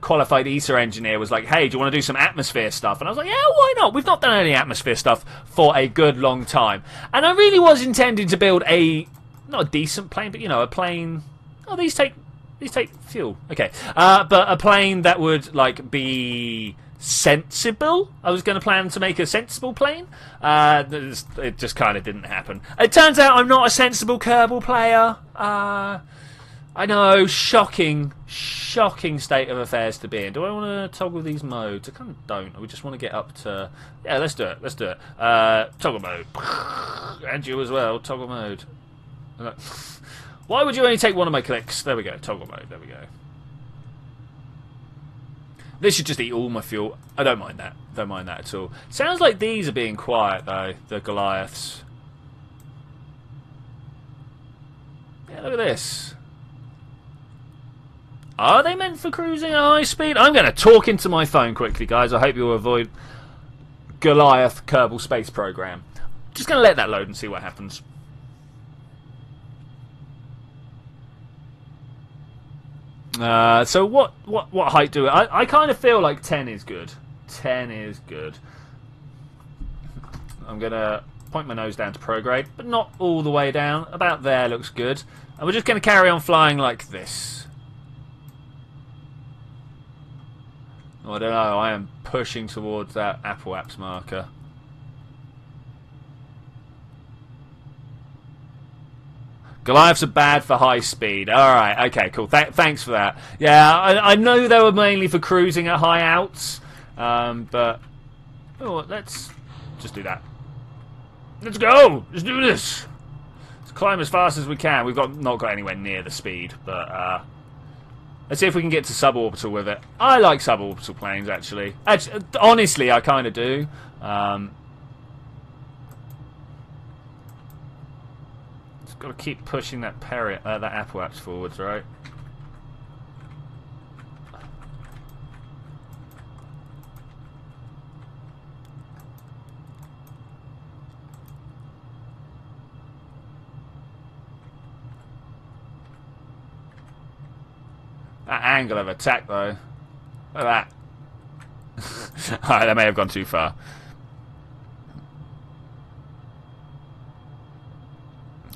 qualified ESA engineer was like, hey, do you want to do some atmosphere stuff? And I was like, yeah, why not? We've not done any atmosphere stuff for a good long time. And I really was intending to build not a decent plane, but, you know, a plane. Oh, these take fuel. Okay. But a plane that would, like, be sensible. I was going to plan to make a sensible plane. It just kind of didn't happen. It turns out I'm not a sensible Kerbal player. I know, shocking state of affairs to be in. Do I want to toggle these modes? I kind of don't. We just want to get up to... Yeah, let's do it. Toggle mode. And you as well, toggle mode. Why would you only take one of my clicks? There we go, toggle mode, there we go. This should just eat all my fuel. I don't mind that. Don't mind that at all. Sounds like these are being quiet, though, the Goliaths. Yeah, look at this. Are they meant for cruising at high speed? I'm going to talk into my phone quickly, guys. I hope you'll avoid Goliath Kerbal Space Program. Just going to let that load and see what happens. So what height do I kind of feel like 10 is good. 10 is good. I'm going to point my nose down to prograde, but not all the way down. About there looks good. And we're just going to carry on flying like this. I don't know, I am pushing towards that Apple Apps marker. Goliaths are bad for high speed. Alright, okay, cool. Thanks for that. Yeah, I know they were mainly for cruising at high outs. But... Oh, let's just do that. Let's go! Let's do this! Let's climb as fast as we can. We've not got anywhere near the speed, but... let's see if we can get to suborbital with it. I like suborbital planes, actually. Honestly, I kind of do. Just got to keep pushing that that Apple Apps forwards, right? That angle of attack, though. Look at that. Alright, that may have gone too far.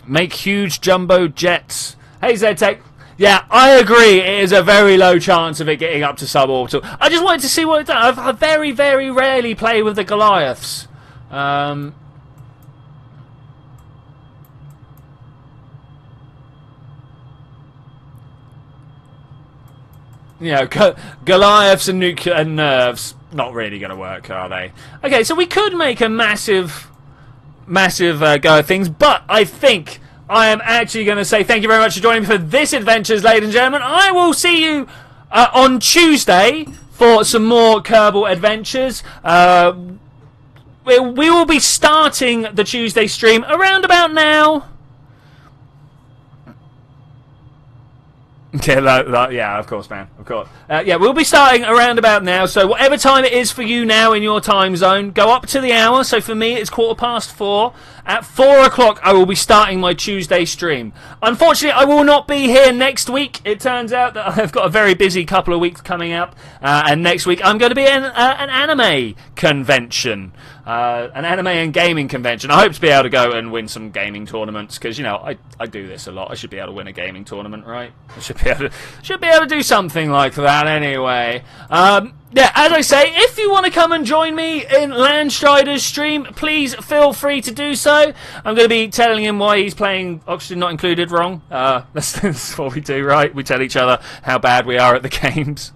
Make huge jumbo jets. Hey, ZTech. Yeah, I agree. It is a very low chance of it getting up to suborbital. I just wanted to see what it does. I very, very rarely play with the Goliaths. You know, Goliaths and nuclear nerves, not really going to work, are they? Okay, so we could make a massive go of things, but I think I am actually going to say thank you very much for joining me for this adventures, ladies and gentlemen. I will see you on Tuesday for some more Kerbal adventures. We will be starting the Tuesday stream around about now. Yeah, of course, man. Of course. Yeah, we'll be starting around about now. So whatever time it is for you now in your time zone, go up to the hour. So for me, it's 4:15. At 4 o'clock, I will be starting my Tuesday stream. Unfortunately, I will not be here next week. It turns out that I've got a very busy couple of weeks coming up. And next week, I'm going to be in an anime convention. An anime and gaming convention. I hope to be able to go and win some gaming tournaments because, you know, I do this a lot. I should be able to win a gaming tournament, right? I should be able to do something like that anyway. Yeah, as I say, if you want to come and join me in Landstrider's stream, please feel free to do so. I'm going to be telling him why he's playing Oxygen Not Included wrong. That's what we do, right? We tell each other how bad we are at the games.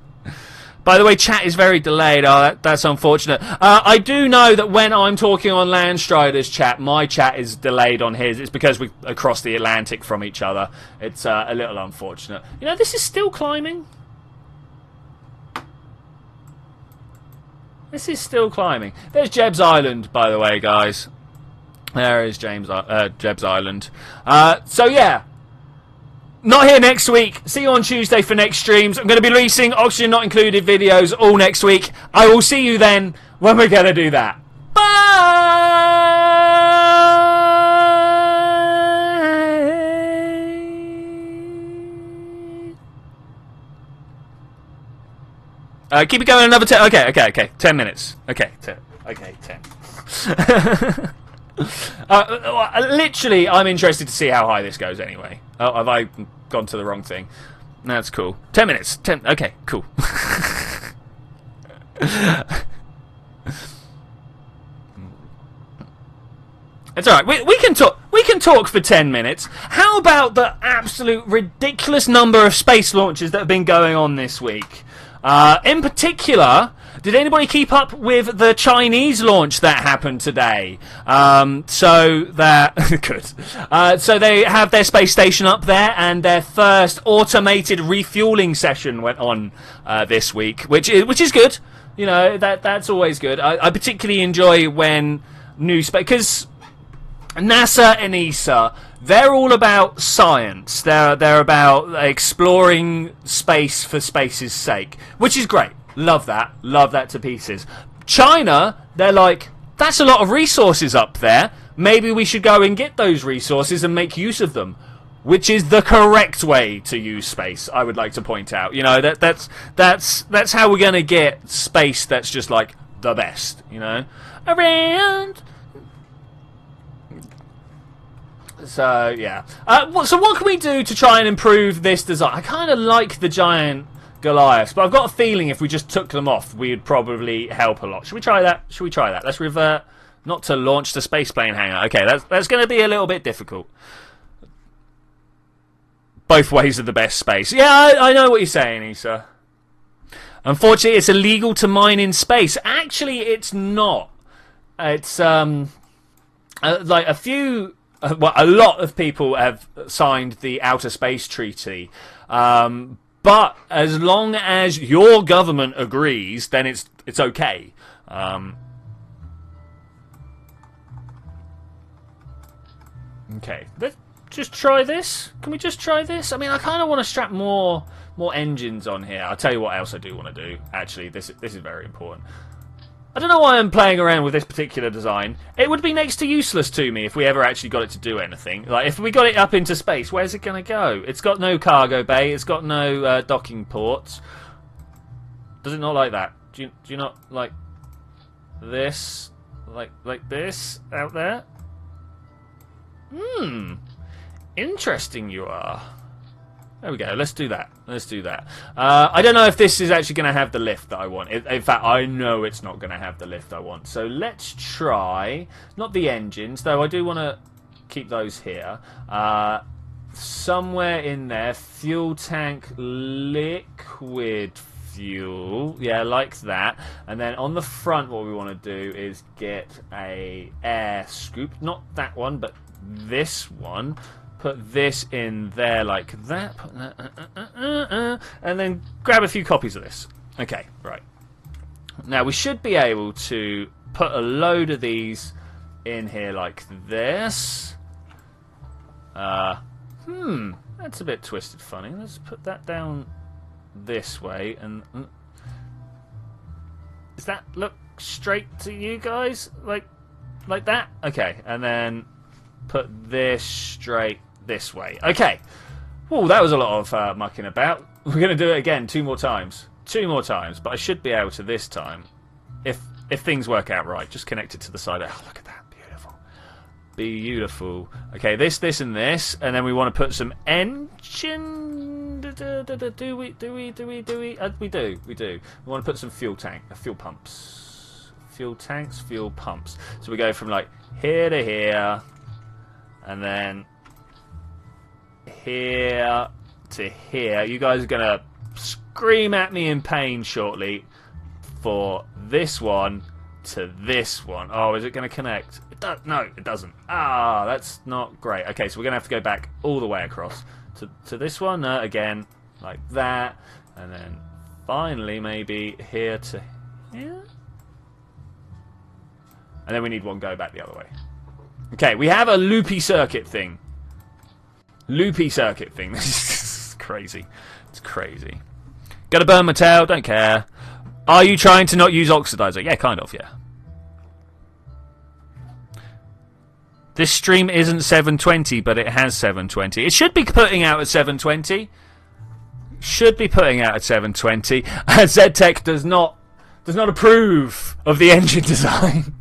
By the way, chat is very delayed. Oh, that's unfortunate. I do know that when I'm talking on Landstrider's chat, my chat is delayed on his. It's because we're across the Atlantic from each other. It's a little unfortunate. You know, this is still climbing. This is still climbing. There's Jeb's Island, by the way, guys. There is Jeb's Island. So, yeah. Not here next week. See you on Tuesday for next streams. I'm going to be releasing Oxygen Not Included videos all next week. I will see you then when we're going to do that. Bye! Keep it going another 10. Okay. 10 minutes. Okay, 10. Literally, I'm interested to see how high this goes anyway. Oh, have I gone to the wrong thing? That's cool. 10 minutes. 10. Okay, cool. It's alright. We can talk. we can talk for 10 minutes. How about the absolute ridiculous number of space launches that have been going on this week? In particular, did anybody keep up with the Chinese launch that happened today? So they have their space station up there, and their first automated refueling session went on this week, which is good. You know, that's always good. I particularly enjoy when new space, because NASA and ESA, they're all about science. They're about exploring space for space's sake, which is great. Love that to pieces. China, they're like, that's a lot of resources up there. Maybe we should go and get those resources and make use of them, which is the correct way to use space. I would like to point out, you know, that's how we're gonna get space that's just like the best, you know, around. So yeah. So what can we do to try and improve this design? I kind of like the giant Goliaths, but I've got a feeling if we just took them off, we'd probably help a lot. Should we try that? Let's revert. Not to launch the spaceplane hangar. Okay, that's going to be a little bit difficult. Both ways are the best space. Yeah, I know what you're saying, Issa. Unfortunately, it's illegal to mine in space. Actually, it's not. It's like a lot of people have signed the Outer Space Treaty. But as long as your government agrees, then it's okay. Okay, let's just try this. Can we just try this? I mean, I kind of want to strap more engines on here. I'll tell you what else I do want to do. Actually, this is very important. I don't know why I'm playing around with this particular design. It would be next to useless to me if we ever actually got it to do anything. Like, if we got it up into space, where's it going to go? It's got no cargo bay. It's got no docking ports. Does it not like that? Do you not like this? Like this out there? Interesting you are. There we go. Let's do that. I don't know if this is actually going to have the lift that I want. In fact, I know it's not going to have the lift I want. So let's try, not the engines, though I do want to keep those here. Somewhere in there, fuel tank, liquid fuel. Yeah, like that. And then on the front, what we want to do is get a air scoop. Not that one, but this one. Put this in there like that, and then grab a few copies of this. Okay, right. Now we should be able to put a load of these in here like this. That's a bit twisted funny. Let's put that down this way. And does that look straight to you guys? Like that? Okay, and then put this straight this way. Okay. Oh, that was a lot of mucking about. We're going to do it again 2 more times. 2 more times, but I should be able to this time. If things work out right, just connect it to the side. Oh, look at that. Beautiful. Beautiful. Okay, this, and this, and then we want to put some engine. Do we? We do. We want to put some fuel pumps. Fuel tanks, fuel pumps. So we go from like here to here, and then here to here. You guys are gonna scream at me in pain shortly for this one to this one. Oh, is it gonna connect? No, it doesn't. Ah, that's not great. Okay, so we're gonna have to go back all the way across to this one again, like that, and then finally maybe here to here, and then we need one go back the other way. Okay, we have a loopy circuit thing. This is crazy. It's crazy. Gotta burn my tail, don't care. Are you trying to not use oxidizer? Yeah, kind of, yeah. This stream isn't 720, but it has 720. It should be putting out at 720. ZTech does not approve of the engine design.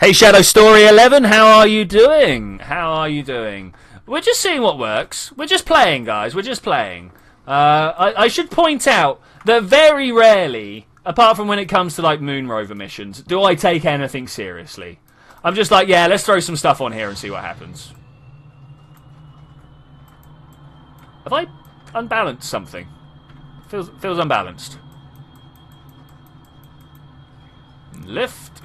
Hey Shadow Story 11, how are you doing? We're just seeing what works. We're just playing, guys. I should point out that very rarely Apart from when it comes to, like, moon rover missions, do I take anything seriously? I'm just like, yeah, let's throw some stuff on here and see what happens. Have I unbalanced something? Feels unbalanced. Lift.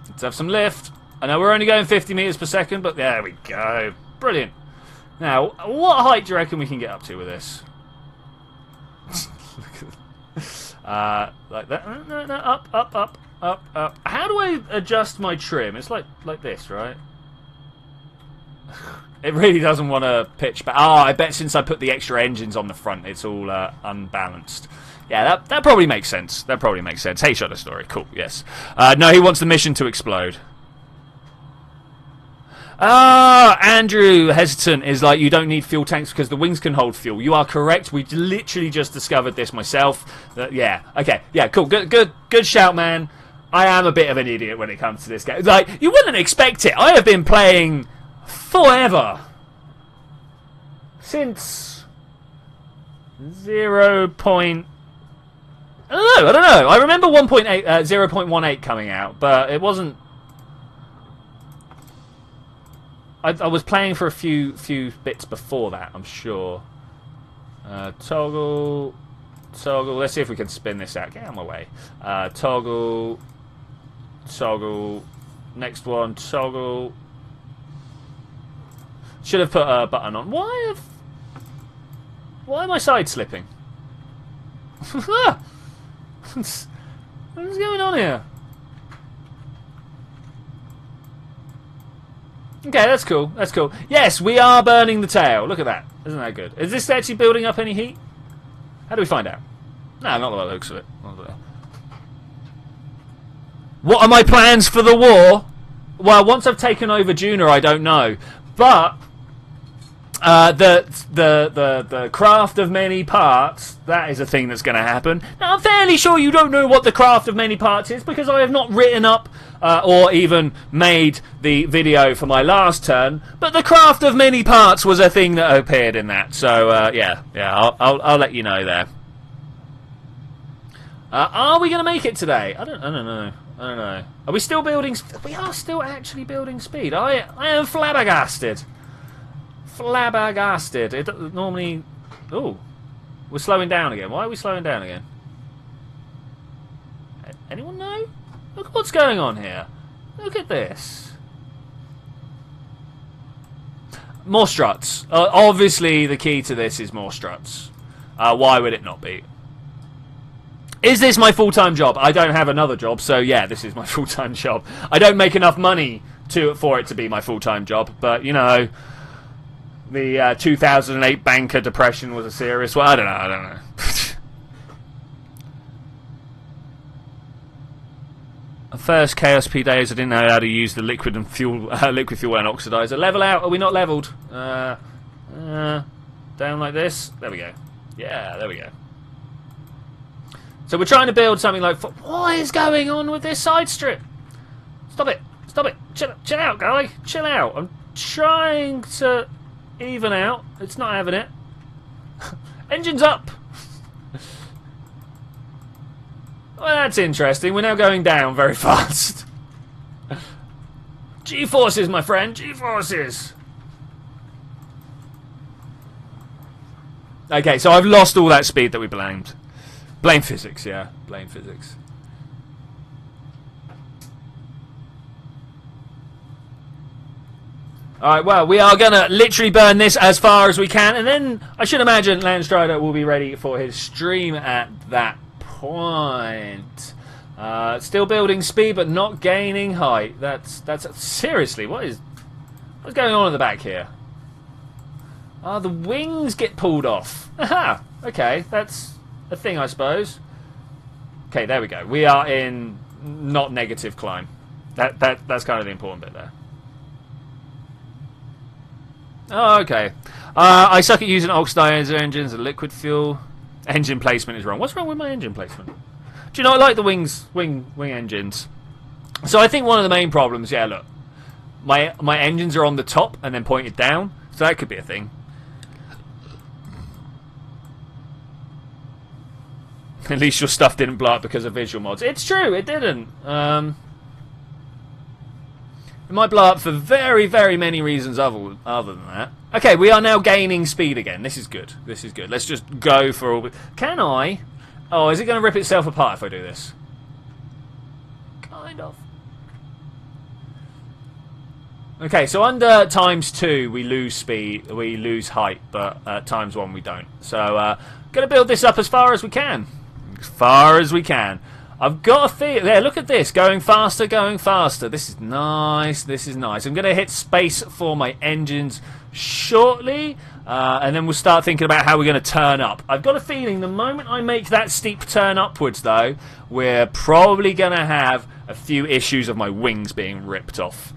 Let's have some lift. I know we're only going 50 meters per second, but there we go. Brilliant. Now, what height do you reckon we can get up to with this? Like that. No, up. How do I adjust my trim? It's like this, right? It really doesn't want to pitch back. Oh, I bet since I put the extra engines on the front, it's all unbalanced. Yeah, that probably makes sense. That probably makes sense. Hey, Shudder Story. Cool, yes. No, he wants the mission to explode. Andrew Hesitant is like, you don't need fuel tanks because the wings can hold fuel. You are correct. We literally just discovered this myself. Yeah, okay, yeah, cool. Good shout, man. I am a bit of an idiot when it comes to this game. Like, you wouldn't expect it. I have been playing forever. Since 0. I don't know. I remember 0.18 coming out, but it wasn't. I was playing for a few bits before that, I'm sure. Toggle. Let's see if we can spin this out. Get out of my way. Toggle. Next one. Toggle. Should have put a button on. Why am I side slipping? What's going on here? Okay, that's cool. That's cool. Yes, we are burning the tail. Look at that. Isn't that good? Is this actually building up any heat? How do we find out? No, not the way it looks of it. What are my plans for the war? Well, once I've taken over Juna, I don't know. But the craft of many parts, that is a thing that's going to happen. Now, I'm fairly sure you don't know what the craft of many parts is because I have not written up or even made the video for my last turn. But the craft of many parts was a thing that appeared in that. So yeah, I'll let you know there. Are we going to make it today? I don't know. Are we still building? We are still actually building speed. I am flabbergasted. It normally. Oh, we're slowing down again. Why are we slowing down again? Anyone know? Look what's going on here. Look at this. More struts. Obviously, the key to this is more struts. Why would it not be? Is this my full-time job? I don't have another job, so yeah, this is my full-time job. I don't make enough money for it to be my full-time job, but you know, the 2008 banker depression was a serious one. I don't know. First KSP days, I didn't know how to use the liquid fuel and oxidizer. Level out. Are we not leveled? Down like this. There we go. Yeah, there we go. So we're trying to build something like. What is going on with this side strip? Stop it! Chill out, guy. Chill out. I'm trying to even out. It's not having it. Engines up. Well, that's interesting. We're now going down very fast. G-forces, my friend. G-forces. Okay, so I've lost all that speed that we blamed. Blame physics, yeah. Blame physics. Alright, well, we are going to literally burn this as far as we can. And then I should imagine Landstrider will be ready for his stream at that point. Still building speed, but not gaining height. That's seriously, what's going on in the back here? The wings get pulled off. Aha! Okay, that's a thing, I suppose. Okay, there we go. We are in not negative climb. That's kind of the important bit there. Oh, okay. I suck at using oxidizer engines and liquid fuel. Engine placement is wrong. What's wrong with my engine placement? Do you know, I like the wing engines. So I think one of the main problems, yeah, look. My engines are on the top and then pointed down. So that could be a thing. At least your stuff didn't blow up because of visual mods. It's true, it didn't. It might blow up for very, very many reasons other than that. Okay, we are now gaining speed again. This is good. This is good. Let's just go for all... Can I? Oh, is it going to rip itself apart if I do this? Kind of. Okay, so under ×2 we lose speed, we lose height, but ×1 we don't. So, going to build this up as far as we can. As far as we can. I've got a feel... There, look at this. Going faster, going faster. This is nice. This is nice. I'm going to hit space for my engines shortly. And then we'll start thinking about how we're going to turn up. I've got a feeling the moment I make that steep turn upwards, though, we're probably going to have a few issues of my wings being ripped off.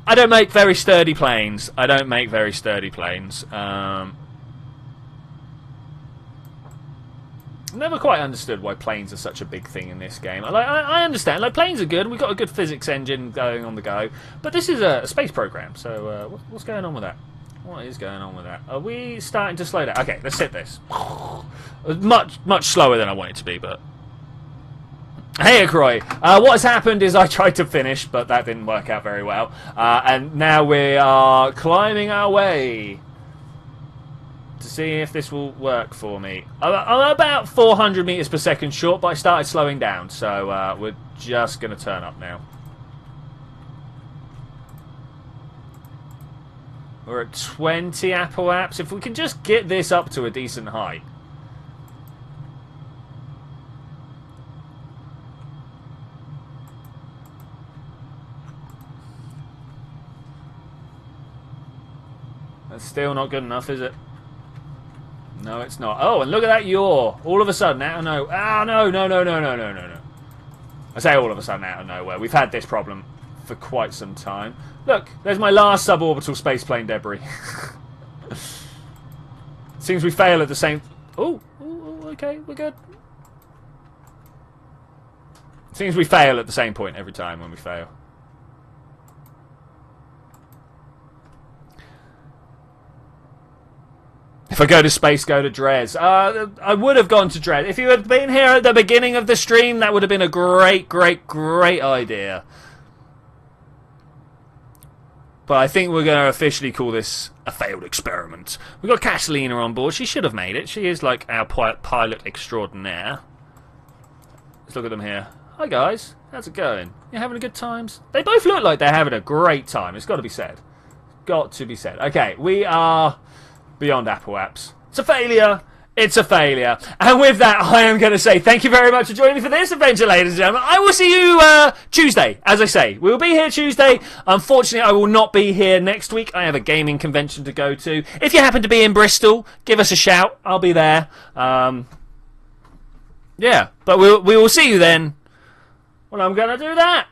I don't make very sturdy planes. I don't make very sturdy planes. Never quite understood why planes are such a big thing in this game. I understand, like, planes are good. We've got a good physics engine going on the go, but this is a space program. So what's going on with that? What is going on with that? Are we starting to slow down? Okay, let's hit this. Much slower than I want it to be, but hey, Croy. What has happened is I tried to finish, but that didn't work out very well, and now we are climbing our way to see if this will work for me. I'm about 400 meters per second short, but I started slowing down, so we're just going to turn up now. We're at 20 apple apps. If we can just get this up to a decent height. That's still not good enough, is it? No, it's not. Oh, and look at that yaw. All of a sudden, out of nowhere. Ah, no. I say all of a sudden out of nowhere. We've had this problem for quite some time. Look, there's my last suborbital spaceplane debris. Seems we fail at the same... Oh, okay, we're good. Seems we fail at the same point every time when we fail. If I go to space, go to Dres. I would have gone to Dres. If you had been here at the beginning of the stream, that would have been a great idea. But I think we're going to officially call this a failed experiment. We've got Catalina on board. She should have made it. She is like our pilot extraordinaire. Let's look at them here. Hi, guys. How's it going? You having a good times? They both look like they're having a great time. It's got to be said. Got to be said. Okay, we are... beyond Apple apps. It's a failure. It's a failure. And with that, I am going to say thank you very much for joining me for this adventure, ladies and gentlemen. I will see you Tuesday, as I say. We will be here Tuesday. Unfortunately, I will not be here next week. I have a gaming convention to go to. If you happen to be in Bristol, give us a shout. I'll be there. Yeah, but we will see you then. Well, I'm going to do that.